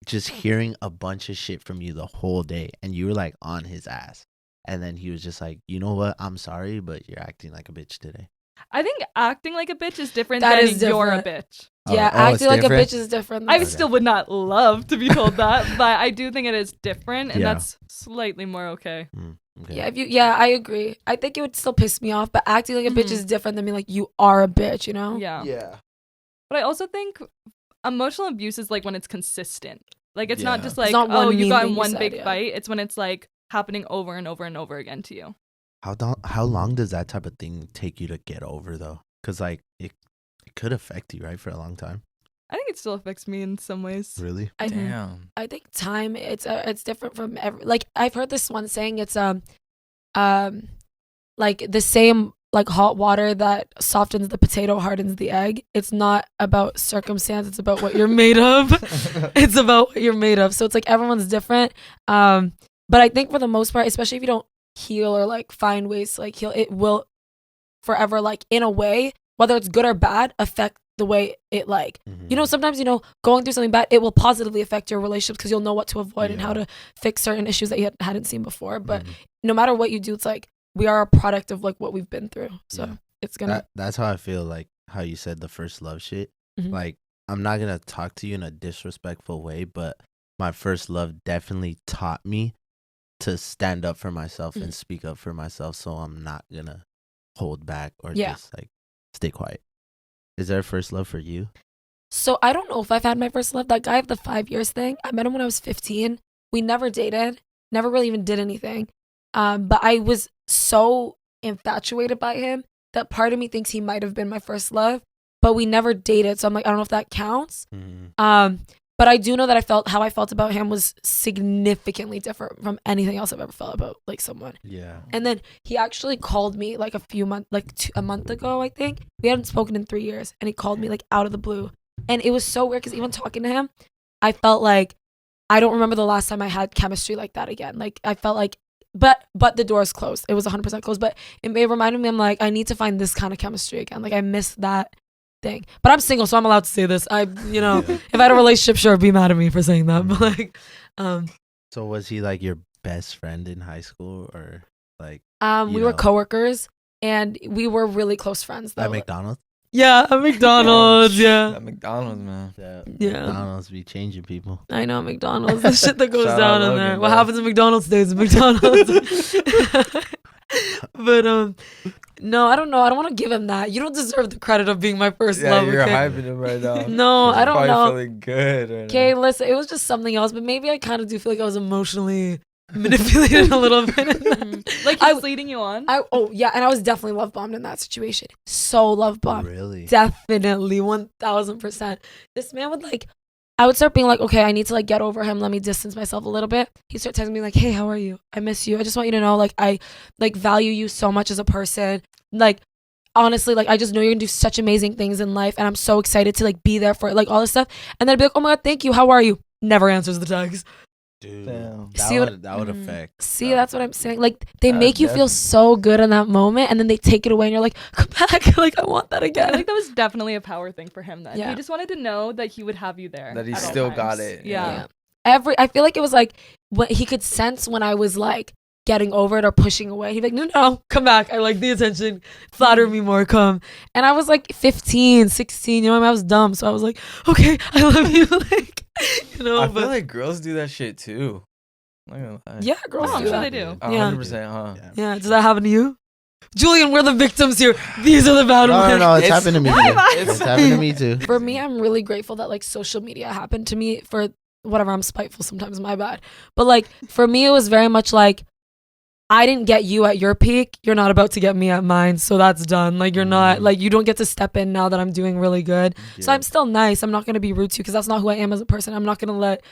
just hearing a bunch of shit from you the whole day, and you were like on his ass, and then he was just like, you know what? I'm sorry, but you're acting like a bitch today. I think acting like a bitch is different That than is you're a different. bitch. Yeah, it's acting like different? a bitch is different. I still would not love to be told that, but I do think it is different, and Yeah. that's slightly more okay. Okay. Yeah, I agree. I think it would still piss me off, but acting like a bitch is different than being like, you are a bitch, you know? Yeah. Yeah. But I also think emotional abuse is like when it's consistent. Like it's not Yeah. just It's like, not one oh, you mean got thing in you one said, big yeah. fight. It's when it's like happening over and over and over again to you. How long does that type of thing take you to get over though? Because like it could affect you, right, for a long time. I think it still affects me in some ways. Really? Damn. I think time it's different from every, like I've heard this one saying it's like the same like hot water that softens the potato hardens the egg. It's not about circumstance, it's about what you're made of. It's about what you're made of. So it's like everyone's different. But I think for the most part, especially if you don't heal or like find ways to like heal, it will forever, like in a way, whether it's good or bad, affect the way it like, you know, sometimes, you know, going through something bad, it will positively affect your relationships because you'll know what to avoid and how to fix certain issues that you hadn't seen before. But no matter what you do, it's like we are a product of like what we've been through. So it's gonna. That's how I feel. Like how you said the first love shit. Like I'm not gonna talk to you in a disrespectful way, but my first love definitely taught me to stand up for myself and speak up for myself. So I'm not gonna hold back or just like stay quiet. Is there a first love for you? So I don't know if I've had my first love. That guy of the 5 years thing, I met him when I was 15. We never dated, never really even did anything. But I was so infatuated by him that part of me thinks he might have been my first love, but we never dated. So I'm like, I don't know if that counts. But I do know that how I felt about him was significantly different from anything else I've ever felt about like someone. Yeah. And then he actually called me like a month ago, I think. We hadn't spoken in 3 years, and he called me like out of the blue. And it was so weird because even talking to him, I felt like I don't remember the last time I had chemistry like that again. Like I felt like, but the door's closed. It was 100% closed, but it reminded me, I'm like, I need to find this kind of chemistry again. Like I miss that thing. But I'm single, so I'm allowed to say this. If I had a relationship, sure, be mad at me for saying that. But like, So was he like your best friend in high school or like? we were coworkers and we were really close friends though. At McDonald's? Yeah, at McDonald's. Yeah. At McDonald's, man. Yeah. McDonald's be changing people. I know McDonald's. The shit that goes Shout down out in Logan, there. bro. What happens at McDonald's stays at McDonald's. But no, I don't know. I don't want to give him that. You don't deserve the credit of being my first Yeah, love. you're okay? hyping him right now. No, I don't Probably know. feeling good right Okay, now. listen, it was just something else, but maybe I kind of do feel like I was emotionally manipulated a little bit. Like he's leading you on. And I was definitely love bombed in that situation. So love bombed. Really? Definitely 1000%. This man would like, I would start being like, okay, I need to like get over him. Let me distance myself a little bit. He'd start texting me like, hey, how are you? I miss you. I just want you to know, like, I like value you so much as a person. Like, honestly, like, I just know you're gonna do such amazing things in life. And I'm so excited to like be there for it, like all this stuff. And then I'd be like, oh my God, thank you. How are you? Never answers the text. Dude, Damn. that would affect. See, that's what I'm saying. Like, they Yeah, make you feel so good in that moment, and then they take it away, and you're like, come back. Like, I want that I again. think that was definitely a power thing for him then. Yeah. He just wanted to know that he would have you there. That he at all still got times. it. Yeah. I feel like it was like what he could sense when I was like getting over it or pushing away. He'd be like, no, come back. I like the attention. Flatter me more, come. And I was like 15, 16, you know, I was dumb. So I was like, okay, I love you. Like, you know, I feel like girls do that shit too. I'm not gonna lie. yeah, girls Oh, I'm do sure that. they do. 100%, huh? Yeah, does that happen to you? Julian, we're the victims here. These are the bad ones. No, it's happened to me. Why am I- It's happened to me too. For me, I'm really grateful that like social media happened to me. For whatever, I'm spiteful sometimes, my bad. But like for me, it was very much like, I didn't get you at your peak. You're not about to get me at mine. So that's done. Like you're not, like you don't get to step in now that I'm doing really good. So I'm still nice. I'm not going to be rude to you because that's not who I am as a person. I'm not going to let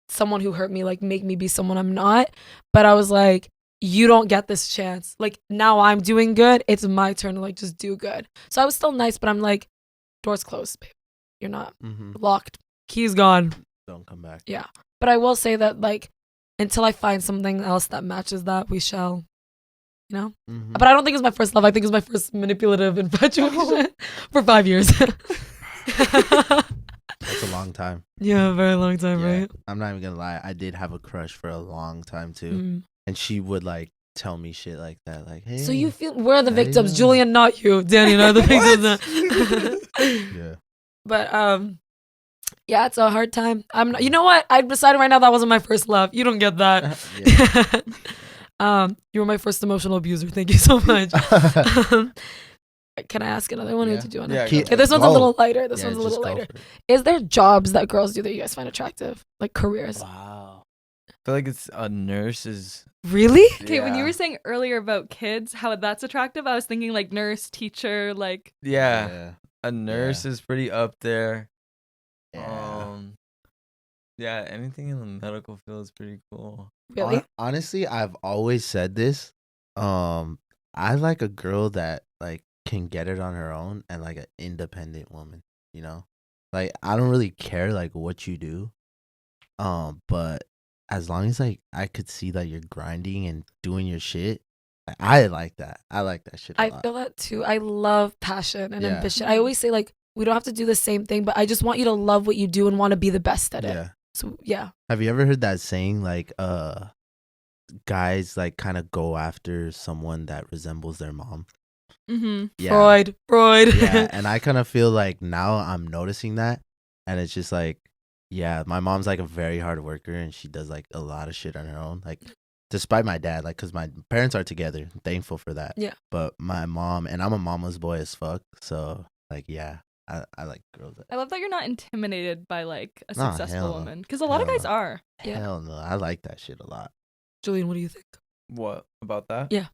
someone who hurt me like make me be someone I'm not. But I was like, you don't get this chance. Like now I'm doing good. It's my turn to like just do good. So I was still nice, but I'm like, doors closed, babe. You're not locked. Keys gone. Don't come back. Yeah. But I will say that like until I find something else that matches that, we shall, you know? But I don't think it's my first love. I think it's my first manipulative infatuation for 5 years. That's a long time. Yeah, a very long time, Yeah. right? I'm not even gonna lie. I did have a crush for a long time too, and she would like tell me shit like that, like, "Hey." So you feel we're the how you victims, doing? Julian, not you. Danny and I are the victims. Yeah. But yeah, it's a hard time. I'm not, you know what? I decided right now that wasn't my first love. You don't get that. You were my first emotional abuser. Thank you so much. Can I ask another one? Or did you want to? Yeah, Okay, this one's a little lighter. This Yeah, one's a just little go lighter. for it. Is there jobs that girls do that you guys find attractive, like careers? Wow. I feel like it's a nurse's. Really? Okay, when you Yeah. were saying earlier about kids, how that's attractive, I was thinking like nurse, teacher, like Yeah, a nurse is pretty up there. Yeah. Yeah, anything in the medical field is pretty cool. Really? Honestly, I've always said this. I like a girl that like can get it on her own and like an independent woman, you know? Like I don't really care like what you do. But as long as like I could see that you're grinding and doing your shit, I like that. I like that shit a I lot. feel that too. I love passion and Yeah. ambition. I always say like we don't have to do the same thing, but I just want you to love what you do and want to be the best at it. Yeah. So yeah. Have you ever heard that saying like guys like kind of go after someone that resembles their mom? Yeah. Freud. Yeah, and I kind of feel like now I'm noticing that, and it's just like, yeah, my mom's like a very hard worker, and she does like a lot of shit on her own, like despite my dad, like, cause my parents are together. I'm thankful for that. Yeah. But my mom, and I'm a mama's boy as fuck, so like, yeah, I like girls. I love that you're not intimidated by like a Nah, successful hell no. woman, because a lot of Hell guys no. are. Yeah. Hell no, I like that shit a lot. Julian, what do you think? What about that? Yeah.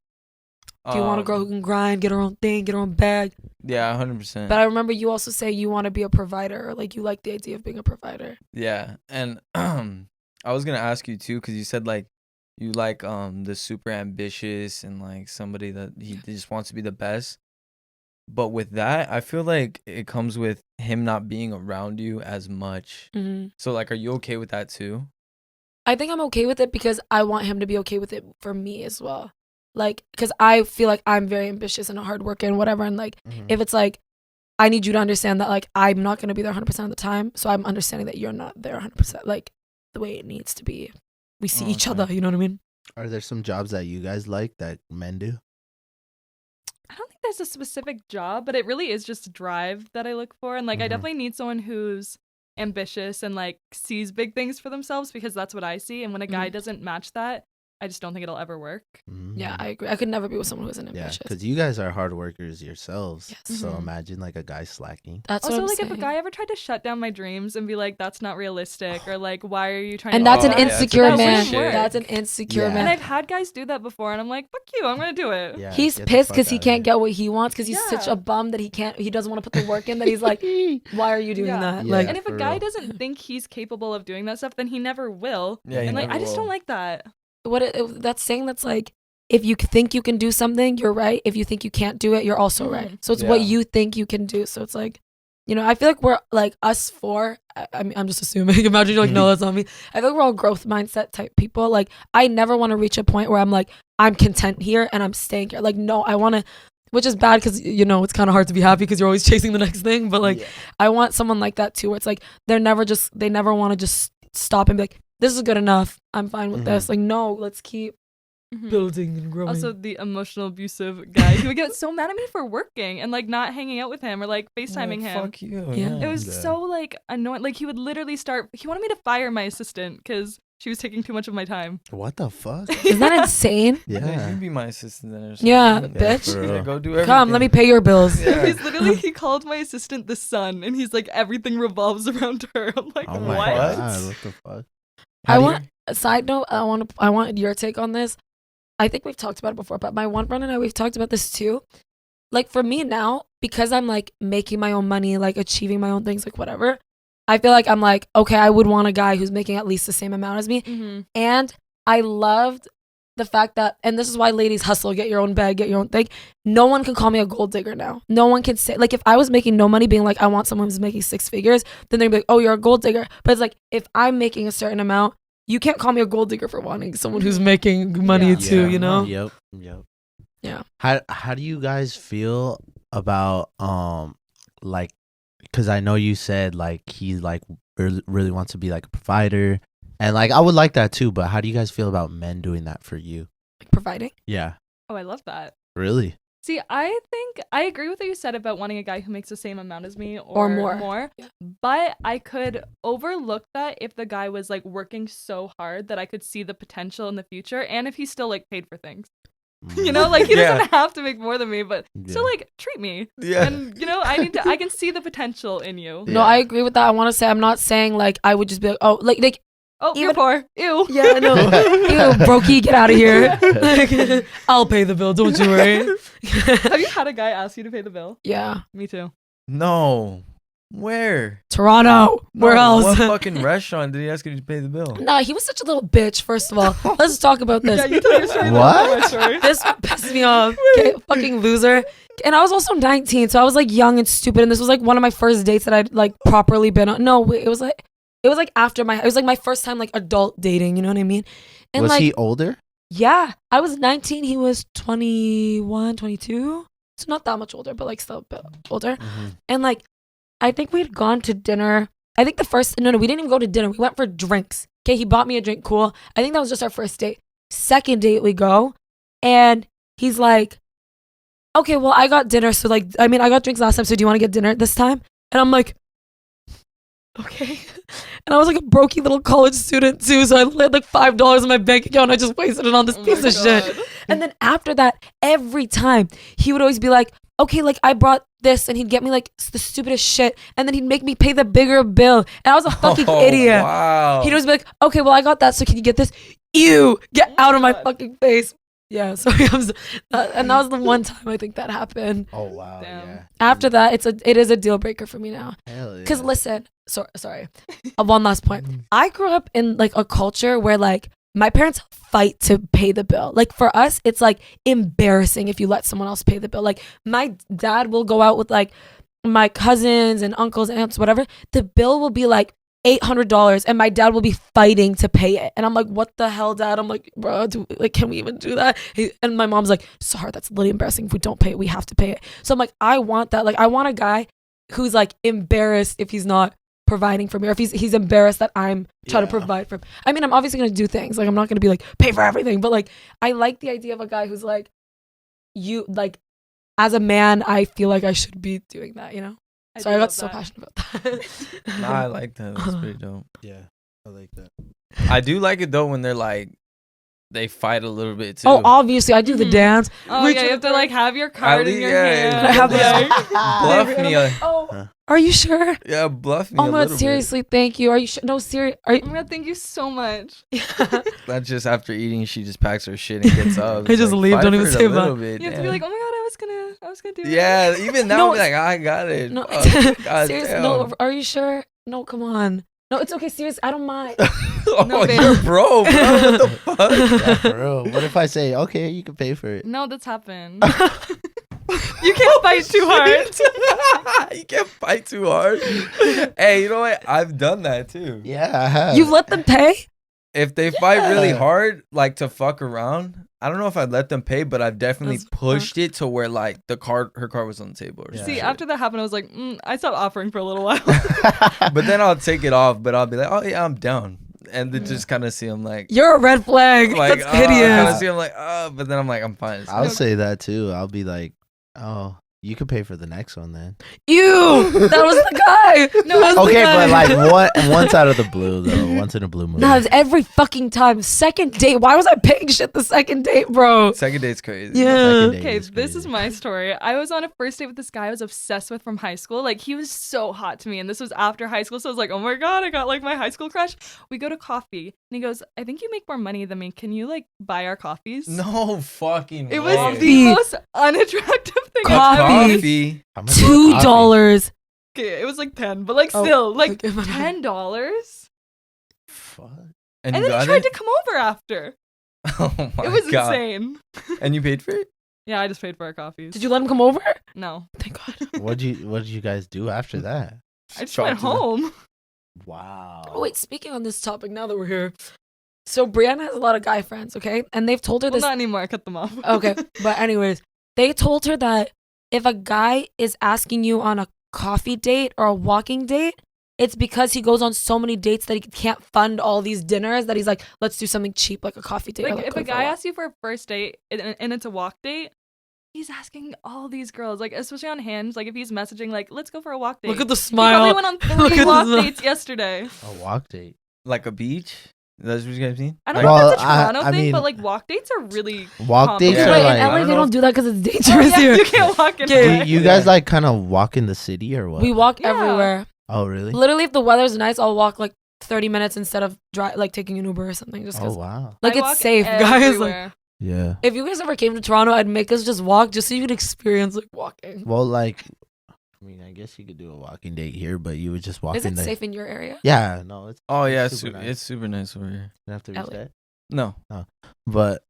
Do you want a girl who can grind, get her own thing, get her own bag? Yeah, 100%. But I remember you also say you want to be a provider, or like you like the idea of being a provider. Yeah, and I was gonna ask you too, cause you said like you like the super ambitious and like somebody that he just wants to be the best. But with that, I feel like it comes with him not being around you as much. So like, are you okay with that too? I think I'm okay with it because I want him to be okay with it for me as well. Like, because I feel like I'm very ambitious and a hard worker and whatever. And like, if it's like, I need you to understand that like, I'm not going to be there 100% of the time. So I'm understanding that you're not there 100%, like the way it needs to be. We see each other, you know what I mean? Are there some jobs that you guys like that men do? I don't think there's a specific job, but it really is just drive that I look for. And like, I definitely need someone who's ambitious and like sees big things for themselves, because that's what I see. And when a guy doesn't match that, I just don't think it'll ever work. Yeah, I agree. I could never be with someone who isn't Yeah, ambitious. because you guys are hard workers yourselves. Yes. So imagine like a guy slacking. That's Also, what I'm like saying. if a guy ever tried to shut down my dreams and be like, "That's not realistic," or like, "Why are you trying?" And to that's do an that?" insecure That man. wouldn't work. That's an insecure Yeah. man. And I've had guys do that before, and I'm like, "Fuck you, I'm gonna do it." Yeah, He's get the pissed fuck because he outta can't here. get what he wants because he's such Yeah. a bum that he doesn't want to put the work in, that he's like, why are you doing Yeah. that? Yeah. Like, And if a for guy real. doesn't think he's capable of doing that stuff, then he never will. Yeah, he and like, never I just will. don't like that. that's saying that's like, if you think you can do something, you're right. If you think you can't do it, you're also right. So it's what Yeah. you think you can do. So it's like, you know, I feel like we're like us four. I mean, I'm just assuming. Imagine you're like, no, that's not me. I feel like we're all growth mindset type people. Like, I never want to reach a point where I'm like, I'm content here and I'm staying here. Like, no, I want to, which is bad because, you know, it's kind of hard to be happy because you're always chasing the next thing. But like, I want someone like that too, where it's like, they never want to just stop and be like, this is good enough. I'm fine with this. Like, no, let's keep building and growing. Also, the emotional abusive guy. He would get so mad at me for working and like not hanging out with him or like FaceTiming him. Fuck you. Yeah. It was so like annoying. Like he would literally he wanted me to fire my assistant because she was taking too much of my time. What the fuck? Isn't that insane? Yeah, you be my assistant then or something. Yeah, Yeah, bitch. for real. Yeah, go do everything. Come, let me pay your bills. Yeah. He's literally, he called my assistant the sun and he's like, everything revolves around her. I'm like, Oh what? my god, what the fuck? I How do you- want a side note. I want your take on this. I think we've talked about it before, but my one friend and I, we've talked about this too. Like for me now, because I'm like making my own money, like achieving my own things, like whatever. I feel like I'm like, okay, I would want a guy who's making at least the same amount as me. Mm-hmm. And I loved the fact that, and this is why ladies hustle, get your own bag, get your own thing. No one can call me a gold digger now. No one can say, like, if I was making no money being like, I want someone who's making 6 figures, then they'd be like, oh, you're a gold digger. But it's like, if I'm making a certain amount, you can't call me a gold digger for wanting someone who's making money Yeah. too, you know? Yep. Yeah. How do you guys feel about like, because I know you said like he like really wants to be like a provider, and like I would like that too, but how do you guys feel about men doing that for you? Like providing. Yeah. Oh, I love that. Really? See, I think I agree with what you said about wanting a guy who makes the same amount as me or more. Yeah. But I could overlook that if the guy was like working so hard that I could see the potential in the future, and if he still like paid for things. You know, like he doesn't have to make more than me, but still like treat me. Yeah. And you know, I can see the potential in you. No, I agree with that. I want to say, I'm not saying like I would just be like, oh, like Oh, Even- you're poor. Ew. yeah, I know. Ew, brokey, get out of here. Like, I'll pay the bill. Don't you worry. Have you had a guy ask you to pay the bill? Yeah. Me too. No. Where? Toronto. Where No, else? What fucking restaurant did he ask you to pay the bill? Nah, he was such a little bitch, first of all. Let's talk about this. Yeah, you tell your story. What? then I'll tell my story. This pisses me off. Okay, fucking loser. And I was also 19, so I was like young and stupid. And this was like one of my first dates that I'd like properly been on. No, it was like after it was like my first time like adult dating. You know what I mean? And Was like, he older? yeah, I was 19. He was 21, 22. So not that much older, but like still a bit older. And like, I think we'd gone to dinner. I think no, we didn't even go to dinner. We went for drinks. Okay, he bought me a drink. Cool. I think that was just our first date. Second date, we go, and he's like, okay, well, I got dinner. So like, I mean, I got drinks last time. So do you want to get dinner this time? And I'm like, okay. And I was like a brokey little college student too. So I had like $5 in my bank account. And I just wasted it on this piece of shit. And then after that, every time he would always be like, okay, like I brought this, and he'd get me like the stupidest shit, and then he'd make me pay the bigger bill. And I was a fucking idiot. Wow. He'd always be like, okay, well I got that, so can you get this? Ew, get out of my fucking face. Yeah, sorry. And that was the one time I think that happened. Oh wow. Damn. Yeah. After that, it is a deal breaker for me now. Hell yeah. Because listen, sorry. One last point. I grew up in like a culture where like my parents fight to pay the bill. Like for us, it's like embarrassing if you let someone else pay the bill. Like my dad will go out with like my cousins and uncles, aunts, whatever. The bill will be like $800, and my dad will be fighting to pay it. And I'm like, what the hell, Dad? I'm like, bro, can we even do that? And my mom's like, Sahar, that's literally embarrassing. If we don't pay it, we have to pay it. So I'm like, I want that. Like I want a guy who's like embarrassed if he's not providing for me, or if he's embarrassed that I'm trying to provide for him. I mean, I'm obviously gonna do things, like I'm not gonna be like pay for everything, but like I like the idea of a guy who's like, you like, as a man, I feel like I should be doing that, you know? Sorry, I got so passionate about that. Nah, I like that. That's pretty dope. Yeah, I like that. I do like it though when they're like, they fight a little bit too. Oh, obviously, I do the dance. Oh yeah, you have to like have your card in your yeah, hand. I have this- Like, bluff me. Oh, are you sure? Yeah, bluff me. Oh a my god, little bit. seriously, thank you. Are you sure? No, serious. Are you? oh my god, thank you so much. That's just after eating, she just packs her shit and gets up. I It's just like, leave, fight don't for even it say a bye. little bit, You have to be damn. like, oh my god, I was gonna do it. Yeah, even now No, I'm like, I got it. No, Fuck, God seriously, damn. no. Are you sure? No, come on. No, it's okay. Serious, I don't mind. Oh, No, babe. you're bro. What the fuck? Yeah, for real. What if I say, okay, you can pay for it? No, that's happened. You can't fight too hard. You can't fight too hard. Hey, you know what? I've done that too. Yeah, I have. You've let them pay? If they fight really Yeah. hard, like to fuck around, I don't know if I'd let them pay, but I've definitely That's- pushed it to where like her card was on the table. Or Yeah. some See, shit. after that happened, I was like, I stopped offering for a little while. But then I'll take it off. But I'll be like, oh yeah, I'm down. and then just kind of see him like You're a red flag. like That's kind of hideous. see him like but then I'm like I'm fine. It's I'll fine. say that too. I'll be like, oh, you could pay for the next one then. Ew, that was the guy. No, That was the Okay, guy. but like once out of the blue though. Once in a blue moon. Nah, it's every fucking time. Second date. Why was I paying shit the second date, bro? Second date's crazy. Yeah. Second date Okay, is this is crazy. my story. I was on a first date with this guy I was obsessed with from high school. Like, he was so hot to me, and this was after high school, so I was like, oh my god, I got like my high school crush. We go to coffee, and he goes, I think you make more money than me. Can you like buy our coffees? No fucking It way. was the most unattractive thing I've ever Coffee. How much is coffee? $2. Okay, it was like 10, but like Oh, still, like okay, but- $10? Fuck. And And, you then got he tried it? to come over after. Oh my It was god. insane. And you paid for it? Yeah, I just paid for our coffees. Did you let him come over? No. Thank God. What did you guys do after that? I just Talk went to them. home. Wow. Oh, wait, speaking on this topic, now that we're here. So Brianna has a lot of guy friends, okay? And they've told her Well, this. not anymore. I cut them off. Okay, but anyways, they told her that if a guy is asking you on a coffee date or a walking date, it's because he goes on so many dates that he can't fund all these dinners that he's like, let's do something cheap like a coffee date. or, Like, if go a for guy walk. asks you for a first date and it's a walk date, he's asking all these girls, like, especially on Hinge, like, if he's messaging, like, let's go for a walk date. Look at the He probably smile. went on Look 3 at walk the- dates yesterday. A walk date. Like a beach? That's what you guys mean? I don't Well, know if that's a I- Toronto I thing, mean- but, like, walk dates are really Walk common. dates Yeah. are Wait, like. in LA, I don't they know. don't do that because it's Oh, dangerous yeah, here. you can't walk in Do Okay. LA. you guys like kind of walk in the city or what? We walk Yeah. everywhere. Oh really? Literally, if the weather's nice, I'll walk like 30 minutes instead of like taking an Uber or something. Just Oh because, wow. like, I it's walk safe, guys. Like, everywhere. Yeah. if you guys ever came to Toronto, I'd make us just walk just so you could experience like walking. Well, like, I mean, I guess you could do a walking date here, but you would just walk Is in it there. safe in your area? Yeah. No, it's Oh yeah, It's it's super nice. it's super nice over here. you have to LA. reset. No. But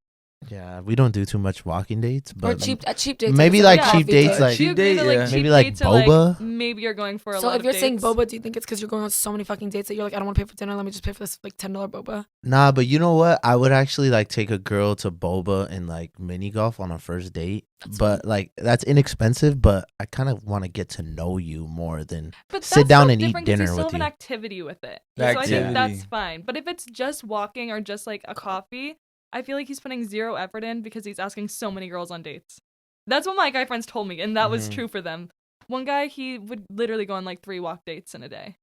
yeah, we don't do too much walking dates. Or But cheap dates. maybe it's like a cheap coffee dates, date. like- Do you Cheap agree date, that, like, yeah. cheap Maybe, like, dates are, boba? maybe you're going for a So lot if you're of saying dates. boba, do you think it's because you're going on so many fucking dates that you're like, I don't want to pay for dinner. Let me just pay for this like $10 boba. Nah, but you know what? I would actually like take a girl to boba and like mini golf on a first date. But like that's inexpensive. But I kind of want to get to know you more than But sit that's down so and eat different 'cause dinner you still with have you. an activity with it. The So I think activity. that's fine. But if it's just walking or just like a coffee, I feel like he's putting zero effort in because he's asking so many girls on dates. That's what my guy friends told me, and that was Mhm. true for them. One guy, he would literally go on like 3 walk dates in a day.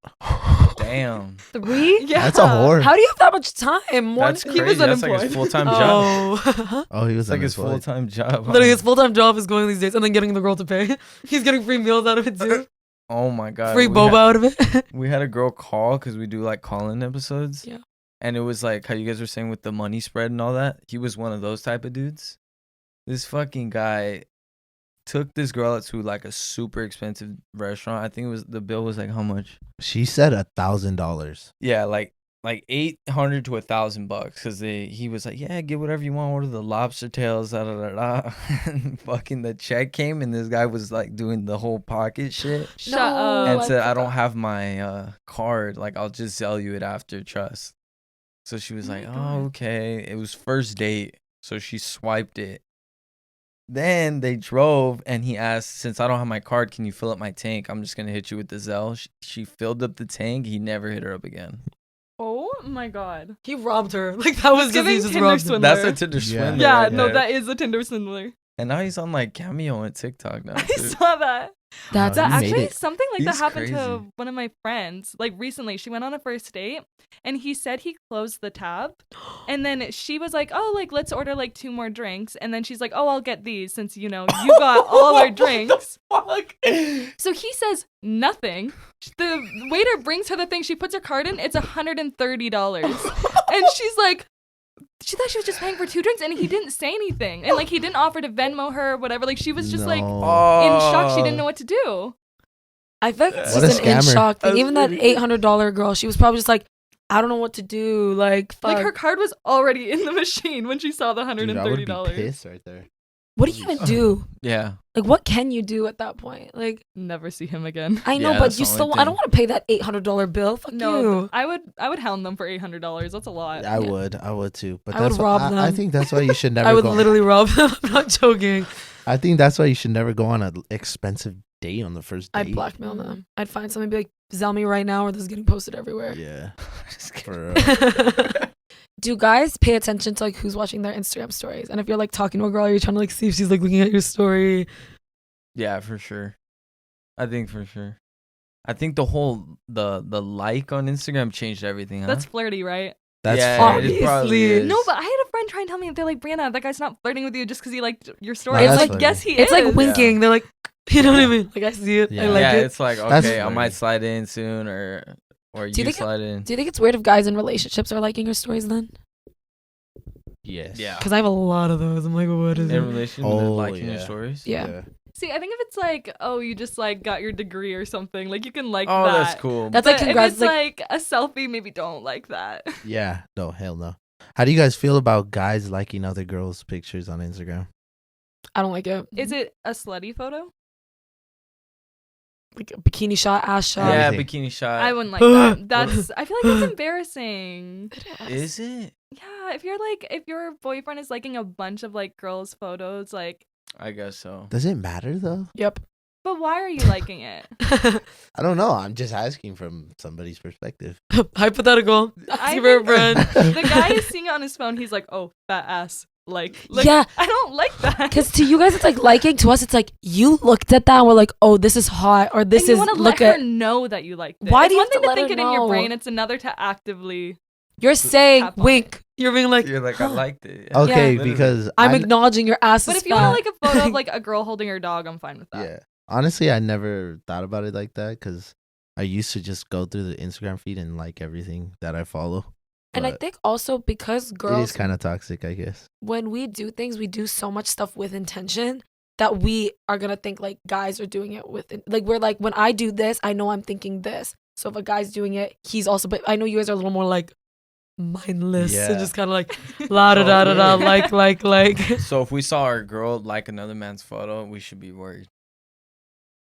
Damn. 3? Yeah, That's a whore. How do you have that much time? One- That's he crazy. was That's like his unemployed. full-time job. Oh. Oh, he was It's like his unemployed. full-time job. Literally, his full-time job is going on these dates and then getting the girl to pay. He's getting free meals out of it too. Oh my god. Free we boba had- out of it. We had a girl call because we do like call-in episodes. Yeah. And it was like how you guys were saying with the money spread and all that. He was one of those type of dudes. This fucking guy took this girl out to like a super expensive restaurant. I think the bill was like how much? She said $1,000. Yeah, like $800 to $1,000 because he was like, yeah, get whatever you want, order the lobster tails, da da da da. And fucking the check came and this guy was like doing the whole pocket shit. Shut No. up. And I said, I forgot. don't have my card. Like, I'll just sell you it after trust. So she was Oh like, my oh, God. okay. It was first date. So she swiped it. Then they drove and he asked, since I don't have my card, can you fill up my tank? I'm just going to hit you with the Zelle. She filled up the tank. He never hit her up again. Oh my god. He robbed her. Like that was It's just, he giving just Tinder robbed her. swindler. That's a Tinder Yeah. swindler. Yeah, right no, there. that is a Tinder swindler. And now he's on like Cameo and TikTok now. I Too. saw that. That's He That made actually it. something like that He's happened to crazy. one of my friends. Like recently, she went on a first date, and he said he closed the tab, and then she was like, "Oh, like let's order like 2 more drinks," and then she's like, "Oh, I'll get these since you got all our drinks." Fuck. So he says nothing. The waiter brings her the thing. She puts her card in. It's $130, and she's like. She thought she was just paying for 2 drinks, and he didn't say anything, and like he didn't offer to Venmo her, or whatever. Like she was just like in No. shock. She didn't know what to do. I think it's What a just an in scammer. shock thing. That's Even that pretty- $800 girl, she was probably just like, I don't know what to do. Like, fuck. Like her card was already in the machine when she saw the Dude, I would be $130. pissed right there. What do you even do? Yeah. Like, what can you do at that point? Like, Never see him again. I know, Yeah, but that's you the still. only I don't thing. want to pay that $800 bill. Fuck No, you. I would hound them for $800. That's a lot. I would too. But I would that's rob I them. think that's why you should never I would go. literally rob them. I'm not joking. I think that's why you should never go on an expensive date on the first date. I'd blackmail them. I'd find something and be like, Zell me right now, or this is getting posted everywhere. Yeah. Just kidding. For real. Do guys pay attention to like who's watching their Instagram stories? And if you're like talking to a girl, you're trying to like see if she's like looking at your story. Yeah, for sure. I think for sure. I think the whole the like on Instagram changed everything, huh? That's flirty, right? That's yeah, funny. it probably Obviously. is. No, but I had a friend try and tell me, they're like, Brianna, that guy's not flirting with you just because he liked your story. No, It's that's like, funny. yes, he It's is. like winking. They're like, you know what I mean? Like I see it. I Yeah. like yeah, it. it's like, That's okay, I might funny. slide in soon, or Do you you think slide in. Do you think it's weird if guys in relationships are liking your stories then? Yes. Yeah. Because I have a lot of those. I'm like, what is In it? relation Oh, to liking your yeah. stories? Yeah. See, I think if it's like, oh, you just like got your degree or something, like you can like Oh, that. that's cool. That's But like if congrats. it's like a selfie, maybe don't like that. Yeah. No, hell no. How do you guys feel about guys liking other girls' pictures on Instagram? I don't like it. Is it a slutty photo? like a bikini shot, ass shot? yeah, Everything. bikini shot. I wouldn't like that. That's. I feel like that's embarrassing. Is it? Yeah, if your boyfriend is liking a bunch of like girls' photos, like, I guess so. Does it matter though? Yep. but why are you liking it? I don't know. I'm just asking from somebody's perspective. Hypothetical. I Ask for a think- friend. The guy is seeing it on his phone. He's like, oh, fat ass. Like, Yeah. I don't like that. Because to you guys, it's like liking. To us, it's like you looked at that and we're like, oh, this is hot, or this and you is want to look let at. her know that you liked it. Why It's do you one have to thing to let think her it in your know? brain. It's another to actively. You're saying Tap on wink. You're being like, You're like, I huh. liked it. Yeah. Okay, Yeah. because I'm acknowledging your ass But is if you want fat. like a photo of like a girl holding her dog, I'm fine with that. yeah. Honestly, I never thought about it like that because I used to just go through the Instagram feed and like everything that I follow. And I But think also because it is girls, kind of toxic, I guess. when we do things, we do so much stuff with intention that we are gonna think like guys are doing it with like we're like when I do this, I know I'm thinking this. So if a guy's doing it, he's also. But I know you guys are a little more like mindless and Yeah. just kind of like la da da da da like. So if we saw our girl like another man's photo, we should be worried.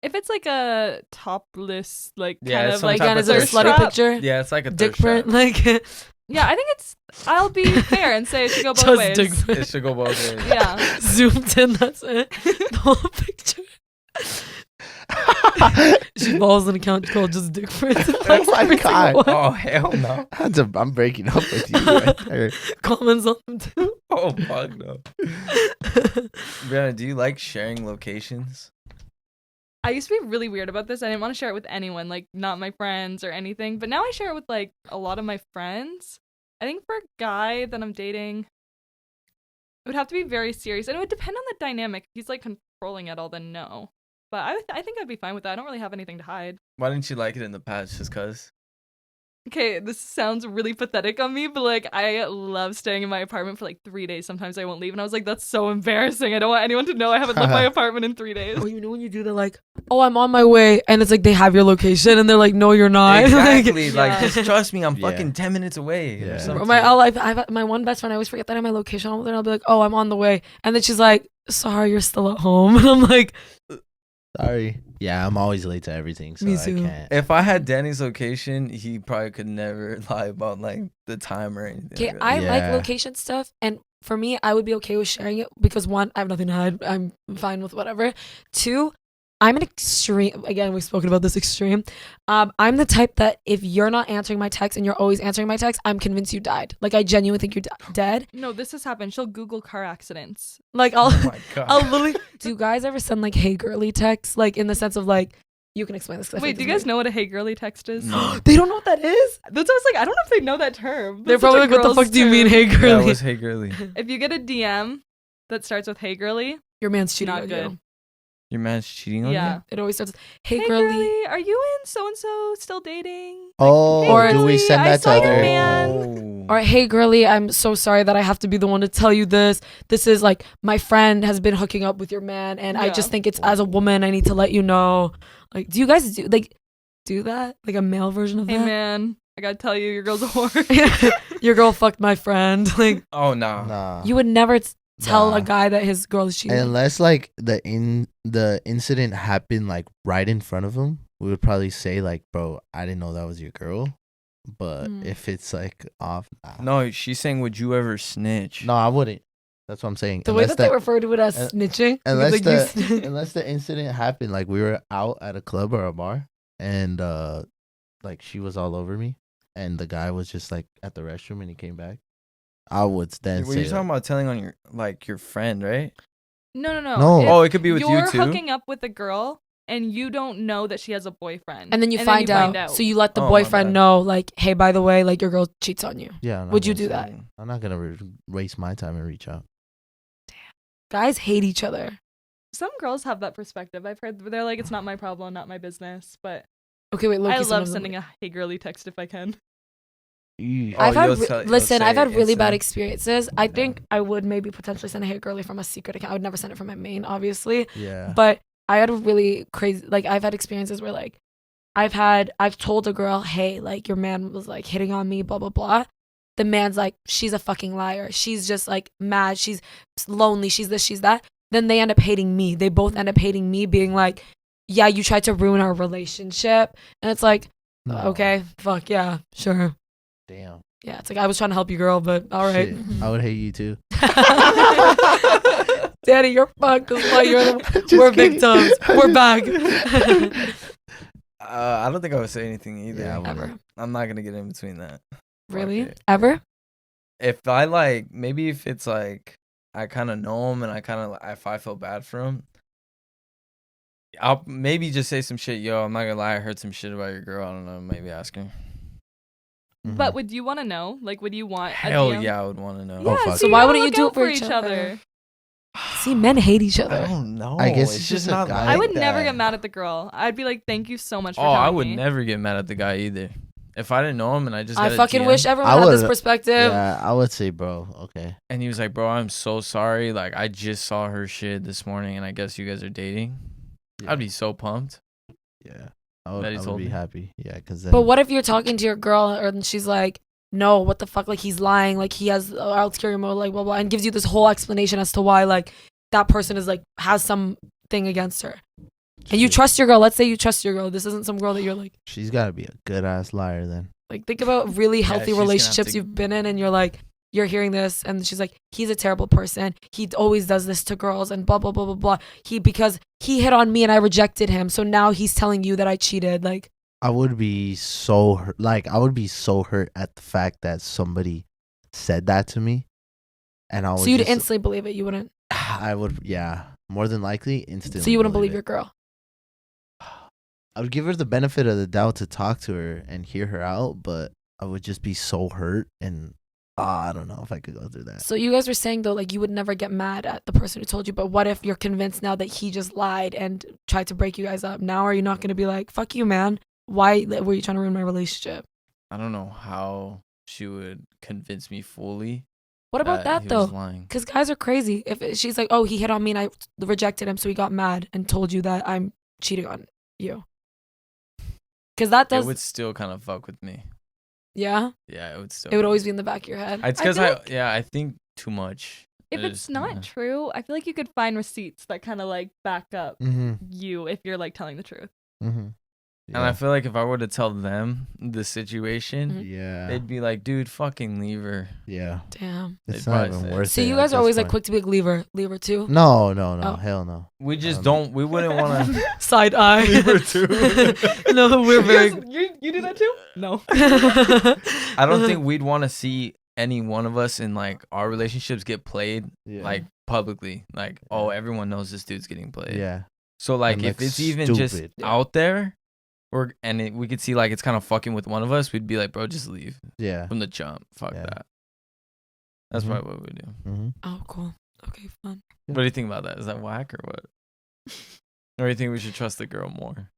If it's like a topless, like Yeah, kind it's of some like type Again, of is it a thirst slutty trap. picture? Yeah, it's like a Dick thirst trap. print, like yeah, I think it's. I'll be fair and say it should go both just ways. dick It print. should go both ways. Yeah. Zoomed in. That's it. The whole picture. She falls in a couch called just dick print. Oh my God. Oh hell no. I'm breaking up with you right there. Comments on them too. Oh fuck no. Brianna, do you like sharing locations? I used to be really weird about this. I didn't want to share it with anyone, like not my friends or anything. But now I share it with like a lot of my friends. I think for a guy that I'm dating, it would have to be very serious, and it would depend on the dynamic. If he's like controlling it all, then no. But I think I'd be fine with that. I don't really have anything to hide. Why didn't you like it in the past? Just cause? Okay, this sounds really pathetic on me, but like I love staying in my apartment for like 3 days. Sometimes I won't leave, and I was like, that's so embarrassing. I don't want anyone to know I haven't left my apartment in 3 days. Oh, you know when you do that, like, oh, I'm on my way, and it's like they have your location, and they're like, no, you're not. Exactly. Like, Yeah. just trust me. I'm Yeah. fucking 10 minutes away. Yeah. Or Like, something. I've my one best friend. I always forget that I have my location on there. And I'll be like, oh, I'm on the way, and then she's like, sorry, you're still at home, and I'm like, Sorry. Yeah, I'm always late to everything, so Me I too. can't. If I had Danny's location, he probably could never lie about like the time or anything. okay, like that. I like Yeah. location stuff, and for me, I would be okay with sharing it because one, I have nothing to hide. I'm fine with whatever. Two, I'm an extreme. Again, we've spoken about this extreme. I'm the type that if you're not answering my text and you're always answering my text, I'm convinced you died. Like I genuinely think you're dead. No, this has happened. She'll Google car accidents. Like Oh my god. I'll literally. Do you guys ever send like "Hey girly" texts? Like in the sense of like, you can explain this. 'Cause I Wait, think do you this guys know what a hey girly text is? No. They don't know what that is. That's what I was like, I don't know if they know that term. They're That's such probably a like, what the girl's fuck do you mean, term. "Hey That girly"? was Hey Girly. If you get a DM that starts with hey girly, Your man's cheating not on good. you. Your man's cheating on Yeah. you? It always starts with, "Hey, Hey girly." girly, are you and so and so still dating? Oh, Or- do we send I that to saw your other? man. Oh. Or "Hey girly, I'm so sorry that I have to be the one to tell you this. This is like my friend has been hooking up with your man, and I Yeah. just think it's as a woman I need to let you know." Like, do you guys do that? Like a male version of Hey that? man, I gotta tell you, your girl's a whore. Your girl fucked my friend. Like Oh no. Nah. you would never tell Nah. a guy that his girl is cheating. Unless like the incident happened like right in front of him, we would probably say like, "Bro, I didn't know that was your girl." But Mm. if it's like off, nah. No, she's saying, would you ever snitch? No, I wouldn't. That's what I'm saying. the way that they refer to it as un- snitching. unless because, like, unless the incident happened like we were out at a club or a bar and like she was all over me, and the guy was just like at the restroom, and he came back, I would then Were say you talking about telling on your friend, right? No. No. Oh, it could be with you You're too. hooking up with a girl and you don't know that she has a boyfriend. And then you find out. So you let the Oh, my boyfriend bad. know, like, hey, by the way, like your girl cheats on you. Yeah. I'm not Would you gonna do say- that? I'm not gonna waste my time and reach out. Guys hate each other. Some girls have that perspective. I've heard they're like, it's not my problem, not my business. But Okay, wait, Loki, I some love of them- sending a hey girly text if I can. I've had you'll tell- you'll listen. say I've had it really bad instantly. experiences. I think I would maybe potentially send a hey girly from a secret account. I would never send it from my main, obviously. Yeah. But I had a really crazy. Like I've had experiences where like I've told a girl, hey, like your man was like hitting on me, blah blah blah. The man's like, she's a fucking liar. She's just like mad. She's lonely. She's this. She's that. Then they end up hating me. They both end up hating me, being like, yeah, you tried to ruin our relationship. And it's like, No. okay, fuck yeah, sure. Damn. Yeah, it's like I was trying to help you, girl, but all right. Shit, I would hate you too. Daddy, you're fucked. That's why you're Just we're kidding. victims. We're back. I don't think I would say anything either. Yeah, I wouldn't. Ever. I'm not gonna get in between that. Really? it. Ever? If I like, maybe if it's like I kind of know him and I kind of if I feel bad for him, I'll maybe just say some shit. Yo, I'm not gonna lie, I heard some shit about your girl. I don't know. Maybe ask her. Mhm. But would you want to know? Like, would you want? Hell a DM? yeah, I would want to know. Oh, Yeah, fuck so yeah. why you wouldn't gotta you look do it out for each other? See, men hate each I other. don't know. I guess it's it's just just a not. guy. I like would never that. get mad at the girl. I'd be like, thank you so much for Oh, telling I would me. never get mad at the guy either. If I didn't know him and I just I got a fucking DM, wish everyone I had this would- perspective. Yeah, I would say, bro. Okay. and he was like, "Bro, I'm so sorry. Like, I just saw her shit this morning, and I guess you guys are dating." Yeah. I'd be so pumped. Yeah. I would, That he I would told be me. happy. Yeah, because then. But what if you're talking to your girl and she's like, no, what the fuck? Like, he's lying. Like, he has ulterior motive, like, blah, blah, and gives you this whole explanation as to why, like, that person is, like, has something against her. And you trust your girl. Let's say you trust your girl. This isn't some girl that you're like, She's got to be a good ass liar then. like, think about really healthy she's gonna have relationships to- you've been in, and you're like, you're hearing this, and she's like, he's a terrible person. He always does this to girls, and blah, blah, blah, blah, blah. Because he hit on me and I rejected him. So now he's telling you that I cheated. Like, I would be so hurt. Like, I would be so hurt at the fact that somebody said that to me. And I would so you'd just, instantly believe it. You wouldn't. I would, yeah. More than likely, instantly. So you wouldn't believe it. your girl. I would give her the benefit of the doubt to talk to her and hear her out, but I would just be so hurt and I don't know if I could go through that. So you guys were saying though, like you would never get mad at the person who told you, but what if you're convinced now that he just lied and tried to break you guys up? Now are you not going to be like, fuck you, man? Why were you trying to ruin my relationship? I don't know how she would convince me fully. What about that he though? was lying. Because guys are crazy. If she's like, oh, he hit on me and I rejected him, so he got mad and told you that I'm cheating on you. Because that does, It would still kind of fuck with me. yeah, Yeah, it would still. it would always be in the back of your head. It's I because feel I think too much. If It it's is- not yeah. true, I feel like you could find receipts that kind of like back up Mm-hmm. you if you're like telling the truth. Mm-hmm. And I feel like if I were to tell them the situation, Mhm. yeah. they'd be like, "Dude, fucking leave her." Yeah. Damn. It's They'd not probably even say- worth it. So you at guys are this always like point. quick to be like, leave her too. No, Oh. hell no. We just Um, don't. We wouldn't want to. Side eye. Leave her too. No, we're very. You do that too? No. I don't think we'd want to see any one of us in like our relationships get played Yeah. like publicly. Like, oh, everyone knows this dude's getting played. Yeah. So like, And if look it's even just stupid. out there, we could see like it's kind of fucking with one of us, we'd be like, bro, just leave Yeah. from the jump. Fuck Yeah. that. That's Mhm. probably what we do. Mm-hmm. Oh, cool. Okay, fun. What do you think about that? Is that whack or what? Or do you think we should trust the girl more?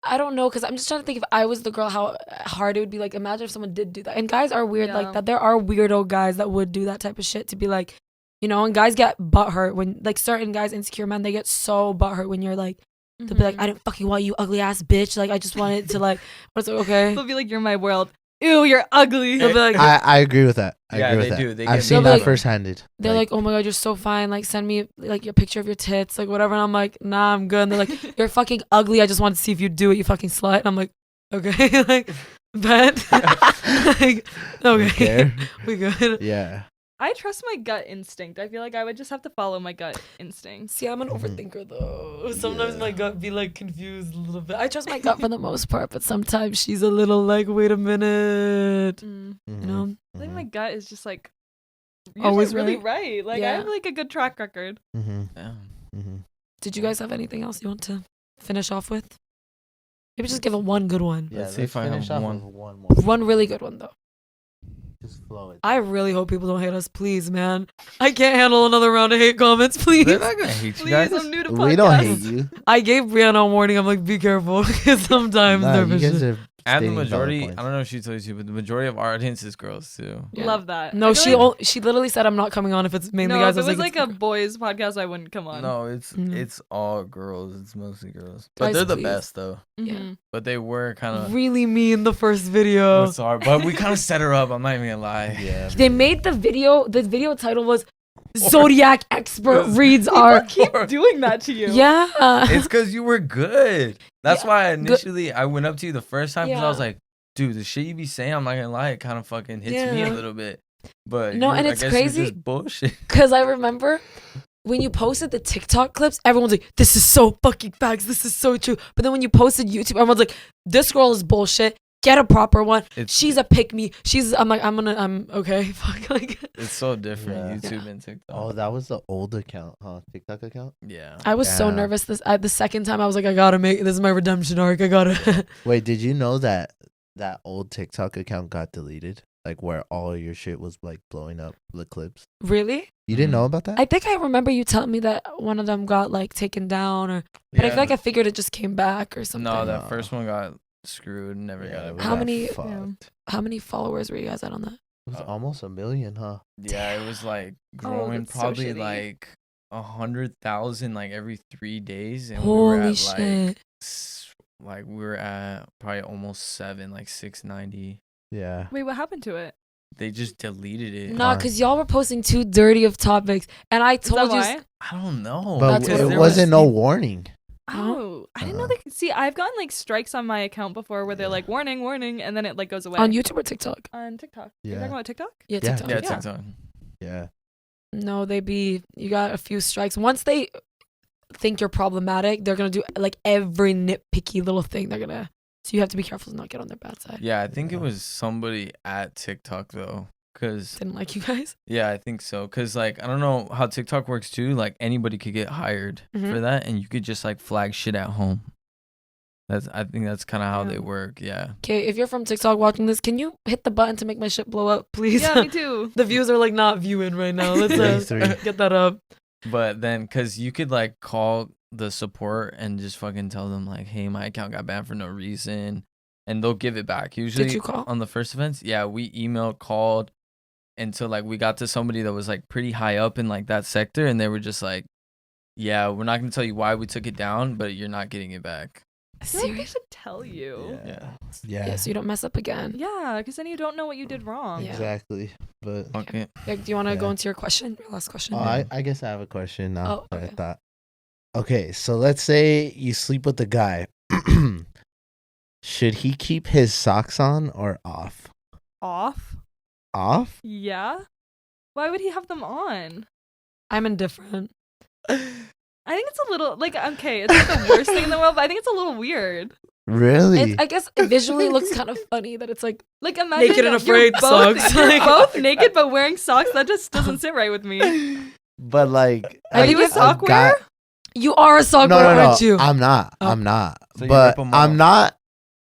I don't know, because I'm just trying to think if I was the girl, how hard it would be. Like, imagine if someone did do that. And guys are weird Yeah. like that. There are weirdo guys that would do that type of shit to be like, you know, and guys get butthurt when, like, certain guys, insecure men, they get so butthurt when you're like, they'll be like, I didn't fucking want you, ugly ass bitch. Like, I just wanted to, like, but it's like, okay. They'll be like, you're my world. Ew, you're ugly. They'll be like, I agree with that. I Yeah, agree with they that. do. They I've get seen They'll that be like- first-handed. they're like, oh my God, you're so fine. Like, send me, like, your picture of your tits, like, whatever. And I'm like, nah, I'm good. And they're like, you're fucking ugly. I just wanted to see if you do it, you fucking slut. And I'm like, okay, like, bet. Like, Don't okay, care. we good. Yeah. I trust my gut instinct. I feel like I would just have to follow my gut instinct. See, I'm an overthinker though. Sometimes my gut be like confused a little bit. I trust my gut for the most part, but sometimes she's a little like, wait a minute. You know? I think my gut is just like Always really right. Like I Yeah. have like a good track record. Did you guys have anything else you want to finish off with? Maybe just give it one good one. Yeah, Let's see if I finish have off one. with one more. One really good one though. Just flow it. I really hope people don't hate us, please, man. I can't handle another round of hate comments, please. They're not gonna hate you Please, guys. I'm new to podcasts. We don't hate you. I gave Brianna a warning. I'm like, be careful, because sometimes Nah, they're you guys vicious. are And the stating valid majority, points. I don't know if she told you, but the majority of our audience is girls too. Yeah. Love that. No, I feel she literally said I'm not coming on if it's mainly no, guys. if I it was like it's a boys podcast, I wouldn't come on. No, it's Mhm. all girls. It's mostly girls, but Guys, they're the please. best though. Mhm. But they were kind of really mean the first video. sorry, but we kind of set her up. I'm not even gonna lie. Yeah. They made the video. The video title was "Zodiac Expert Reads People Our." keep doing that to you. Yeah. It's because you were good. That's Yeah, why initially I went up to you the first time because I was Yeah. like, dude, the shit you be saying, I'm not gonna lie, it kind of fucking hits me a Yeah. little bit. But No, you- and I it's guess you're crazy. just bullshit. Because I remember when you posted the TikTok clips, everyone's like, "This is so fucking facts. This is so true." But then when you posted YouTube, everyone's like, "This girl is bullshit. Get a proper one. It's- She's a pick me. She's." I'm like, I'm okay. Fuck. Like, It's so different, Yeah. YouTube and TikTok. Oh, that was the old account, huh? TikTok account? Yeah. I was so Yeah. nervous. The second time I was like, I gotta make this is my redemption arc. I gotta. Wait, did you know that that old TikTok account got deleted? Like where all your shit was like blowing up the clips. Really? You didn't Mhm. know about that? I think I remember you telling me that one of them got like taken down, or but I feel like I figured it just came back or something. No, that No. first one got screwed. Never Yeah, got we it. How got back. many- fucked. How many followers were you guys at on that? It was almost 1 million, huh? Yeah, it was like growing that's so probably shitty. like 100,000 like every 3 days, and we Holy were at shit! like we were at probably almost 7, like 690. Yeah. Wait, what happened to it? They just deleted it. Nah, cause y'all were posting too dirty of topics, and I Is that told you. why? I don't know. But That's what it it wasn't was. no warning. Oh, I didn't know Uh-uh. they could see. I've gotten like strikes on my account before where they're like warning, warning, and then it like goes away. On YouTube or TikTok? On TikTok. Yeah. You're talking about TikTok? Yeah, Yeah. TikTok. yeah, Yeah. TikTok. Yeah. No, you got a few strikes. Once they think you're problematic, they're gonna do like every nitpicky little thing. So you have to be careful to not get on their bad side. Yeah, I think it Yeah. was somebody at TikTok though, cause Didn't like you guys. yeah, I think so. Cause like I don't know how TikTok works too. Like anybody could get hired Mhm. for that, and you could just like flag shit at home. I think that's kind of how they Yeah. work. Yeah. Okay, if you're from TikTok watching this, can you hit the button to make my shit blow up, please? Yeah, me too. The views are like not viewing right now. Let's Three. get that up. But then, cause you could like call the support and just fucking tell them like, hey, my account got banned for no reason, and they'll give it back. Usually you call? on the first events, yeah, we emailed, called, until like we got to somebody that was like pretty high up in like that sector, and they were just like, yeah, we're not gonna tell you why we took it down, but you're not getting it back. I feel like they Serious? should tell you. Yeah. Yeah, so you don't mess up again. Yeah, because then you don't know what you did wrong. Yeah. Exactly. But Okay. Do you want to go Yeah. into your question? Your last question? oh, I guess I have a question now. Oh, that I okay. thought. Okay, so let's say you sleep with a guy. Should he keep his socks on or off? Off? Off? Yeah. Why would he have them on? I'm indifferent. I think it's a little like okay, it's not the worst thing in the world, but I think it's a little weird. Really? I guess it visually looks kind of funny that it's like Like imagine Naked and you're afraid both, socks. You're Like- both naked but wearing socks. That just doesn't sit right with me. But like, Are you a sock wearer? you are a sock No, wearer, no, no. aren't you? I'm not. Oh. I'm not. So you but rip 'em I'm off. not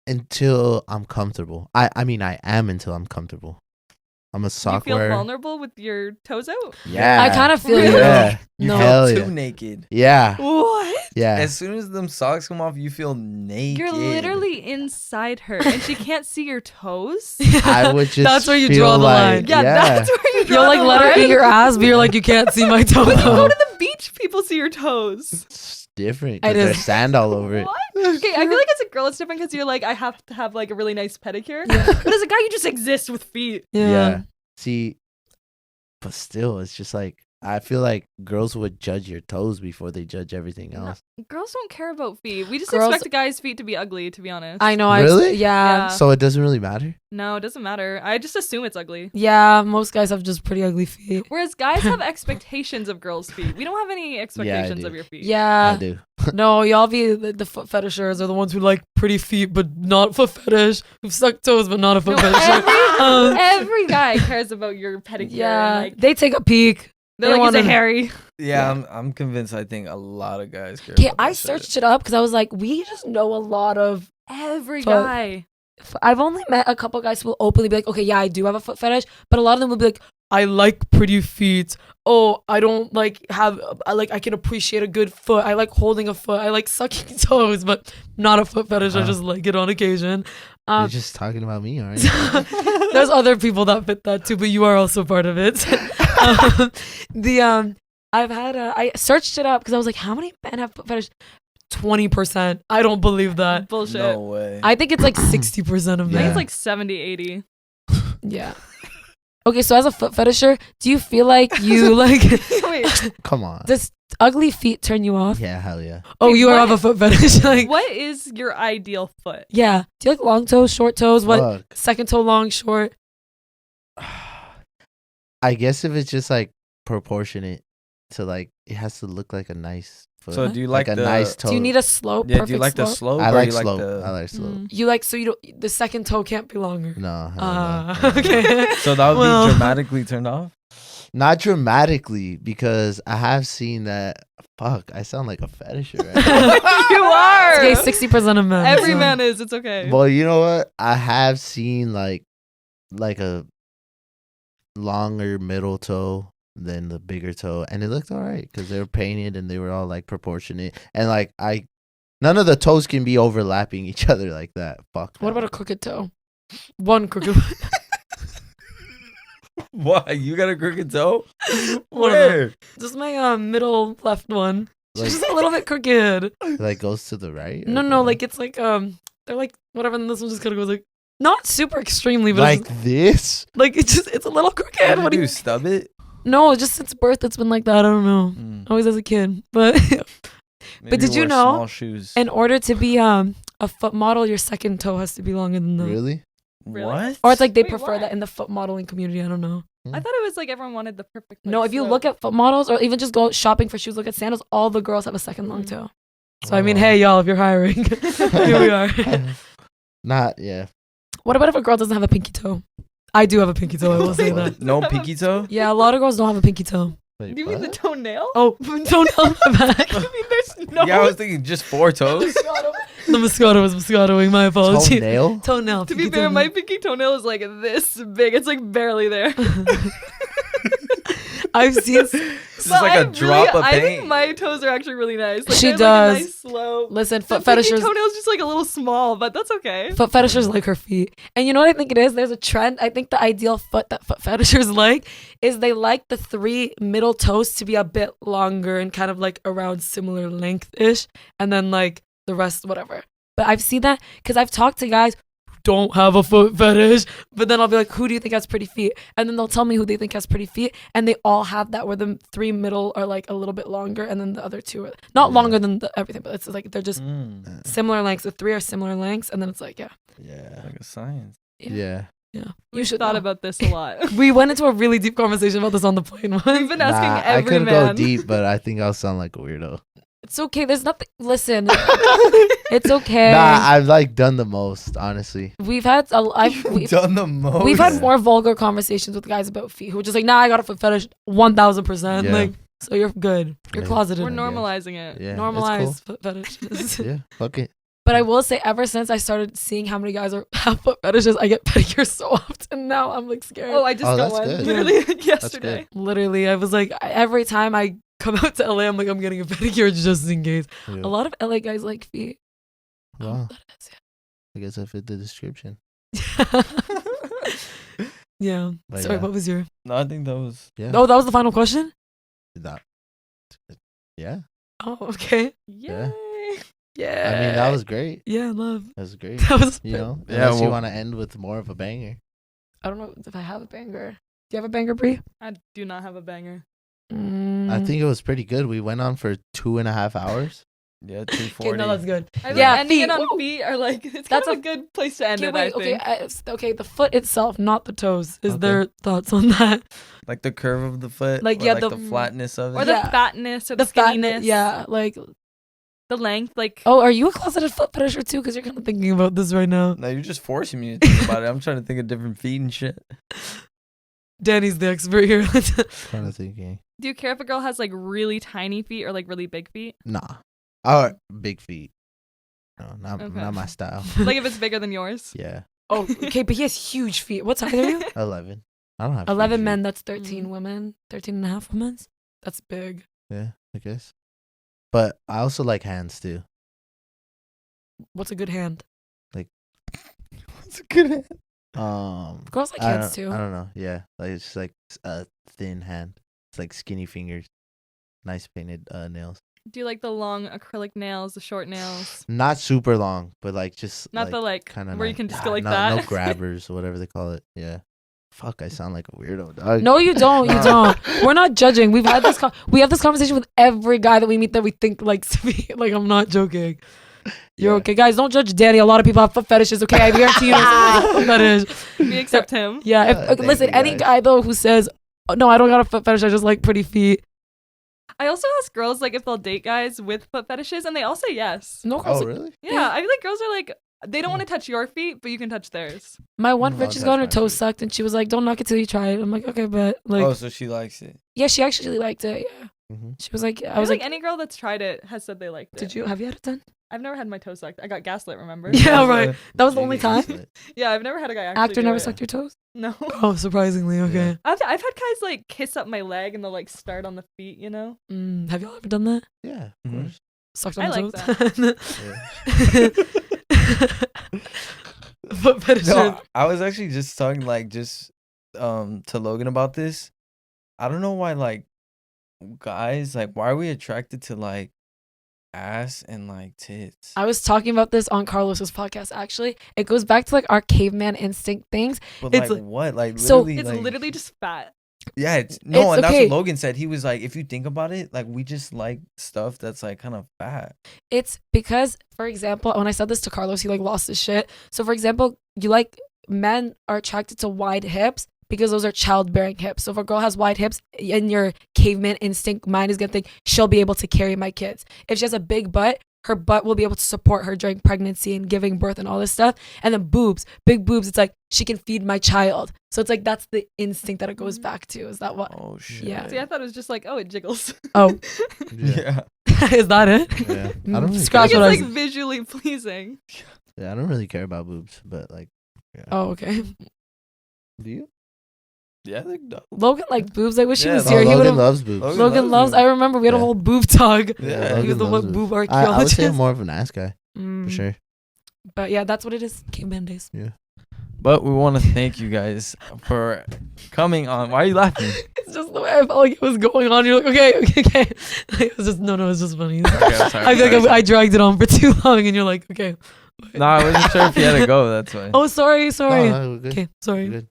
until I'm comfortable. I mean, I am until I'm comfortable. I'm a Do you sock feel wearer. vulnerable with your toes out? Yeah. I kind of feel you. Yeah. You No. Hell feel yeah. too naked. Yeah. What? Yeah. As soon as them socks come off, you feel naked. You're literally inside her and she can't see your toes? I would just. That's where you feel draw the like, line. Yeah, that's where you draw You'll like the let her line. eat your ass, but you're like, you can't see my toe. When you go though. to the beach, people see your toes. It's different It because there's is. sand all over it. What? Okay, I feel like as a girl it's different because you're like, I have to have like a really nice pedicure. But as a guy, you just exist with feet. Yeah. See, but still, it's just like I feel like girls would judge your toes before they judge everything No, else. girls don't care about feet. We just Girls- expect a guy's feet to be ugly, to be honest. I know. Really? Yeah. So it doesn't really matter. No, it doesn't matter. I just assume it's ugly. Yeah, most guys have just pretty ugly feet. Whereas guys have expectations of girls' feet. We don't have any expectations do. of your feet. I Yeah. do. No, y'all be the foot fetishers are the ones who like pretty feet but not foot fetish, who suck toes but not a foot No, fetisher. every guy cares about your pedicure. Yeah, And, like, they take a peek. they're they like, is wanna- it hairy? Yeah, I'm convinced. I think a lot of guys care. Okay, about I that shit. searched it up because I was like, we just know a lot of. Every Foot. guy. I've only met a couple guys who will openly be like, okay, yeah, I do have a foot fetish, but a lot of them will be like, I like pretty feet. Oh, I don't like I can appreciate a good foot. I like holding a foot. I like sucking toes, but not a foot fetish. I just like it on occasion. You're just talking about me, aren't you? There's other people that fit that too, but you are also part of it. I searched it up because I was like, how many men have foot fetish? 20%. I don't believe that. Bullshit. No way. I think it's like 60% of I think men. it's like 70, 80. Yeah. Okay, so as a foot fetisher, do you feel like you like Wait, Come on. does ugly feet turn you off? Yeah, hell yeah. Oh, Wait, you what? have a foot fetish. Like, what is your ideal foot? yeah. Do you like long toes, short toes? What? Fuck. Second toe long, short? I guess if it's just like proportionate to like, it has to look like a nice foot. So do you like a the- nice toe? Do you need a slope? Yeah, Perfect do you like the slope? slope? I or like you slope. the- I like slope. You like so you don't. The second toe can't be longer. No. hell no. Okay. So that would Well. be dramatically turned off. Not dramatically, because I have seen that. Fuck, I sound like a fetisher. Right? You are. Okay, 60% of men. Every so- man is. It's okay. Well, you know what? I have seen like a longer middle toe than the bigger toe, and it looked alright because they were painted and they were all like proportionate, and like none of the toes can be overlapping each other like that. Fuck. What that. about a crooked toe? One crooked. Why? You got a crooked toe? One of Where? Just my middle left one. It's Like- just a little bit crooked. like goes to the right? or No, what? like it's like they're like whatever, and this one just kind of goes like not super extremely, but like it's just, this. like it's a little crooked. What do you? Stub it? No, just since birth it's been like that. I don't know. Mm. Always as a kid, but Maybe did you wear know- Small shoes. in order to be a foot model, your second toe has to be longer than the. Really? Really? What? Or it's like they Wait, prefer why? that in the foot modeling community. I don't know. I thought it was like everyone wanted the perfect. No, like, if you slope. look at foot models or even just go shopping for shoes, look at sandals. All the girls have a second long Mm. toe. So I mean, Oh. hey y'all, if you're hiring, here we are. Not yeah. What about if a girl doesn't have a pinky toe? I do have a pinky toe. I will say that. No pinky toe? Yeah, a lot of girls don't have a pinky toe. Wait, Do you mean the what? toenail? Oh, toenail on the back. I mean, there's no. Yeah, I was thinking just 4 toes. The Moscato was Moscatoing. My apologies. Toenail? Toenail. To be pinky fair, toenail. my pinky toenail is like this big. It's like barely there. I've seen. It's just like a drop of I paint. think my toes are actually really nice. Like, She they have, like, a does. nice slope. Listen, The foot pinky fetishers. toenail's just like a little small, but that's okay. Foot fetishers like her feet. And you know what I think it is? There's a trend. I think the ideal foot that foot fetishers like is they like the 3 middle toes to be a bit longer and kind of like around similar length-ish. And then like the rest, whatever. But I've seen that because I've talked to guys who don't have a foot fetish. But then I'll be like, who do you think has pretty feet? And then they'll tell me who they think has pretty feet. And they all have that where the 3 middle are like a little bit longer. And then the other 2 are not longer than everything. But it's like they're just similar lengths. The 3 are similar lengths. And then it's like, yeah. Yeah. Like a science. Yeah. Yeah. We You should thought know. about this a lot. We went into a really deep conversation about this on the plane We've once. been asking I every could man. go deep, but I think I'll sound like a weirdo. It's okay. There's nothing. Listen, it's okay. Nah, I've like done the most, honestly. We've had we've Done the most. we've had more vulgar conversations with guys about feet who are just like, nah, I got a foot fetish 1000%. Yeah. Like, so you're good. You're Yeah. closeted. We're guess. normalizing it. Yeah. Normalized foot fetishes. It's cool. Yeah. Fuck it. But I will say, ever since I started seeing how many guys have foot fetishes, I get pedicures so often now. I'm like scared. Oh, I just Oh, got that's one good. literally yesterday. Literally, I was like, every time I come out to LA, I'm like, I'm getting a pedicure just in case. Yeah. A lot of LA guys like feet. Wow. I guess I fit the description. Yeah. But Sorry, yeah. what was your? No, I think that was. Yeah. Oh, that was the final question? That- yeah. Oh, okay. Yay. Yeah. I mean, that was great. Yeah, love. That was great. That was. You know, Yeah, unless you well- want to end with more of a banger. I don't know if I have a banger. Do you have a banger, Brie? I do not have a banger. I think it was pretty good. We went on for 2.5 hours. Yeah, Okay, 240. no, that's good. I Yeah, like ending feet. it on Woo. feet are like it's That's kind of a good place to end Okay, it. wait, I think. okay, the foot itself, not the toes. Is Okay. there thoughts on that? Like the curve of the foot, Like, or yeah, like the- the flatness of it. Or the Yeah. fatness or the, fatness, skinniness. yeah, like. The length, like. Oh, are you a closeted foot fetisher too? Because you're kind of thinking about this right now. No, you're just forcing me to think about it. I'm trying to think of different feet and shit. Danny's the expert here. Kind of thinking. Do you care if a girl has like really tiny feet or like really big feet? Nah. Oh, big feet. No, not Okay. not my style. Like if it's bigger than yours? Yeah, Oh, okay, but he has huge feet. What size are you? 11. I don't have 11 huge men, feet. that's 13 women. 13 and a half women. That's big. Yeah, I guess. But I also like hands too. What's a good hand? It's a good hand. Girls like I hands don't- too. I don't know. Yeah, like it's just like a thin hand. It's like skinny fingers, nice painted nails. Do you like the long acrylic nails, the short nails? Not super long, but like just Not the like kind of where you can just go no, like that. No grabbers or whatever they call it. Yeah. Fuck, I sound like a weirdo, dog. No, you don't. You Nah. don't. We're not judging. We've had this. We have this conversation with every guy that we meet that we think likes to be. Like, I'm not joking. You're Yeah. okay, guys. Don't judge Danny. A lot of people have foot fetishes. Okay, I guarantee you. Know foot fetish. We accept him. Yeah. Yeah, If, thank listen, you, any guys. guy though who says, oh, "No, I don't got a foot fetish. I just like pretty feet." I also ask girls like if they'll date guys with foot fetishes, and they all say yes. No girls. Oh, really? Yeah, I feel like girls are like they don't want to touch your feet, but you can touch theirs. My one No, friend, she's that's got her my toes feet. sucked, and she was like, "Don't knock it till you try it." I'm like, "Okay, but like, Oh, so she likes it. yeah, she actually liked it." Yeah, Mm-hmm. she was like, I "I was feel like, any girl that's tried it has said they liked it. did you have you had it done?" I've never had my toes sucked. I got gaslit. Remember? Yeah, That's right. a- That was the only time. Yeah, I've never had a guy actually. Actor do never it. sucked your toes. No. Oh, surprisingly, okay. I've had guys like kiss up my leg and they'll like start on the feet. You know. Have y'all ever done that? Yeah, of Mhm. course. Sucked on I the like toes? Foot fetish. No, I was actually just talking to Logan about this. I don't know why like guys like why are we attracted to like ass and like tits? I was talking about this on Carlos's podcast. Actually, it goes back to like our caveman instinct things. But it's like like- what? Like so- literally, It's like, literally just fat. yeah. It's no, It's and that's okay. what Logan said. He was like, if you think about it, like we just like stuff that's like kind of fat. It's because, for example, when I said this to Carlos, he like lost his shit. So, for example, you like men are attracted to wide hips because those are childbearing hips. So if a girl has wide hips, in your caveman instinct mind is gonna think she'll be able to carry my kids. If she has a big butt, her butt will be able to support her during pregnancy and giving birth and all this stuff. And then boobs, big boobs, it's like she can feed my child. So it's like that's the instinct that it goes back to. Is that what? Oh shit. Yeah. See, I thought it was just like, oh, it jiggles. Oh, Yeah, is that it? yeah. I don't really Scratch Like care. what it's I like visually pleasing. Yeah, I don't really care about boobs, but like, Oh, okay. do you? Yeah, they're dope. Logan liked boobs. I wish he Yeah, was no, here. He would Logan have. loves boobs. Logan loves. I remember we had a Yeah. whole boob talk. Yeah, He was the Logan loves boob boobs. archaeologist. I would say I'm more of an ass guy Mm. for sure. But yeah, that's what it is. Caveman days. But we want to thank you guys for coming on. Why are you laughing? It's just the way I felt like it was going on. You're like, okay. It was just no, it's just funny. Okay, I'm sorry, I feel sorry. like I dragged it on for too long, and you're like, okay. No, I wasn't sure if you had to go. That's why. Oh, sorry. No, we're good. Okay, sorry. We're good.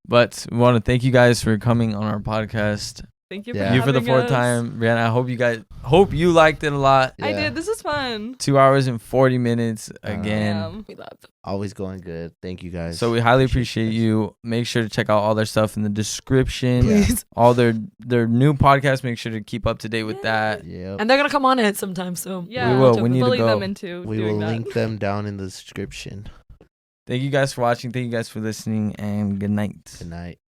But we want to thank you guys for coming on our podcast. Thank you Yeah. for You for the having fourth us. time, Brianna. I hope you liked it a lot. I Yeah. did. This is fun. 2 hours and 40 minutes again. Damn. We loved it. Always going good. Thank you guys. So we highly appreciate you. Make sure to check out all their stuff in the description. Please. All their new podcasts. Make sure to keep up to date with that. Yep. And they're gonna come on it sometime. So Yeah, will. to We need to bully go. them into We doing will that. link them down in the description. Thank you guys for watching. Thank you guys for listening. And good night. Good night.